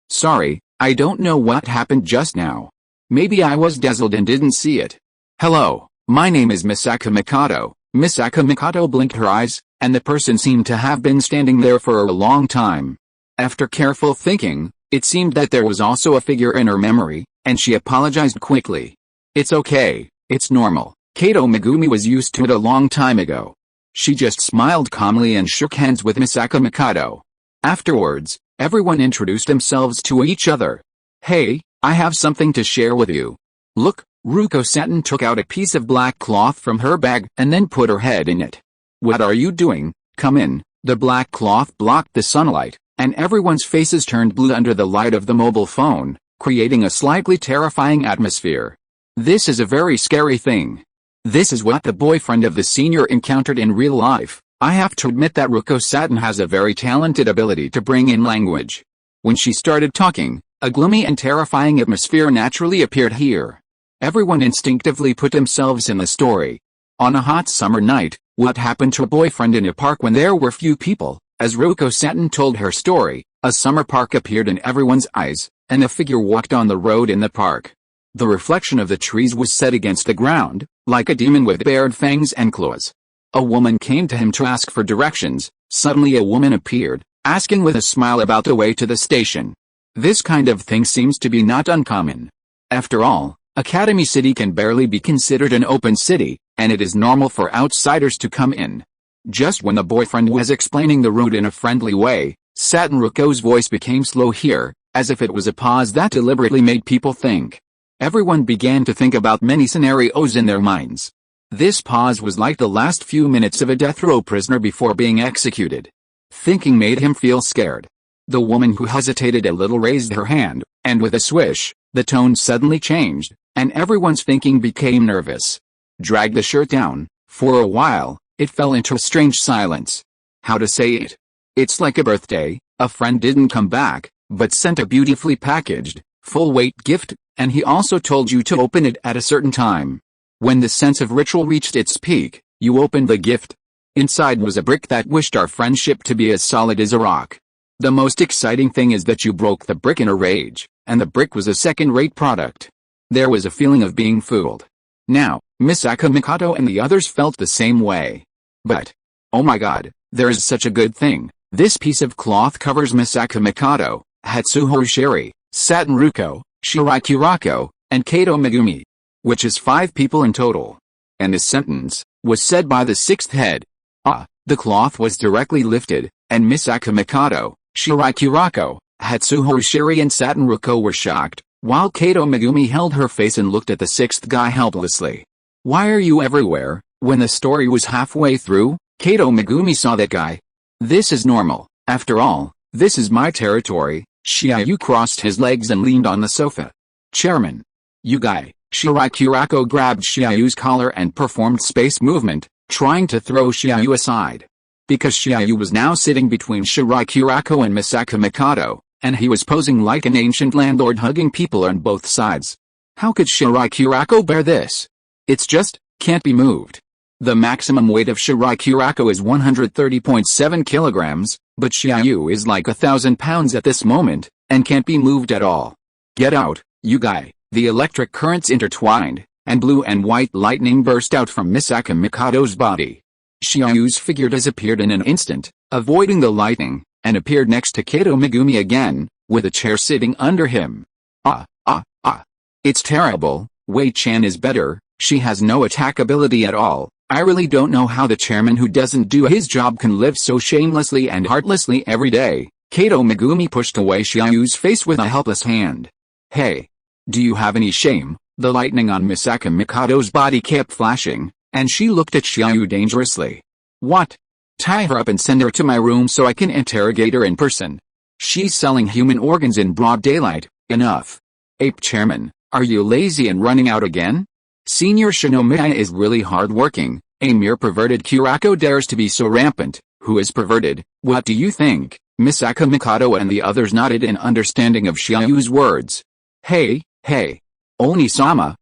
Sorry, I don't know what happened just now. Maybe I was dazzled and didn't see it. Hello, my name is Misaka Mikado. Misaka Mikado blinked her eyes, and the person seemed to have been standing there for a long time. After careful thinking, it seemed that there was also a figure in her memory, and she apologized quickly. It's okay, it's normal. Kato Megumi was used to it a long time ago. She just smiled calmly and shook hands with Misaka Mikado. Afterwards, everyone introduced themselves to each other. Hey, I have something to share with you. Look, Ruko Satin took out a piece of black cloth from her bag and then put her head in it. What are you doing? Come in. The black cloth blocked the sunlight, and everyone's faces turned blue under the light of the mobile phone, creating a slightly terrifying atmosphere. This is a very scary thing. This is what the boyfriend of the senior encountered in real life. I have to admit that Ruko Satin has a very talented ability to bring in language. When she started talking, a gloomy and terrifying atmosphere naturally appeared here. Everyone instinctively put themselves in the story. On a hot summer night, what happened to a boyfriend in a park when there were few people? As Ruko Satin told her story, a summer park appeared in everyone's eyes, and a figure walked on the road in the park. The reflection of the trees was set against the ground, like a demon with bared fangs and claws. A woman came to him to ask for directions. Suddenly a woman appeared, asking with a smile about the way to the station. This kind of thing seems to be not uncommon. After all, Academy City can barely be considered an open city, and it is normal for outsiders to come in. Just when the boyfriend was explaining the route in a friendly way, Satin Ruko's voice became slow here, as if it was a pause that deliberately made people think. Everyone began to think about many scenarios in their minds. This pause was like the last few minutes of a death row prisoner before being executed. Thinking made him feel scared. The woman who hesitated a little raised her hand, and with a swish, the tone suddenly changed, and everyone's thinking became nervous. Drag the shirt down. For a while, it fell into a strange silence. How to say it? It's like a birthday. A friend didn't come back, but sent a beautifully packaged, full-weight gift, and he also told you to open it at a certain time. When the sense of ritual reached its peak, you opened the gift. Inside was a brick that wished our friendship to be as solid as a rock. The most exciting thing is that you broke the brick in a rage, and the brick was a second-rate product. There was a feeling of being fooled. Now, Misaka Mikado and the others felt the same way. But, oh my god, there is such a good thing. This piece of cloth covers Misaka Mikado, Hatsuho Shiri, Satin Ruko, Shirakurako, and Kato Megumi. Which is 5 people in total. And this sentence was said by the 6th head. The cloth was directly lifted, and Misaka Mikado, Shirakurako, Hatsuho Shiri and Satin Ruko were shocked, while Kato Megumi held her face and looked at the 6th guy helplessly. Why are you everywhere? When the story was halfway through, Kato Megumi saw that guy. This is normal. After all, this is my territory. Xia Yu crossed his legs and leaned on the sofa. Chairman. You guy. Shirakurako grabbed Xia Yu's collar and performed space movement, trying to throw Xia Yu aside. Because Xia Yu was now sitting between Shirakurako and Misaka Mikado, and he was posing like an ancient landlord hugging people on both sides. How could Shirakurako bear this? It's just, can't be moved. The maximum weight of Shirakurako is 130.7 kilograms, but Xia Yu is like 1,000 pounds at this moment, and can't be moved at all. Get out, you guy. The electric currents intertwined, and blue and white lightning burst out from Misaka Mikado's body. Xia Yu's figure disappeared in an instant, avoiding the lightning, and appeared next to Kato Megumi again, with a chair sitting under him. It's terrible. Wei-chan is better, she has no attack ability at all. I really don't know how the chairman who doesn't do his job can live so shamelessly and heartlessly every day. Kato Megumi pushed away Xia Yu's face with a helpless hand. Hey. Do you have any shame? The lightning on Misaka Mikado's body kept flashing, and she looked at Xia Yu dangerously. What? Tie her up and send her to my room so I can interrogate her in person. She's selling human organs in broad daylight. Enough. Ape chairman, are you lazy and running out again? Senior Shinomiya is really hard-working. A mere perverted Kurako dares to be so rampant. Who is perverted? What do you think? Misaka Mikado and the others nodded in understanding of Xia Yu's words. Hey. Oni-sama,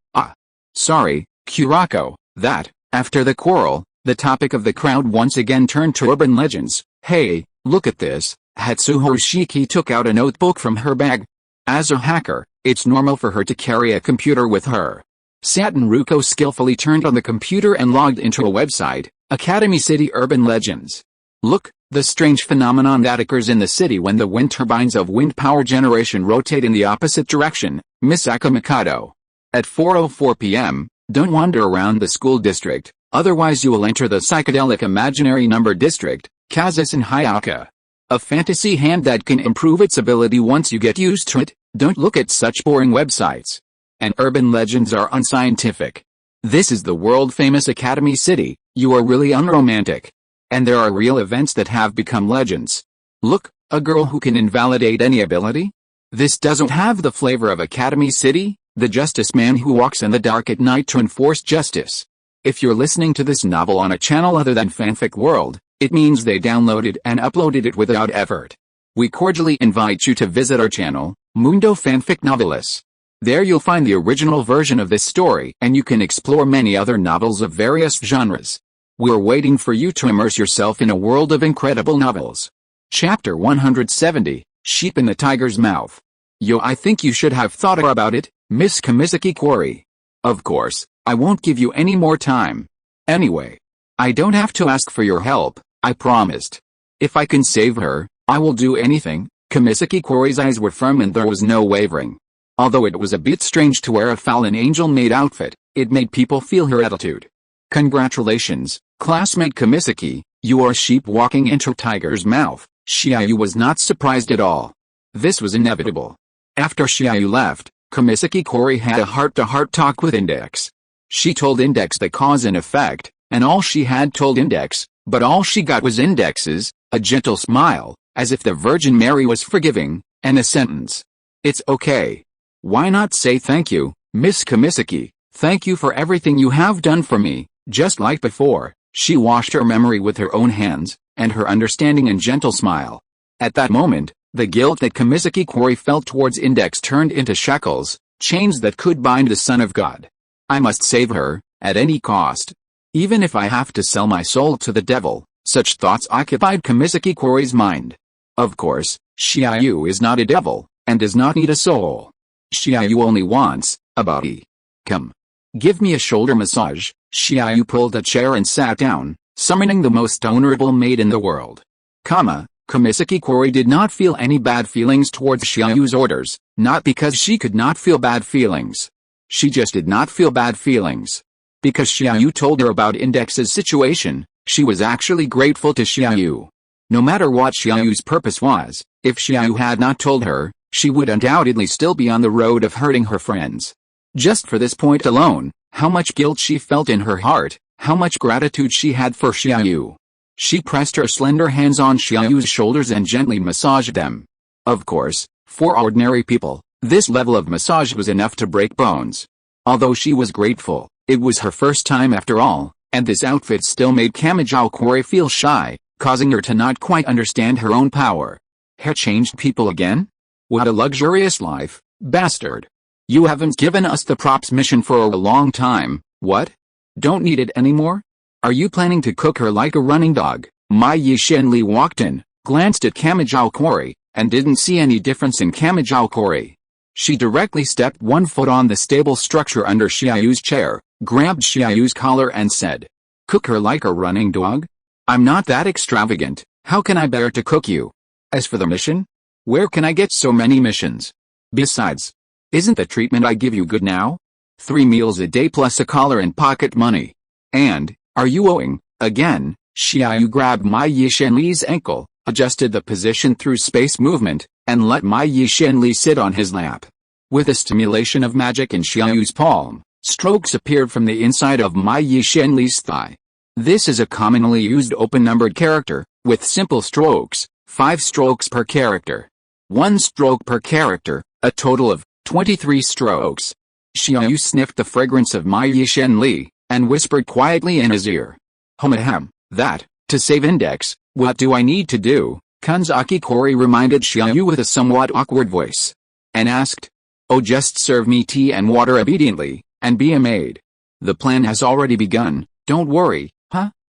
sorry, Kurako, that. After the quarrel, the topic of the crowd once again turned to urban legends. Hey, look at this. Hatsuho Shiki took out a notebook from her bag. As a hacker, it's normal for her to carry a computer with her. Satin Ruko skillfully turned on the computer and logged into a website, Academy City Urban Legends. Look, the strange phenomenon that occurs in the city when the wind turbines of wind power generation rotate in the opposite direction, Misaka Mikado. At 4:04 p.m., don't wander around the school district, otherwise you will enter the psychedelic imaginary number district, Kazasan Hayaka. A fantasy hand that can improve its ability once you get used to it. Don't look at such boring websites. And urban legends are unscientific. This is the world-famous Academy City. You are really unromantic. And there are real events that have become legends. Look, a girl who can invalidate any ability? This doesn't have the flavor of Academy City, the justice man who walks in the dark at night to enforce justice. If you're listening to this novel on a channel other than Fanfic World, it means they downloaded and uploaded it without effort. We cordially invite you to visit our channel, Mundo Fanfic Novelis. There you'll find the original version of this story and you can explore many other novels of various genres. We're waiting for you to immerse yourself in a world of incredible novels. Chapter 170, Sheep in the Tiger's Mouth. Yo, I think you should have thought about it, Miss Kamisaki Kori. Of course, I won't give you any more time. Anyway, I don't have to ask for your help, I promised. If I can save her, I will do anything. Kamisaki Kori's eyes were firm and there was no wavering. Although it was a bit strange to wear a fallen angel-made outfit, it made people feel her attitude. Congratulations, classmate Kamisaki, you are a sheep walking into a tiger's mouth. Xia Yu was not surprised at all. This was inevitable. After Xia Yu left, Kamisaki Kori had a heart-to-heart talk with Index. She told Index the cause and effect, and all she had told Index, but all she got was Index's, a gentle smile, as if the Virgin Mary was forgiving, and a sentence. It's okay. Why not say thank you, Miss Kamisaki, thank you for everything you have done for me. Just like before, she washed her memory with her own hands, and her understanding and gentle smile. At that moment, the guilt that Kamisaki Kori felt towards Index turned into shackles, chains that could bind the Son of God. I must save her, at any cost. Even if I have to sell my soul to the devil. Such thoughts occupied Kamisaki Kori's mind. Of course, Xia Yu is not a devil, and does not need a soul. Xia Yu only wants a body. Come. Give me a shoulder massage. Xia Yu pulled a chair and sat down, summoning the most honorable maid in the world. Kamisaki Kori did not feel any bad feelings towards Xia Yu's orders, not because she could not feel bad feelings. She just did not feel bad feelings. Because Xia Yu told her about Index's situation, she was actually grateful to Xia Yu. No matter what Xia Yu's purpose was, if Xia Yu had not told her, she would undoubtedly still be on the road of hurting her friends. Just for this point alone, how much guilt she felt in her heart, how much gratitude she had for Xia Yu. She pressed her slender hands on Xia Yu's shoulders and gently massaged them. Of course, for ordinary people, this level of massage was enough to break bones. Although she was grateful, it was her first time after all, and this outfit still made Kamijao Kori feel shy, causing her to not quite understand her own power. Hair changed people again? What a luxurious life, bastard. You haven't given us the props mission for a long time, what? Don't need it anymore? Are you planning to cook her like a running dog? Mai Yishenli walked in, glanced at Kamijao Kori, and didn't see any difference in Kamijao Kori. She directly stepped one foot on the stable structure under Xia Yu's chair, grabbed Xia Yu's collar and said, cook her like a running dog? I'm not that extravagant, how can I bear to cook you? As for the mission? Where can I get so many missions? Besides, isn't the treatment I give you good now? 3 meals a day plus a collar and pocket money. And, Are you owing, again? Xia Yu grabbed Mai Yishenli's ankle, adjusted the position through space movement, and let Mai Yishenli sit on his lap. With a stimulation of magic in Xia Yu's palm, strokes appeared from the inside of Mai Yishenli's thigh. This is a commonly used open-numbered character, with simple strokes, 5 strokes per character. 1 stroke per character, a total of 23 strokes. Xia Yu sniffed the fragrance of Mai Yishenli, and whispered quietly in his ear. Ahem, that, to save index, what do I need to do? Kanzaki Kori reminded Xia Yu with a somewhat awkward voice. And asked. Oh, just serve me tea and water obediently, and be a maid. The plan has already begun, don't worry,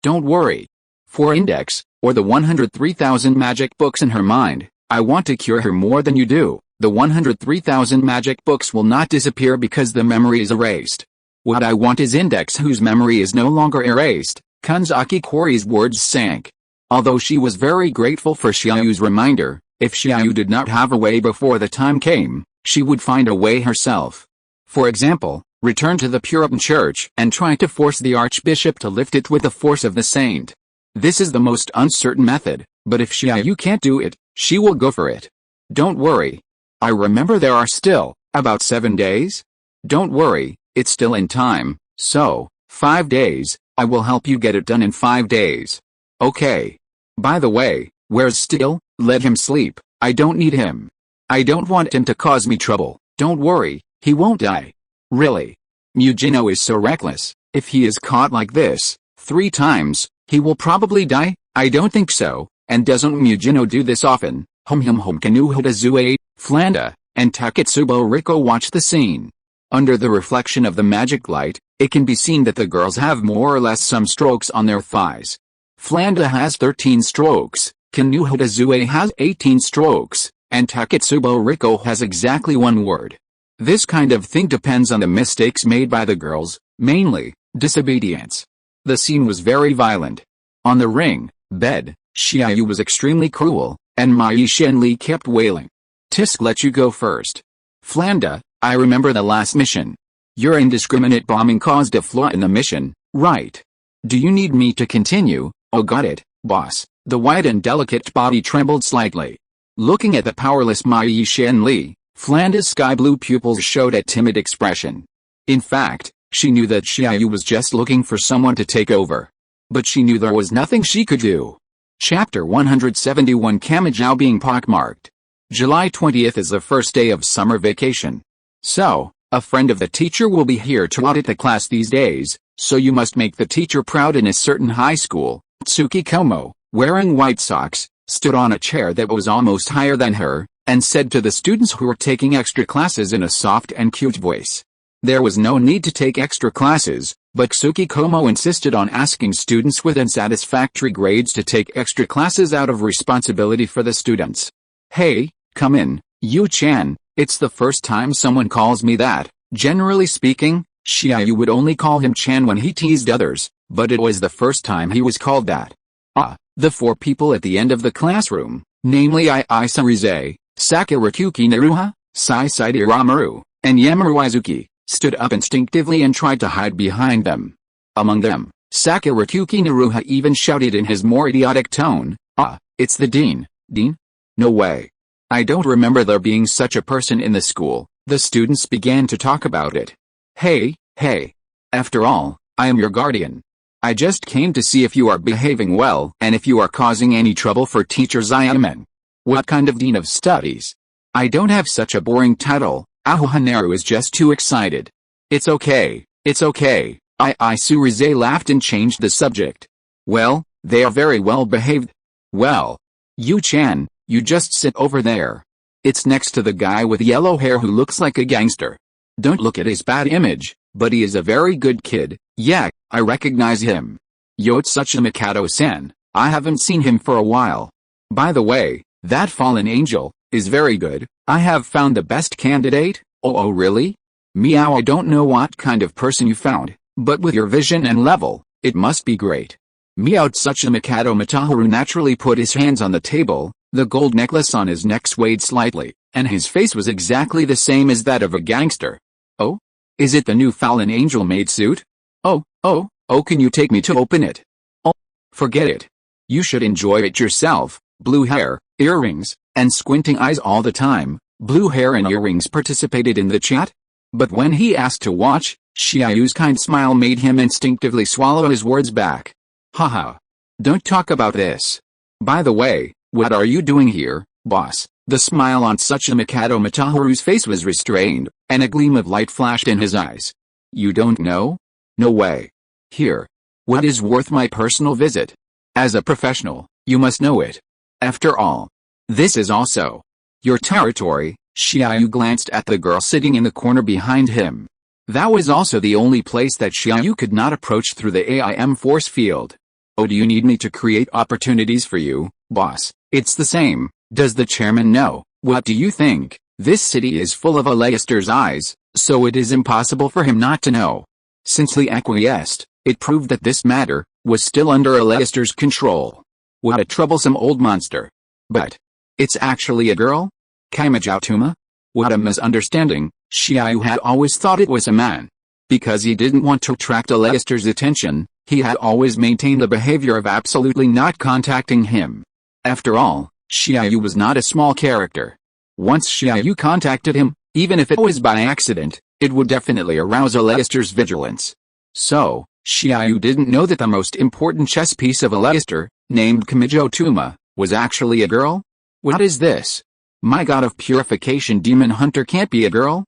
don't worry. For index, or the 103,000 magic books in her mind, I want to cure her more than you do. The 103,000 magic books will not disappear because the memory is erased. What I want is index whose memory is no longer erased. Kanzaki Kori's words sank. Although she was very grateful for Xia Yu's reminder, if Xia Yu did not have a way before the time came, she would find a way herself. For example, return to the Puritan church and try to force the archbishop to lift it with the force of the saint. This is the most uncertain method, but if Xia Yu can't do it, she will go for it. Don't worry. I remember there are still, about 7 days? Don't worry, it's still in time, so, 5 days, I will help you get it done in 5 days. Okay. By the way, where's Still? Let him sleep, I don't need him. I don't want him to cause me trouble. Don't worry, he won't die. Really? Mujino is so reckless. If he is caught like this 3 times, he will probably die. I don't think so. And doesn't Mujino do this often? Kanu Hodazue, Flanda, and Taketsubo Riko watch the scene. Under the reflection of the magic light, it can be seen that the girls have more or less some strokes on their thighs. Flanda has 13 strokes, Kanu Hodazue has 18 strokes, and Taketsubo Riko has exactly 1 word. This kind of thing depends on the mistakes made by the girls, mainly, disobedience. The scene was very violent. On the ring bed, Xia Yu was extremely cruel, and Mai Yishenli kept wailing. Tisk let you go first. Flanda, I remember the last mission. Your indiscriminate bombing caused a flaw in the mission, right? Do you need me to continue? Oh, got it, boss. The white and delicate body trembled slightly. Looking at the powerless Mai Yishenli, Flanda's sky-blue pupils showed a timid expression. In fact, she knew that Xia Yu was just looking for someone to take over. But she knew there was nothing she could do. Chapter 171 Kamijao being pockmarked. July 20th is the first day of summer vacation. So, a friend of the teacher will be here to audit the class these days, so you must make the teacher proud. In a certain high school, Tsuki Komo, wearing white socks, stood on a chair that was almost higher than her, and said to the students who were taking extra classes in a soft and cute voice. There was no need to take extra classes, but Tsuki Komo insisted on asking students with unsatisfactory grades to take extra classes out of responsibility for the students. Hey, come in, Yu-chan, it's the first time someone calls me that. Generally speaking, Xia Yu would only call him Chan when he teased others, but it was the first time he was called that. The 4 people at the end of the classroom, namely Isarize, Sakurakuki Naruha, Saiside Ramaru, and Yamaru Izuki, stood up instinctively and tried to hide behind them. Among them, Sakurakuki Naruha even shouted in his more idiotic tone, it's the dean. Dean? No way. I don't remember there being such a person in the school. The students began to talk about it. Hey. After all, I am your guardian. I just came to see if you are behaving well and if you are causing any trouble for Teacher Xiamen. What kind of dean of studies? I don't have such a boring title. Ahuhanaru is just too excited. It's okay. Isurize laughed and changed the subject. Well, they are very well behaved. Well, Yu-chan, you just sit over there. It's next to the guy with yellow hair who looks like a gangster. Don't look at his bad image, but he is a very good kid. Yeah, I recognize him. Yotsuchi Mikado-san, I haven't seen him for a while. By the way, that fallen angel is very good. I have found the best candidate. Oh really? Meow, I don't know what kind of person you found, but with your vision and level, it must be great. Yotsuchi Mikado Mataharu naturally put his hands on the table. The gold necklace on his neck swayed slightly, and his face was exactly the same as that of a gangster. Oh? Is it the new fallen angel maid suit? Oh, Oh, can you take me to open it? Oh, forget it. You should enjoy it yourself. Blue hair, earrings, and squinting eyes all the time. Blue hair and earrings participated in the chat. But when he asked to watch, Xia Yu's kind smile made him instinctively swallow his words back. Haha. Don't talk about this. By the way, what are you doing here, boss? The smile on Tsuchimikado Mataharu's face was restrained, and a gleam of light flashed in his eyes. You don't know? No way. Here. What is worth my personal visit? As a professional, you must know it. After all, this is also your territory. Xia Yu glanced at the girl sitting in the corner behind him. That was also the only place that Xia Yu could not approach through the AIM force field. Oh, do you need me to create opportunities for you, boss? It's the same. Does the chairman know? What do you think? This city is full of Aleister's eyes, so it is impossible for him not to know. Since he acquiesced, it proved that this matter was still under Aleister's control. What a troublesome old monster. But it's actually a girl? Kamijautuma? What a misunderstanding. Xia Yu had always thought it was a man. Because he didn't want to attract Aleister's attention, he had always maintained the behavior of absolutely not contacting him. After all, Xia Yu was not a small character. Once Xia Yu contacted him, even if it was by accident, it would definitely arouse Aleister's vigilance. So, Xia Yu didn't know that the most important chess piece of Aleister, named Kamijautuma, was actually a girl? What is this? My god of purification demon hunter can't be a girl?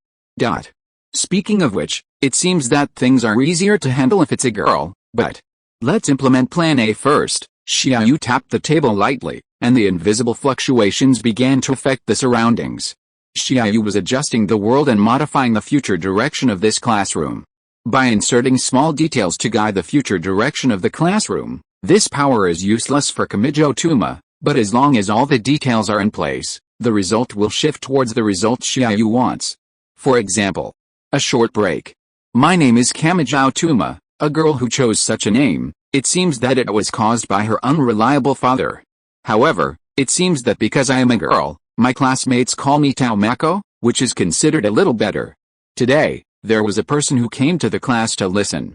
Speaking of which, it seems that things are easier to handle if it's a girl, but let's implement plan A first. Xia Yu tapped the table lightly, and the invisible fluctuations began to affect the surroundings. Xia Yu was adjusting the world and modifying the future direction of this classroom. By inserting small details to guide the future direction of the classroom, this power is useless for Kamijautuma, but as long as all the details are in place, the result will shift towards the result Xia Yu wants. For example, a short break. My name is Kamijautuma, a girl who chose such a name. It seems that it was caused by her unreliable father. However, it seems that because I am a girl, my classmates call me Taumako, which is considered a little better. Today, there was a person who came to the class to listen.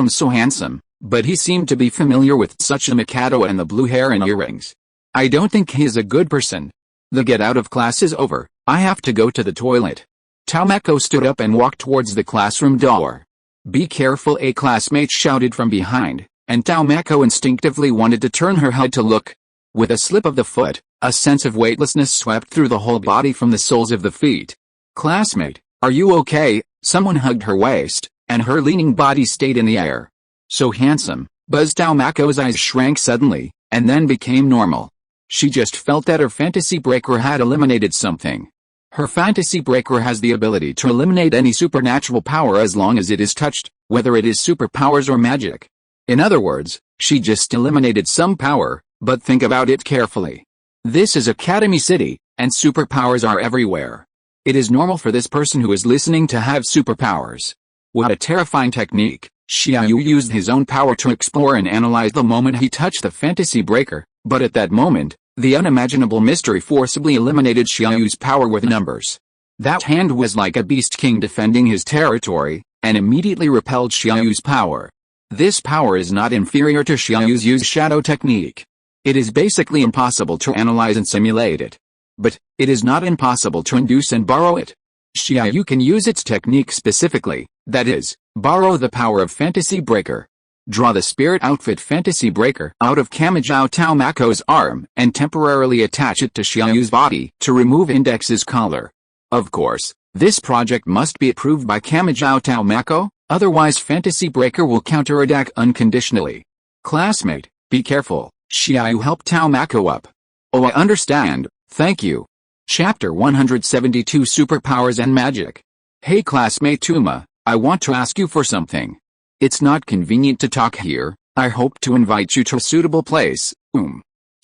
So handsome, but he seemed to be familiar with Tsuchimikado and the blue hair and earrings. I don't think he is a good person. The get out of class is over. I have to go to the toilet. Taumako stood up and walked towards the classroom door. Be careful, a classmate shouted from behind, and Taumako instinctively wanted to turn her head to look. With a slip of the foot, a sense of weightlessness swept through the whole body from the soles of the feet. Classmate, are you okay? Someone hugged her waist, and her leaning body stayed in the air. So handsome, buzzed Taumako's eyes shrank suddenly, and then became normal. She just felt that her fantasy breaker had eliminated something. Her fantasy breaker has the ability to eliminate any supernatural power as long as it is touched, whether it is superpowers or magic. In other words, she just eliminated some power, but think about it carefully. This is Academy City, and superpowers are everywhere. It is normal for this person who is listening to have superpowers. What a terrifying technique. Xia Yu used his own power to explore and analyze the moment he touched the fantasy breaker, but at that moment, the unimaginable mystery forcibly eliminated Xia Yu's power with numbers. That hand was like a beast king defending his territory, and immediately repelled Xia Yu's power. This power is not inferior to Xia Yu's use shadow technique. It is basically impossible to analyze and simulate it. But it is not impossible to induce and borrow it. Xia Yu can use its technique specifically, that is, borrow the power of Fantasy Breaker. Draw the Spirit Outfit Fantasy Breaker out of Taumako's arm and temporarily attach it to Xia Yu's body to remove Index's collar. Of course, this project must be approved by Taumako, otherwise Fantasy Breaker will counterattack unconditionally. Classmate, be careful. Xia Yu helped Taumako up. Oh, I understand, thank you. Chapter 172 Superpowers and Magic. Hey classmate Tuma, I want to ask you for something. It's not convenient to talk here. I hope to invite you to a suitable place.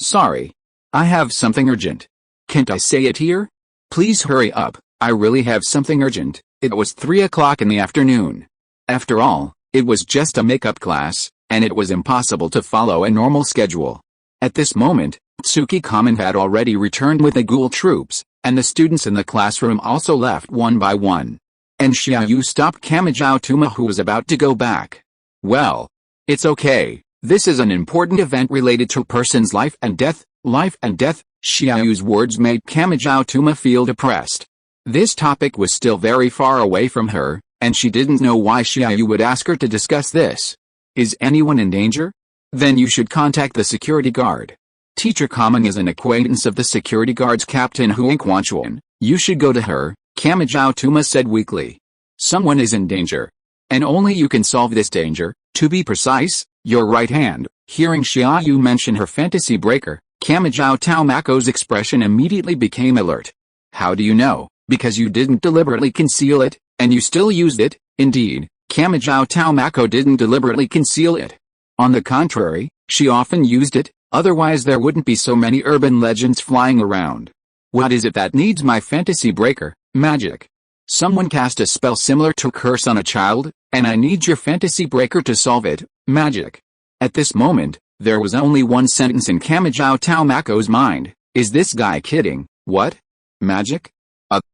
Sorry. I have something urgent. Can't I say it here? Please hurry up. I really have something urgent. It was 3 o'clock in the afternoon. After all, it was just a makeup class, and it was impossible to follow a normal schedule. At this moment, Tsuki-kamen had already returned with the ghoul troops, and the students in the classroom also left one by one. And Xia Yu stopped Kamijautuma, who was about to go back. Well, It's okay. This is an important event related to a person's life and death. Life and death. Xia Yu's words made Kamijao Tuma feel depressed. This topic was still very far away from her, and she didn't know why Xia Yu would ask her to discuss this. Is anyone in danger? Then you should contact the security guard. Teacher Kaming is an acquaintance of the security guard's captain Huang Quanchuan. You should go to her, Kamijao Tuma said weakly. Someone is in danger. And only you can solve this danger, to be precise, your right hand. Hearing Xia Yu mention her fantasy breaker, Kamijao Taumako's expression immediately became alert. How do you know? Because you didn't deliberately conceal it, and you still used it. Indeed, Kamijao Taumako didn't deliberately conceal it. On the contrary, she often used it, otherwise there wouldn't be so many urban legends flying around. What is it that needs my fantasy breaker? Magic. Someone cast a spell similar to a curse on a child, and I need your fantasy breaker to solve it. Magic. At this moment, there was only one sentence in Kamijao Taumako's mind. Is this guy kidding? What? Magic?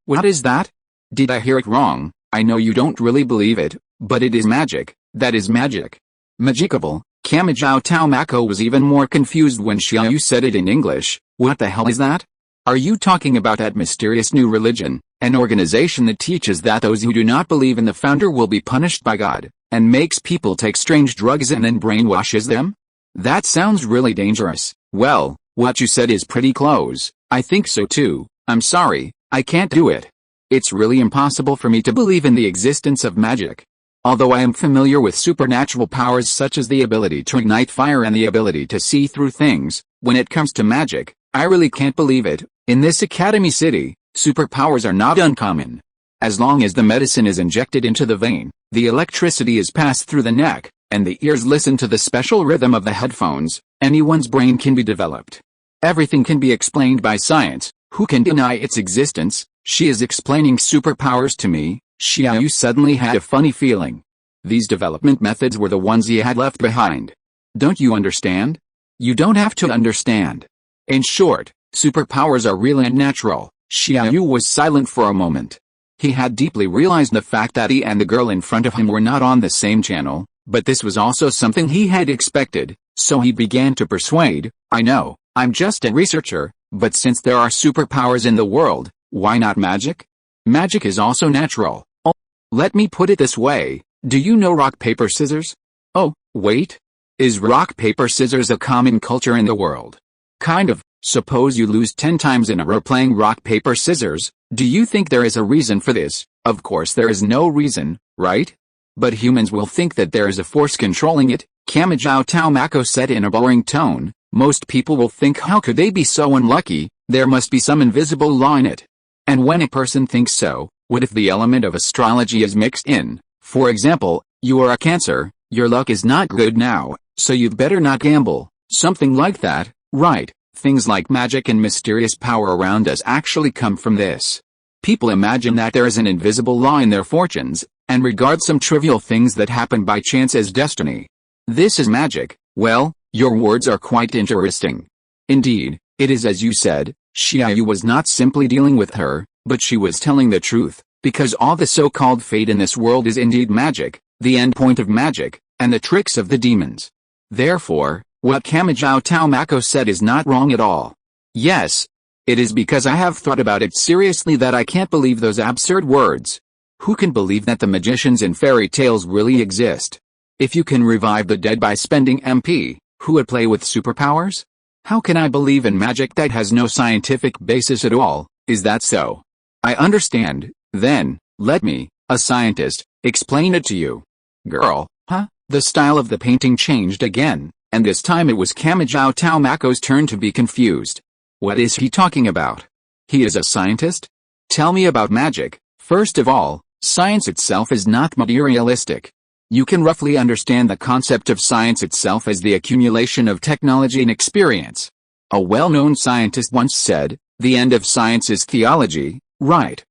What is that? Did I hear it wrong? I know you don't really believe it, but it is magic. That is magic. Magicable. Kamijao Taumako was even more confused when Xia Yu said it in English. What the hell is that? Are you talking about that mysterious new religion, an organization that teaches that those who do not believe in the founder will be punished by God, and makes people take strange drugs and then brainwashes them? That sounds really dangerous. Well, what you said is pretty close. I think so too. I'm sorry, I can't do it. It's really impossible for me to believe in the existence of magic. Although I am familiar with supernatural powers such as the ability to ignite fire and the ability to see through things, when it comes to magic, I really can't believe it. In this academy city, superpowers are not uncommon. As long as the medicine is injected into the vein, the electricity is passed through the neck, and the ears listen to the special rhythm of the headphones, anyone's brain can be developed. Everything can be explained by science. Who can deny its existence? She is explaining superpowers to me. Xia Yu suddenly had a funny feeling. These development methods were the ones he had left behind. Don't you understand? You don't have to understand. In short, superpowers are real and natural. Xia Yu was silent for a moment. He had deeply realized the fact that he and the girl in front of him were not on the same channel, but this was also something he had expected, so he began to persuade. I know, I'm just a researcher, but since there are superpowers in the world, why not magic? Magic is also natural. Oh, let me put it this way. Do you know rock, paper, scissors? Oh, wait. Is rock, paper, scissors a common culture in the world? Kind of. Suppose you lose 10 times in a row playing rock, paper, scissors. Do you think there is a reason for this? Of course there is no reason, right? But humans will think that there is a force controlling it, Kamijao Taumako said in a boring tone. Most people will think, how could they be so unlucky? There must be some invisible law in it. And when a person thinks so, what if the element of astrology is mixed in? For example, you are a Cancer, your luck is not good now, so you'd better not gamble. Something like that, right? Things like magic and mysterious power around us actually come from this. People imagine that there is an invisible law in their fortunes, and regard some trivial things that happen by chance as destiny. This is magic. Well, your words are quite interesting. Indeed, it is as you said. Xia Yu was not simply dealing with her, but she was telling the truth, because all the so-called fate in this world is indeed magic, the end point of magic, and the tricks of the demons. Therefore, what Kamijao Taumako said is not wrong at all. Yes, it is because I have thought about it seriously that I can't believe those absurd words. Who can believe that the magicians in fairy tales really exist? If you can revive the dead by spending MP, who would play with superpowers? How can I believe in magic that has no scientific basis at all? Is that so? I understand. Then, let me, a scientist, explain it to you. Girl, huh? The style of the painting changed again, and this time it was Kamijao Taumako's turn to be confused. What is he talking about? He is a scientist? Tell me about magic. First of all, science itself is not materialistic. You can roughly understand the concept of science itself as the accumulation of technology and experience. A well-known scientist once said, the end of science is theology, right?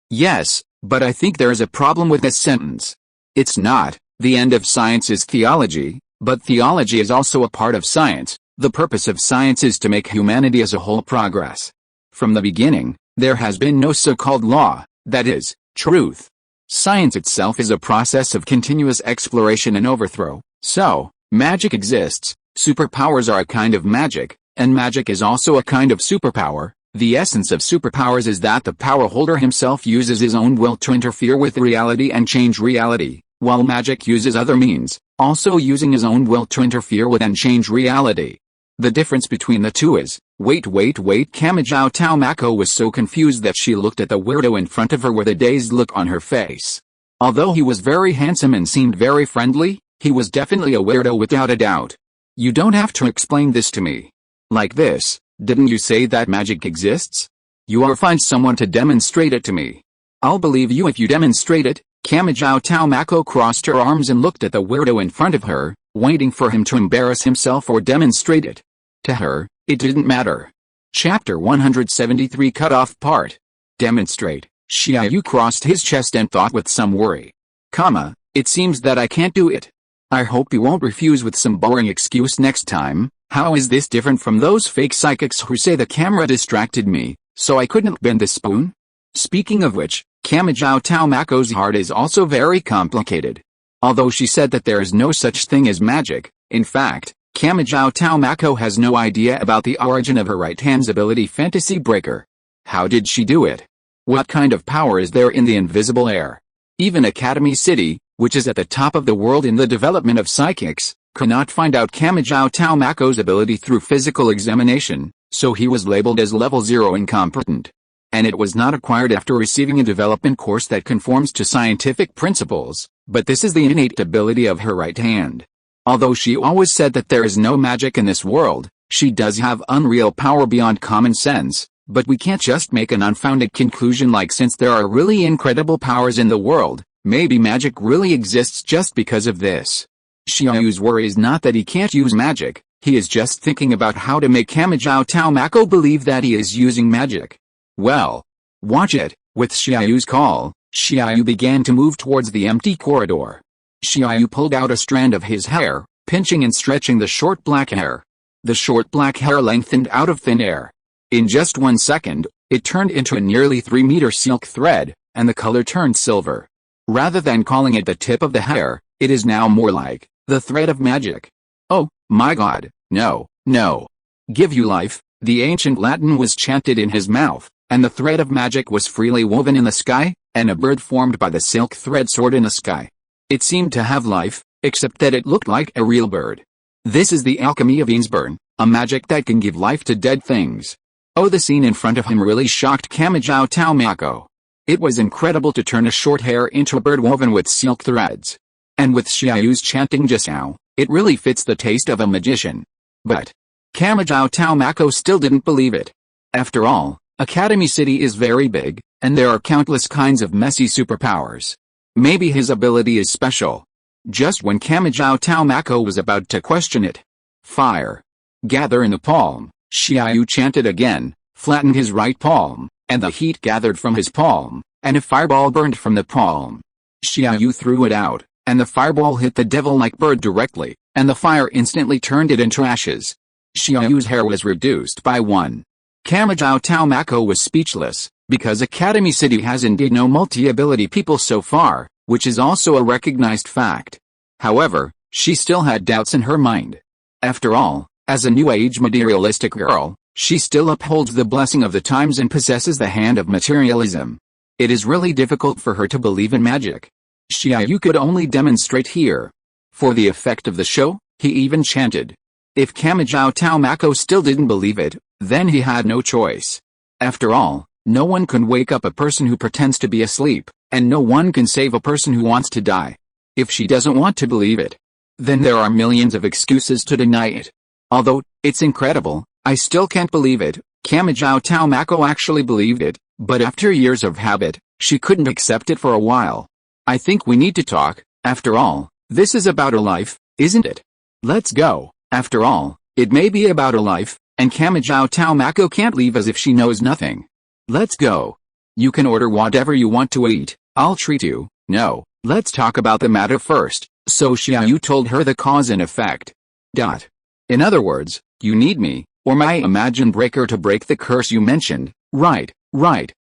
Yes, but I think there is a problem with this sentence. It's not, the end of science is theology, but theology is also a part of science. The purpose of science is to make humanity as a whole progress. From the beginning, there has been no so-called law, that is, truth. Science itself is a process of continuous exploration and overthrow. So, magic exists, superpowers are a kind of magic, and magic is also a kind of superpower. The essence of superpowers is that the power holder himself uses his own will to interfere with reality and change reality, while magic uses other means, also using his own will to interfere with and change reality. The difference between the two is, wait, Kamijao Taomako was so confused that she looked at the weirdo in front of her with a dazed look on her face. Although he was very handsome and seemed very friendly, he was definitely a weirdo without a doubt. You don't have to explain this to me. Like this, didn't you say that magic exists? You or find someone to demonstrate it to me. I'll believe you if you demonstrate it. Kamijao Taomako crossed her arms and looked at the weirdo in front of her, waiting for him to embarrass himself or demonstrate it. To her, it didn't matter. Chapter 173 Cut Off Part. Demonstrate. Xia Yu crossed his chest and thought with some worry. It seems that I can't do it. I hope you won't refuse with some boring excuse next time. How is this different from those fake psychics who say the camera distracted me, so I couldn't bend the spoon? Speaking of which, Kamijao Taomako's heart is also very complicated. Although she said that there is no such thing as magic, in fact, Kamijao Taomako has no idea about the origin of her right hand's ability Fantasy Breaker. How did she do it? What kind of power is there in the invisible air? Even Academy City, which is at the top of the world in the development of psychics, cannot find out Kamijao Taomako's ability through physical examination, so he was labeled as level 0 incompetent. And it was not acquired after receiving a development course that conforms to scientific principles, but this is the innate ability of her right hand. Although she always said that there is no magic in this world, she does have unreal power beyond common sense, but we can't just make an unfounded conclusion like since there are really incredible powers in the world, maybe magic really exists just because of this. Xia Yu's worry is not that he can't use magic, he is just thinking about how to make Kamijao Taomako believe that he is using magic. Well, watch it. With Xia Yu's call, Xia Yu began to move towards the empty corridor. Xia Yu pulled out a strand of his hair, pinching and stretching the short black hair. The short black hair lengthened out of thin air. In just 1 second, it turned into a nearly 3-meter silk thread, and the color turned silver. Rather than calling it the tip of the hair, it is now more like the thread of magic. Oh, my God, no. Give you life, the ancient Latin was chanted in his mouth, and the thread of magic was freely woven in the sky, and a bird formed by the silk thread soared in the sky. It seemed to have life, except that it looked like a real bird. This is the alchemy of Ainsburn, a magic that can give life to dead things. Oh, the scene in front of him really shocked Kamijao Taomako. It was incredible to turn a short hair into a bird woven with silk threads. And with Xia Yu's chanting just now, it really fits the taste of a magician. But Kamijao Taomako still didn't believe it. After all, Academy City is very big, and there are countless kinds of messy superpowers. Maybe his ability is special. Just when Kamijao Taomako was about to question it. Fire. Gather in the palm, Xia Yu chanted again, flattened his right palm, and the heat gathered from his palm, and a fireball burned from the palm. Xia Yu threw it out, and the fireball hit the devil-like bird directly, and the fire instantly turned it into ashes. Xia Yu's hair was reduced by 1. Kamijao Taomako was speechless, because Academy City has indeed no multi-ability people so far, which is also a recognized fact. However, she still had doubts in her mind. After all, as a New Age materialistic girl, she still upholds the blessing of the times and possesses the hand of materialism. It is really difficult for her to believe in magic. Xia Yu could only demonstrate here. For the effect of the show, he even chanted. If Kamijao Taomako still didn't believe it, then he had no choice. After all, no one can wake up a person who pretends to be asleep, and no one can save a person who wants to die. If she doesn't want to believe it, then there are millions of excuses to deny it. Although, it's incredible, I still can't believe it. Kamijao Taomako actually believed it, but after years of habit, she couldn't accept it for a while. I think we need to talk. After all, this is about her life, isn't it? Let's go. After all, it may be about her life, and Kamijao Taomako can't leave as if she knows nothing. Let's go. You can order whatever you want to eat, I'll treat you. No, let's talk about the matter first. So Xia Yu told her the cause and effect. In other words, you need me, or my Imagine Breaker to break the curse you mentioned. Right,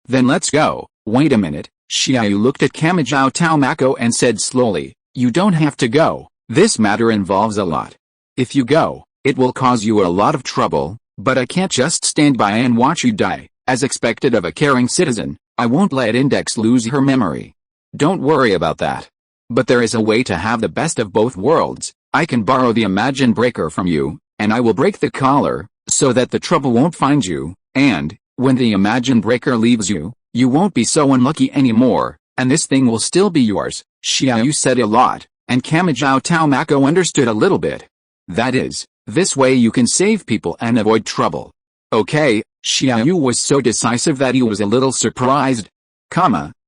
then let's go. Wait a minute. Xia Yu looked at Kamijao Taomako and said slowly, you don't have to go. This matter involves a lot. If you go, it will cause you a lot of trouble, but I can't just stand by and watch you die. As expected of a caring citizen, I won't let Index lose her memory. Don't worry about that. But there is a way to have the best of both worlds. I can borrow the Imagine Breaker from you, and I will break the collar, so that the trouble won't find you, and, when the Imagine Breaker leaves you, you won't be so unlucky anymore, and this thing will still be yours. Xia Yu said a lot, and Kamijao Taomako understood a little bit. That is, this way you can save people and avoid trouble. Okay, Xia Yu was so decisive that he was a little surprised.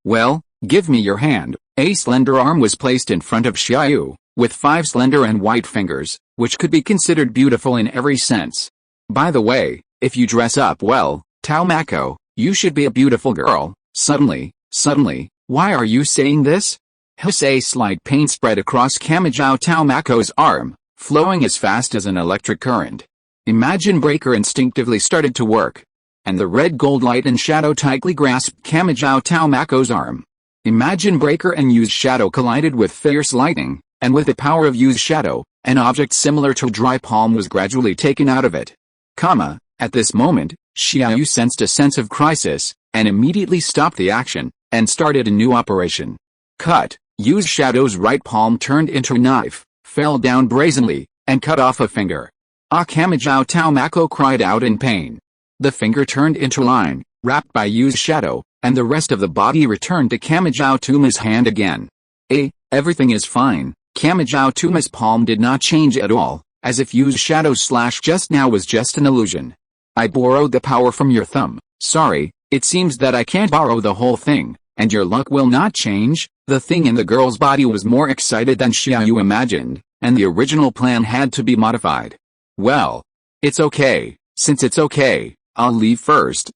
Well, give me your hand. A slender arm was placed in front of Xia Yu, with 5 slender and white fingers, which could be considered beautiful in every sense. By the way, if you dress up well, Taomako, you should be a beautiful girl. Suddenly, why are you saying this? A slight pain spread across Kamijao Taomako's arm, flowing as fast as an electric current. Imagine Breaker instinctively started to work, and the red gold light and shadow tightly grasped Kamijao Taomako's arm. Imagine Breaker and Yu's shadow collided with fierce lightning, and with the power of Yu's shadow, an object similar to a dry palm was gradually taken out of it. At this moment, Xia Yu sensed a sense of crisis, and immediately stopped the action, and started a new operation. Yu's shadow's right palm turned into a knife, fell down brazenly, and cut off a finger. Kamijao Taomako cried out in pain. The finger turned into a line, wrapped by Yu's shadow, and the rest of the body returned to Kamijao Tuma's hand again. Everything is fine. Kamijao Tuma's palm did not change at all, as if Yu's shadow slash just now was just an illusion. I borrowed the power from your thumb. Sorry, it seems that I can't borrow the whole thing, and your luck will not change. The thing in the girl's body was more excited than Xia Yu imagined, and the original plan had to be modified. Well, it's okay. Since it's okay, I'll leave first.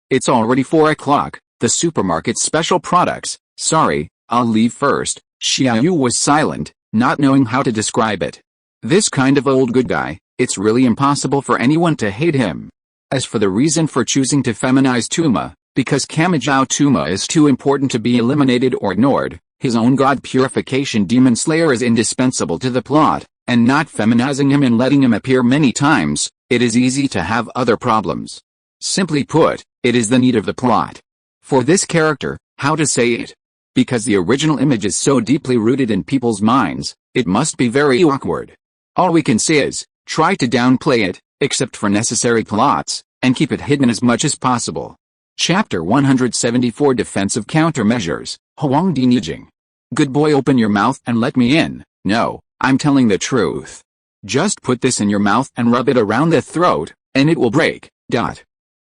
It's already 4 o'clock, the supermarket's special products. Sorry, I'll leave first. Xia Yu was silent, not knowing how to describe it. This kind of old good guy, it's really impossible for anyone to hate him. As for the reason for choosing to feminize Tuma, because Kamijao Tuma is too important to be eliminated or ignored, his own god purification demon slayer is indispensable to the plot, and not feminizing him and letting him appear many times, it is easy to have other problems. Simply put, it is the need of the plot. For this character, how to say it? Because the original image is so deeply rooted in people's minds, it must be very awkward. All we can say is, try to downplay it, except for necessary plots, and keep it hidden as much as possible. Chapter 174 Defensive Countermeasures, Huangdi Nijing. Good boy, open your mouth and let me in. No, I'm telling the truth. Just put this in your mouth and rub it around the throat, and it will break.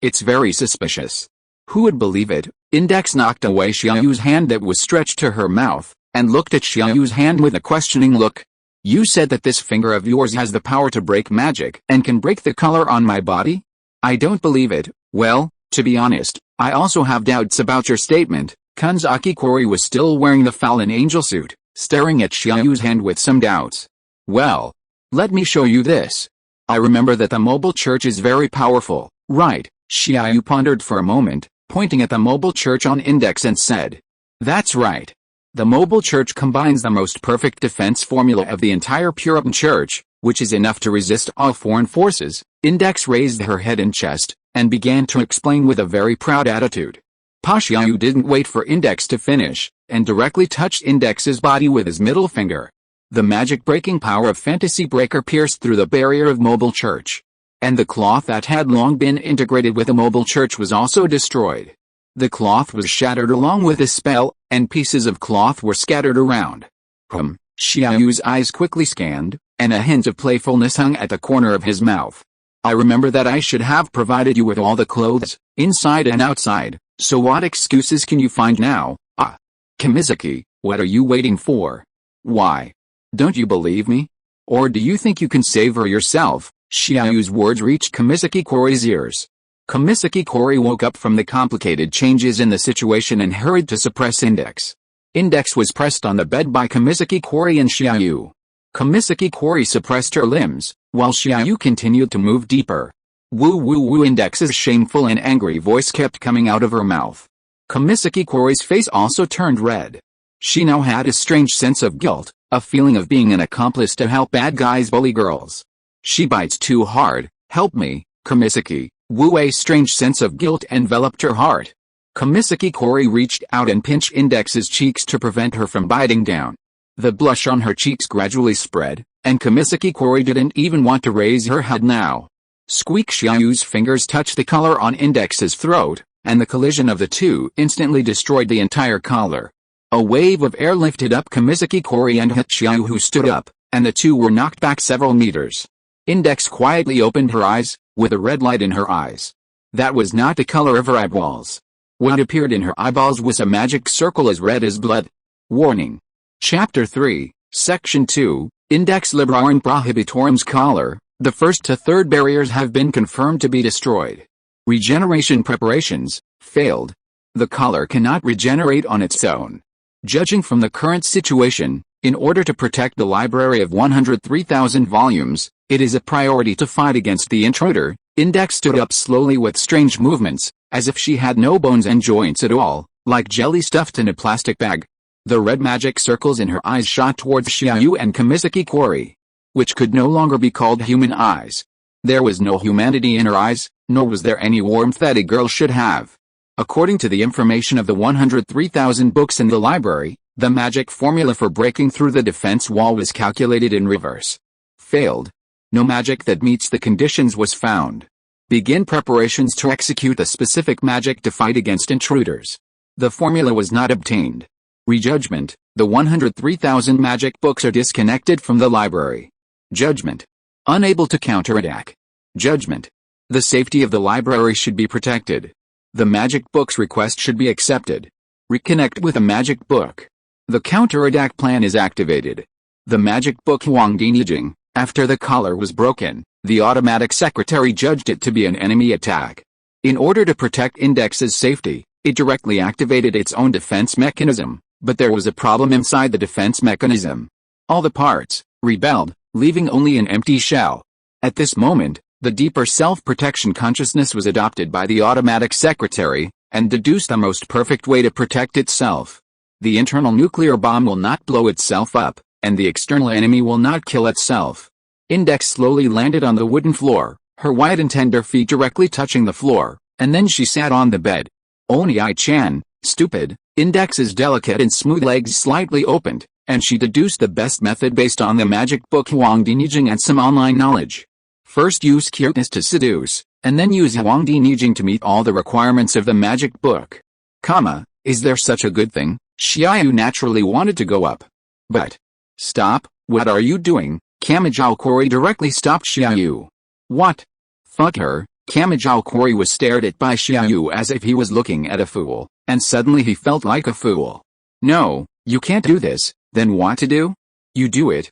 It's very suspicious. Who would believe it? Index knocked away Xia Yu's hand that was stretched to her mouth, and looked at Xia Yu's hand with a questioning look. You said that this finger of yours has the power to break magic, and can break the color on my body? I don't believe it. Well, to be honest, I also have doubts about your statement. Kanzaki Kori was still wearing the fallen angel suit, staring at Xia Yu's hand with some doubts. Well, let me show you this. I remember that the mobile church is very powerful, right? Xia Yu pondered for a moment, pointing at the mobile church on Index and said, that's right. The mobile church combines the most perfect defense formula of the entire Puritan church, which is enough to resist all foreign forces. Index raised her head and chest, and began to explain with a very proud attitude. Xia Yu didn't wait for Index to finish, and directly touched Index's body with his middle finger. The magic-breaking power of Fantasy Breaker pierced through the barrier of mobile church. And the cloth that had long been integrated with the mobile church was also destroyed. The cloth was shattered along with the spell, and pieces of cloth were scattered around. Xia Yu's eyes quickly scanned, and a hint of playfulness hung at the corner of his mouth. I remember that I should have provided you with all the clothes, inside and outside, so what excuses can you find now? Kamizuki, what are you waiting for? Why? Don't you believe me? Or do you think you can save her yourself? Xia Yu's words reached Kamizuki Kori's ears. Kamizuki Kori woke up from the complicated changes in the situation and hurried to suppress Index. Index was pressed on the bed by Kamizuki Kori and Xia Yu. Kamizuki Kori suppressed her limbs, while Xia Yu continued to move deeper. Woo woo woo. Index's shameful and angry voice kept coming out of her mouth. Kamizuki Kori's face also turned red. She now had a strange sense of guilt, a feeling of being an accomplice to help bad guys bully girls. She bites too hard, help me, Kamisaki. Woo, a strange sense of guilt enveloped her heart. Kamisaki Kori reached out and pinched Index's cheeks to prevent her from biting down. The blush on her cheeks gradually spread, and Kamisaki Kori didn't even want to raise her head now. Squeak. Xia Yu's fingers touched the collar on Index's throat, and the collision of the two instantly destroyed the entire collar. A wave of air lifted up Kamisaki Kori and hit Xia Yu, who stood up, and the two were knocked back several meters. Index quietly opened her eyes, with a red light in her eyes. That was not the color of her eyeballs. What appeared in her eyeballs was a magic circle as red as blood. Warning. Chapter 3, Section 2, Index Librarum Prohibitorum's collar. The first to third barriers have been confirmed to be destroyed. Regeneration preparations failed. The collar cannot regenerate on its own. Judging from the current situation, in order to protect the library of 103,000 volumes, it is a priority to fight against the intruder. Index stood up slowly with strange movements, as if she had no bones and joints at all, like jelly stuffed in a plastic bag. The red magic circles in her eyes shot towards Xia Yu and Kamisaki Kori, which could no longer be called human eyes. There was no humanity in her eyes, nor was there any warmth that a girl should have. According to the information of the 103,000 books in the library, the magic formula for breaking through the defense wall was calculated in reverse. Failed. No magic that meets the conditions was found. Begin preparations to execute a specific magic to fight against intruders. The formula was not obtained. Rejudgment. The 103,000 magic books are disconnected from the library. Judgment. Unable to counterattack. Judgment. The safety of the library should be protected. The magic book's request should be accepted. Reconnect with a magic book. The counterattack plan is activated. The magic book Huangdi Nijing. After the collar was broken, the automatic secretary judged it to be an enemy attack. In order to protect Index's safety, it directly activated its own defense mechanism, but there was a problem inside the defense mechanism. All the parts rebelled, leaving only an empty shell. At this moment, the deeper self-protection consciousness was adopted by the automatic secretary, and deduced the most perfect way to protect itself. The internal nuclear bomb will not blow itself up, and the external enemy will not kill itself. Index slowly landed on the wooden floor, her white and tender feet directly touching the floor, and then she sat on the bed. Oni-chan, stupid. Index's delicate and smooth legs slightly opened, and she deduced the best method based on the magic book Huangdi Nijing and some online knowledge. First use cuteness to seduce, and then use Huangdi Nijing to meet all the requirements of the magic book. Is there such a good thing? Xia Yu naturally wanted to go up. But, stop, what are you doing? Kamijao Kori directly stopped Xia Yu. What? Fuck her. Kamijao Kori was stared at by Xia Yu as if he was looking at a fool, and suddenly he felt like a fool. No, you can't do this. Then what to do? You do it.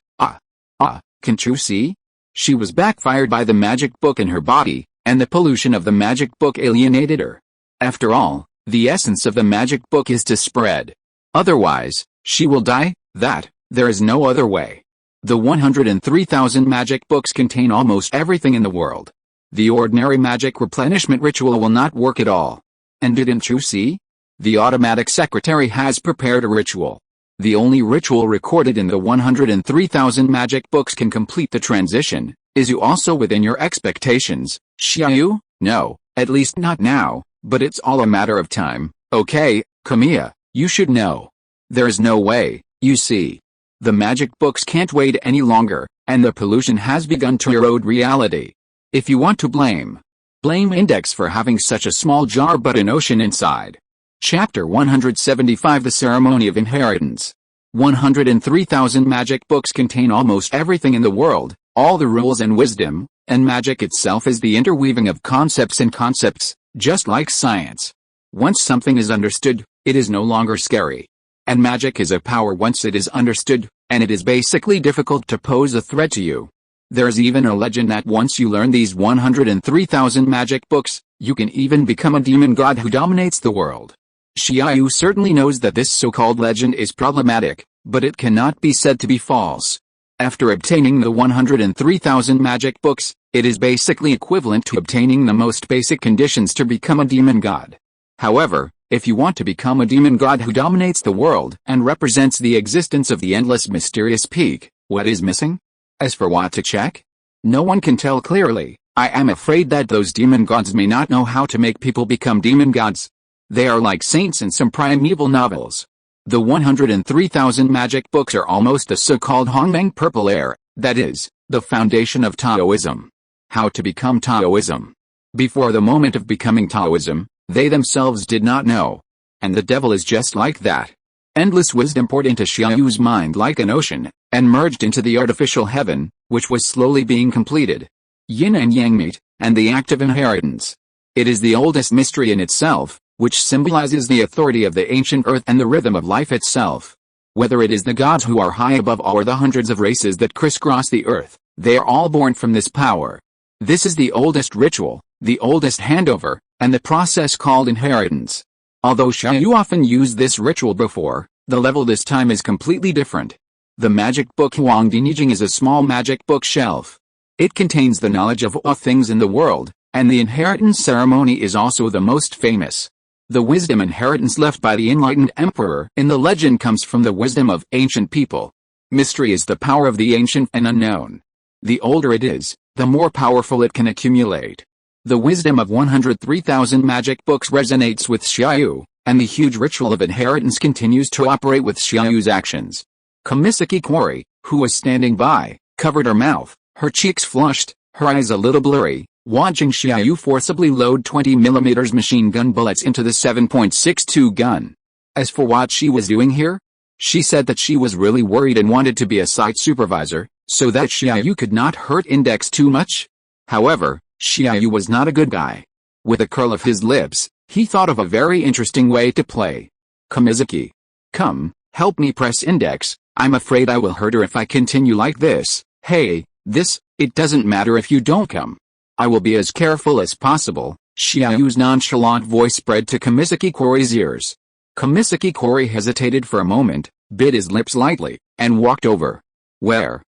Can't you see? She was backfired by the magic book in her body, and the pollution of the magic book alienated her. After all, the essence of the magic book is to spread. Otherwise, she will die. There is no other way. The 103,000 magic books contain almost everything in the world. The ordinary magic replenishment ritual will not work at all. And didn't you see? The automatic secretary has prepared a ritual. The only ritual recorded in the 103,000 magic books can complete the transition. Is you also within your expectations, Xia Yu? No, at least not now, but it's all a matter of time. Okay, Kamiya, you should know. There is no way, you see. The magic books can't wait any longer, and the pollution has begun to erode reality. If you want to blame Index for having such a small jar but an ocean inside. Chapter 175 The Ceremony of Inheritance. 103,000 magic books contain almost everything in the world, all the rules and wisdom, and magic itself is the interweaving of concepts and concepts, just like science. Once something is understood, it is no longer scary. And magic is a power once it is understood, and it is basically difficult to pose a threat to you. There's even a legend that once you learn these 103,000 magic books, you can even become a demon god who dominates the world. Xia Yu certainly knows that this so-called legend is problematic, but it cannot be said to be false. After obtaining the 103,000 magic books, it is basically equivalent to obtaining the most basic conditions to become a demon god. However, If you want to become a demon god who dominates the world and represents the existence of the endless mysterious peak, what is missing? As for what to check? No one can tell clearly. I am afraid that those demon gods may not know how to make people become demon gods. They are like saints in some primeval novels. The 103,000 magic books are almost the so-called Hongmeng purple air, that is, the foundation of Taoism. How to become Taoism? Before the moment of becoming Taoism, they themselves did not know. And the devil is just like that. Endless wisdom poured into Xia Yu's mind like an ocean, and merged into the artificial heaven, which was slowly being completed. Yin and yang meet, and the act of inheritance. It is the oldest mystery in itself, which symbolizes the authority of the ancient earth and the rhythm of life itself. Whether it is the gods who are high above or the hundreds of races that crisscross the earth, they are all born from this power. This is the oldest ritual, the oldest handover, and the process called inheritance. Although Xia Yu often used this ritual before, the level this time is completely different. The magic book Huangdi Nijing is a small magic bookshelf. It contains the knowledge of all things in the world, and the inheritance ceremony is also the most famous. The wisdom inheritance left by the enlightened emperor in the legend comes from the wisdom of ancient people. Mystery is the power of the ancient and unknown. The older it is, the more powerful it can accumulate. The wisdom of 103,000 magic books resonates with Xia Yu, and the huge ritual of inheritance continues to operate with Xia Yu's actions. Kamisaki Kori, who was standing by, covered her mouth, her cheeks flushed, her eyes a little blurry, watching Xia Yu forcibly load 20mm machine gun bullets into the 7.62 gun. As for what she was doing here, she said that she was really worried and wanted to be a site supervisor, so that Xia Yu could not hurt Index too much. However, Xia Yu was not a good guy. With a curl of his lips, he thought of a very interesting way to play. Kamisaki. Come, help me press Index, I'm afraid I will hurt her if I continue like this. Hey, it doesn't matter if you don't come. I will be as careful as possible. Xia Yu's nonchalant voice spread to Kamisaki Kori's ears. Kamisaki Kori hesitated for a moment, bit his lips lightly, and walked over. Where,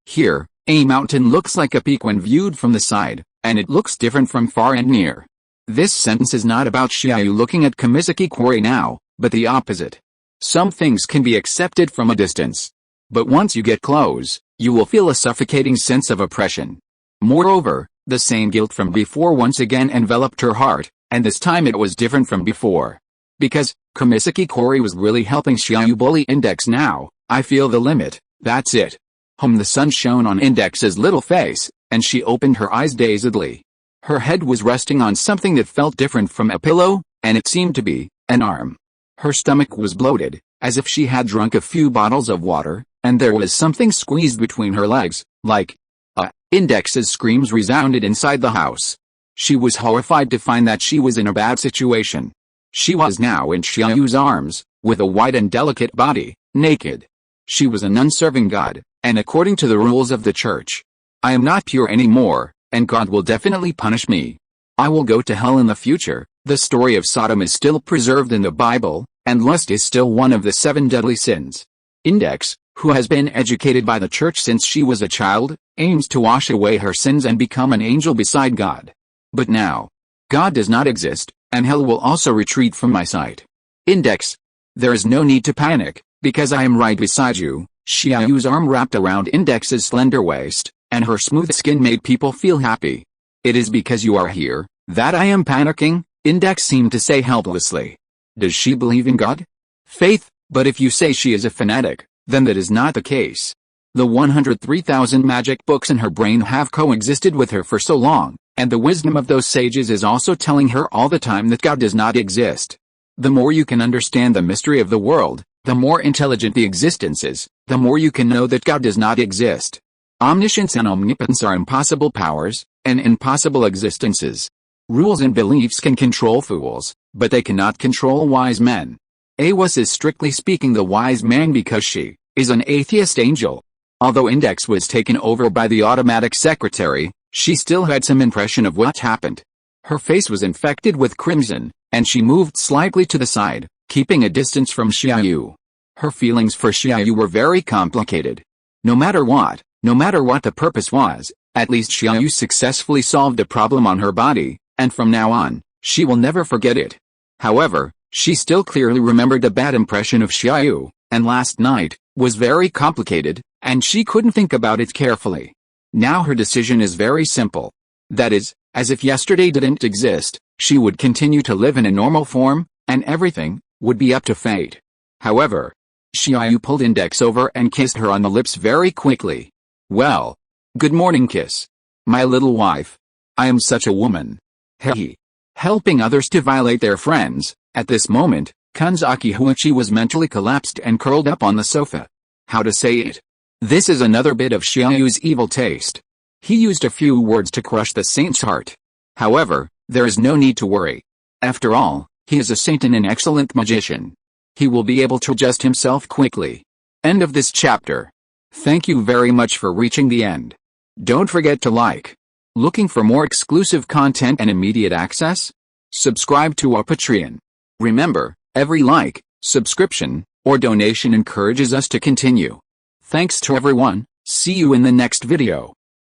here, a mountain looks like a peak when viewed from the side, and it looks different from far and near. This sentence is not about Xia Yu looking at Kamisaki Kori now, but the opposite. Some things can be accepted from a distance. But once you get close, you will feel a suffocating sense of oppression. Moreover, the same guilt from before once again enveloped her heart, and this time it was different from before. Because Kamisaki Kori was really helping Xia Yu bully Index now. I feel the limit, that's it. The sun shone on Index's little face, and she opened her eyes dazedly. Her head was resting on something that felt different from a pillow, and it seemed to be an arm. Her stomach was bloated, as if she had drunk a few bottles of water, and there was something squeezed between her legs, like Index's screams resounded inside the house. She was horrified to find that she was in a bad situation. She was now in Xia Yu's arms, with a white and delicate body, naked. She was an unserving god, and according to the rules of the church, I am not pure anymore, and God will definitely punish me. I will go to hell in the future. The story of Sodom is still preserved in the Bible, and lust is still one of the 7 deadly sins. Index, who has been educated by the church since she was a child, aims to wash away her sins and become an angel beside God. But now, God does not exist, and hell will also retreat from my sight. Index. There is no need to panic, because I am right beside you. Xia Yu's arm wrapped around Index's slender waist, and her smooth skin made people feel happy. It is because you are here that I am panicking, Index seemed to say helplessly. Does she believe in God? Faith, but if you say she is a fanatic, then that is not the case. The 103,000 magic books in her brain have coexisted with her for so long, and the wisdom of those sages is also telling her all the time that God does not exist. The more you can understand the mystery of the world, the more intelligent the existence is, the more you can know that God does not exist. Omniscience and omnipotence are impossible powers, and impossible existences. Rules and beliefs can control fools, but they cannot control wise men. Awus is strictly speaking the wise man because she is an atheist angel. Although Index was taken over by the automatic secretary, she still had some impression of what happened. Her face was infected with crimson, and she moved slightly to the side, keeping a distance from Xia Yu. Her feelings for Xia Yu were very complicated. No matter what the purpose was, at least Xia Yu successfully solved a problem on her body, and from now on, she will never forget it. However, She still clearly remembered the bad impression of Xia Yu, and last night was very complicated, and she couldn't think about it carefully. Now her decision is very simple. That is, as if yesterday didn't exist, she would continue to live in a normal form, and everything would be up to fate. However, Xia Yu pulled Index over and kissed her on the lips very quickly. Well, good morning, Kiss. My little wife. I am such a woman. Hehe. Helping others to violate their friends. At this moment, Kanzaki Huichi was mentally collapsed and curled up on the sofa. How to say it? This is another bit of Xia Yu's evil taste. He used a few words to crush the saint's heart. However, there is no need to worry. After all, he is a saint and an excellent magician. He will be able to adjust himself quickly. End of this chapter. Thank you very much for reaching the end. Don't forget to like. Looking for more exclusive content and immediate access? Subscribe to our Patreon. Remember, every like, subscription, or donation encourages us to continue. Thanks to everyone. See you in the next video.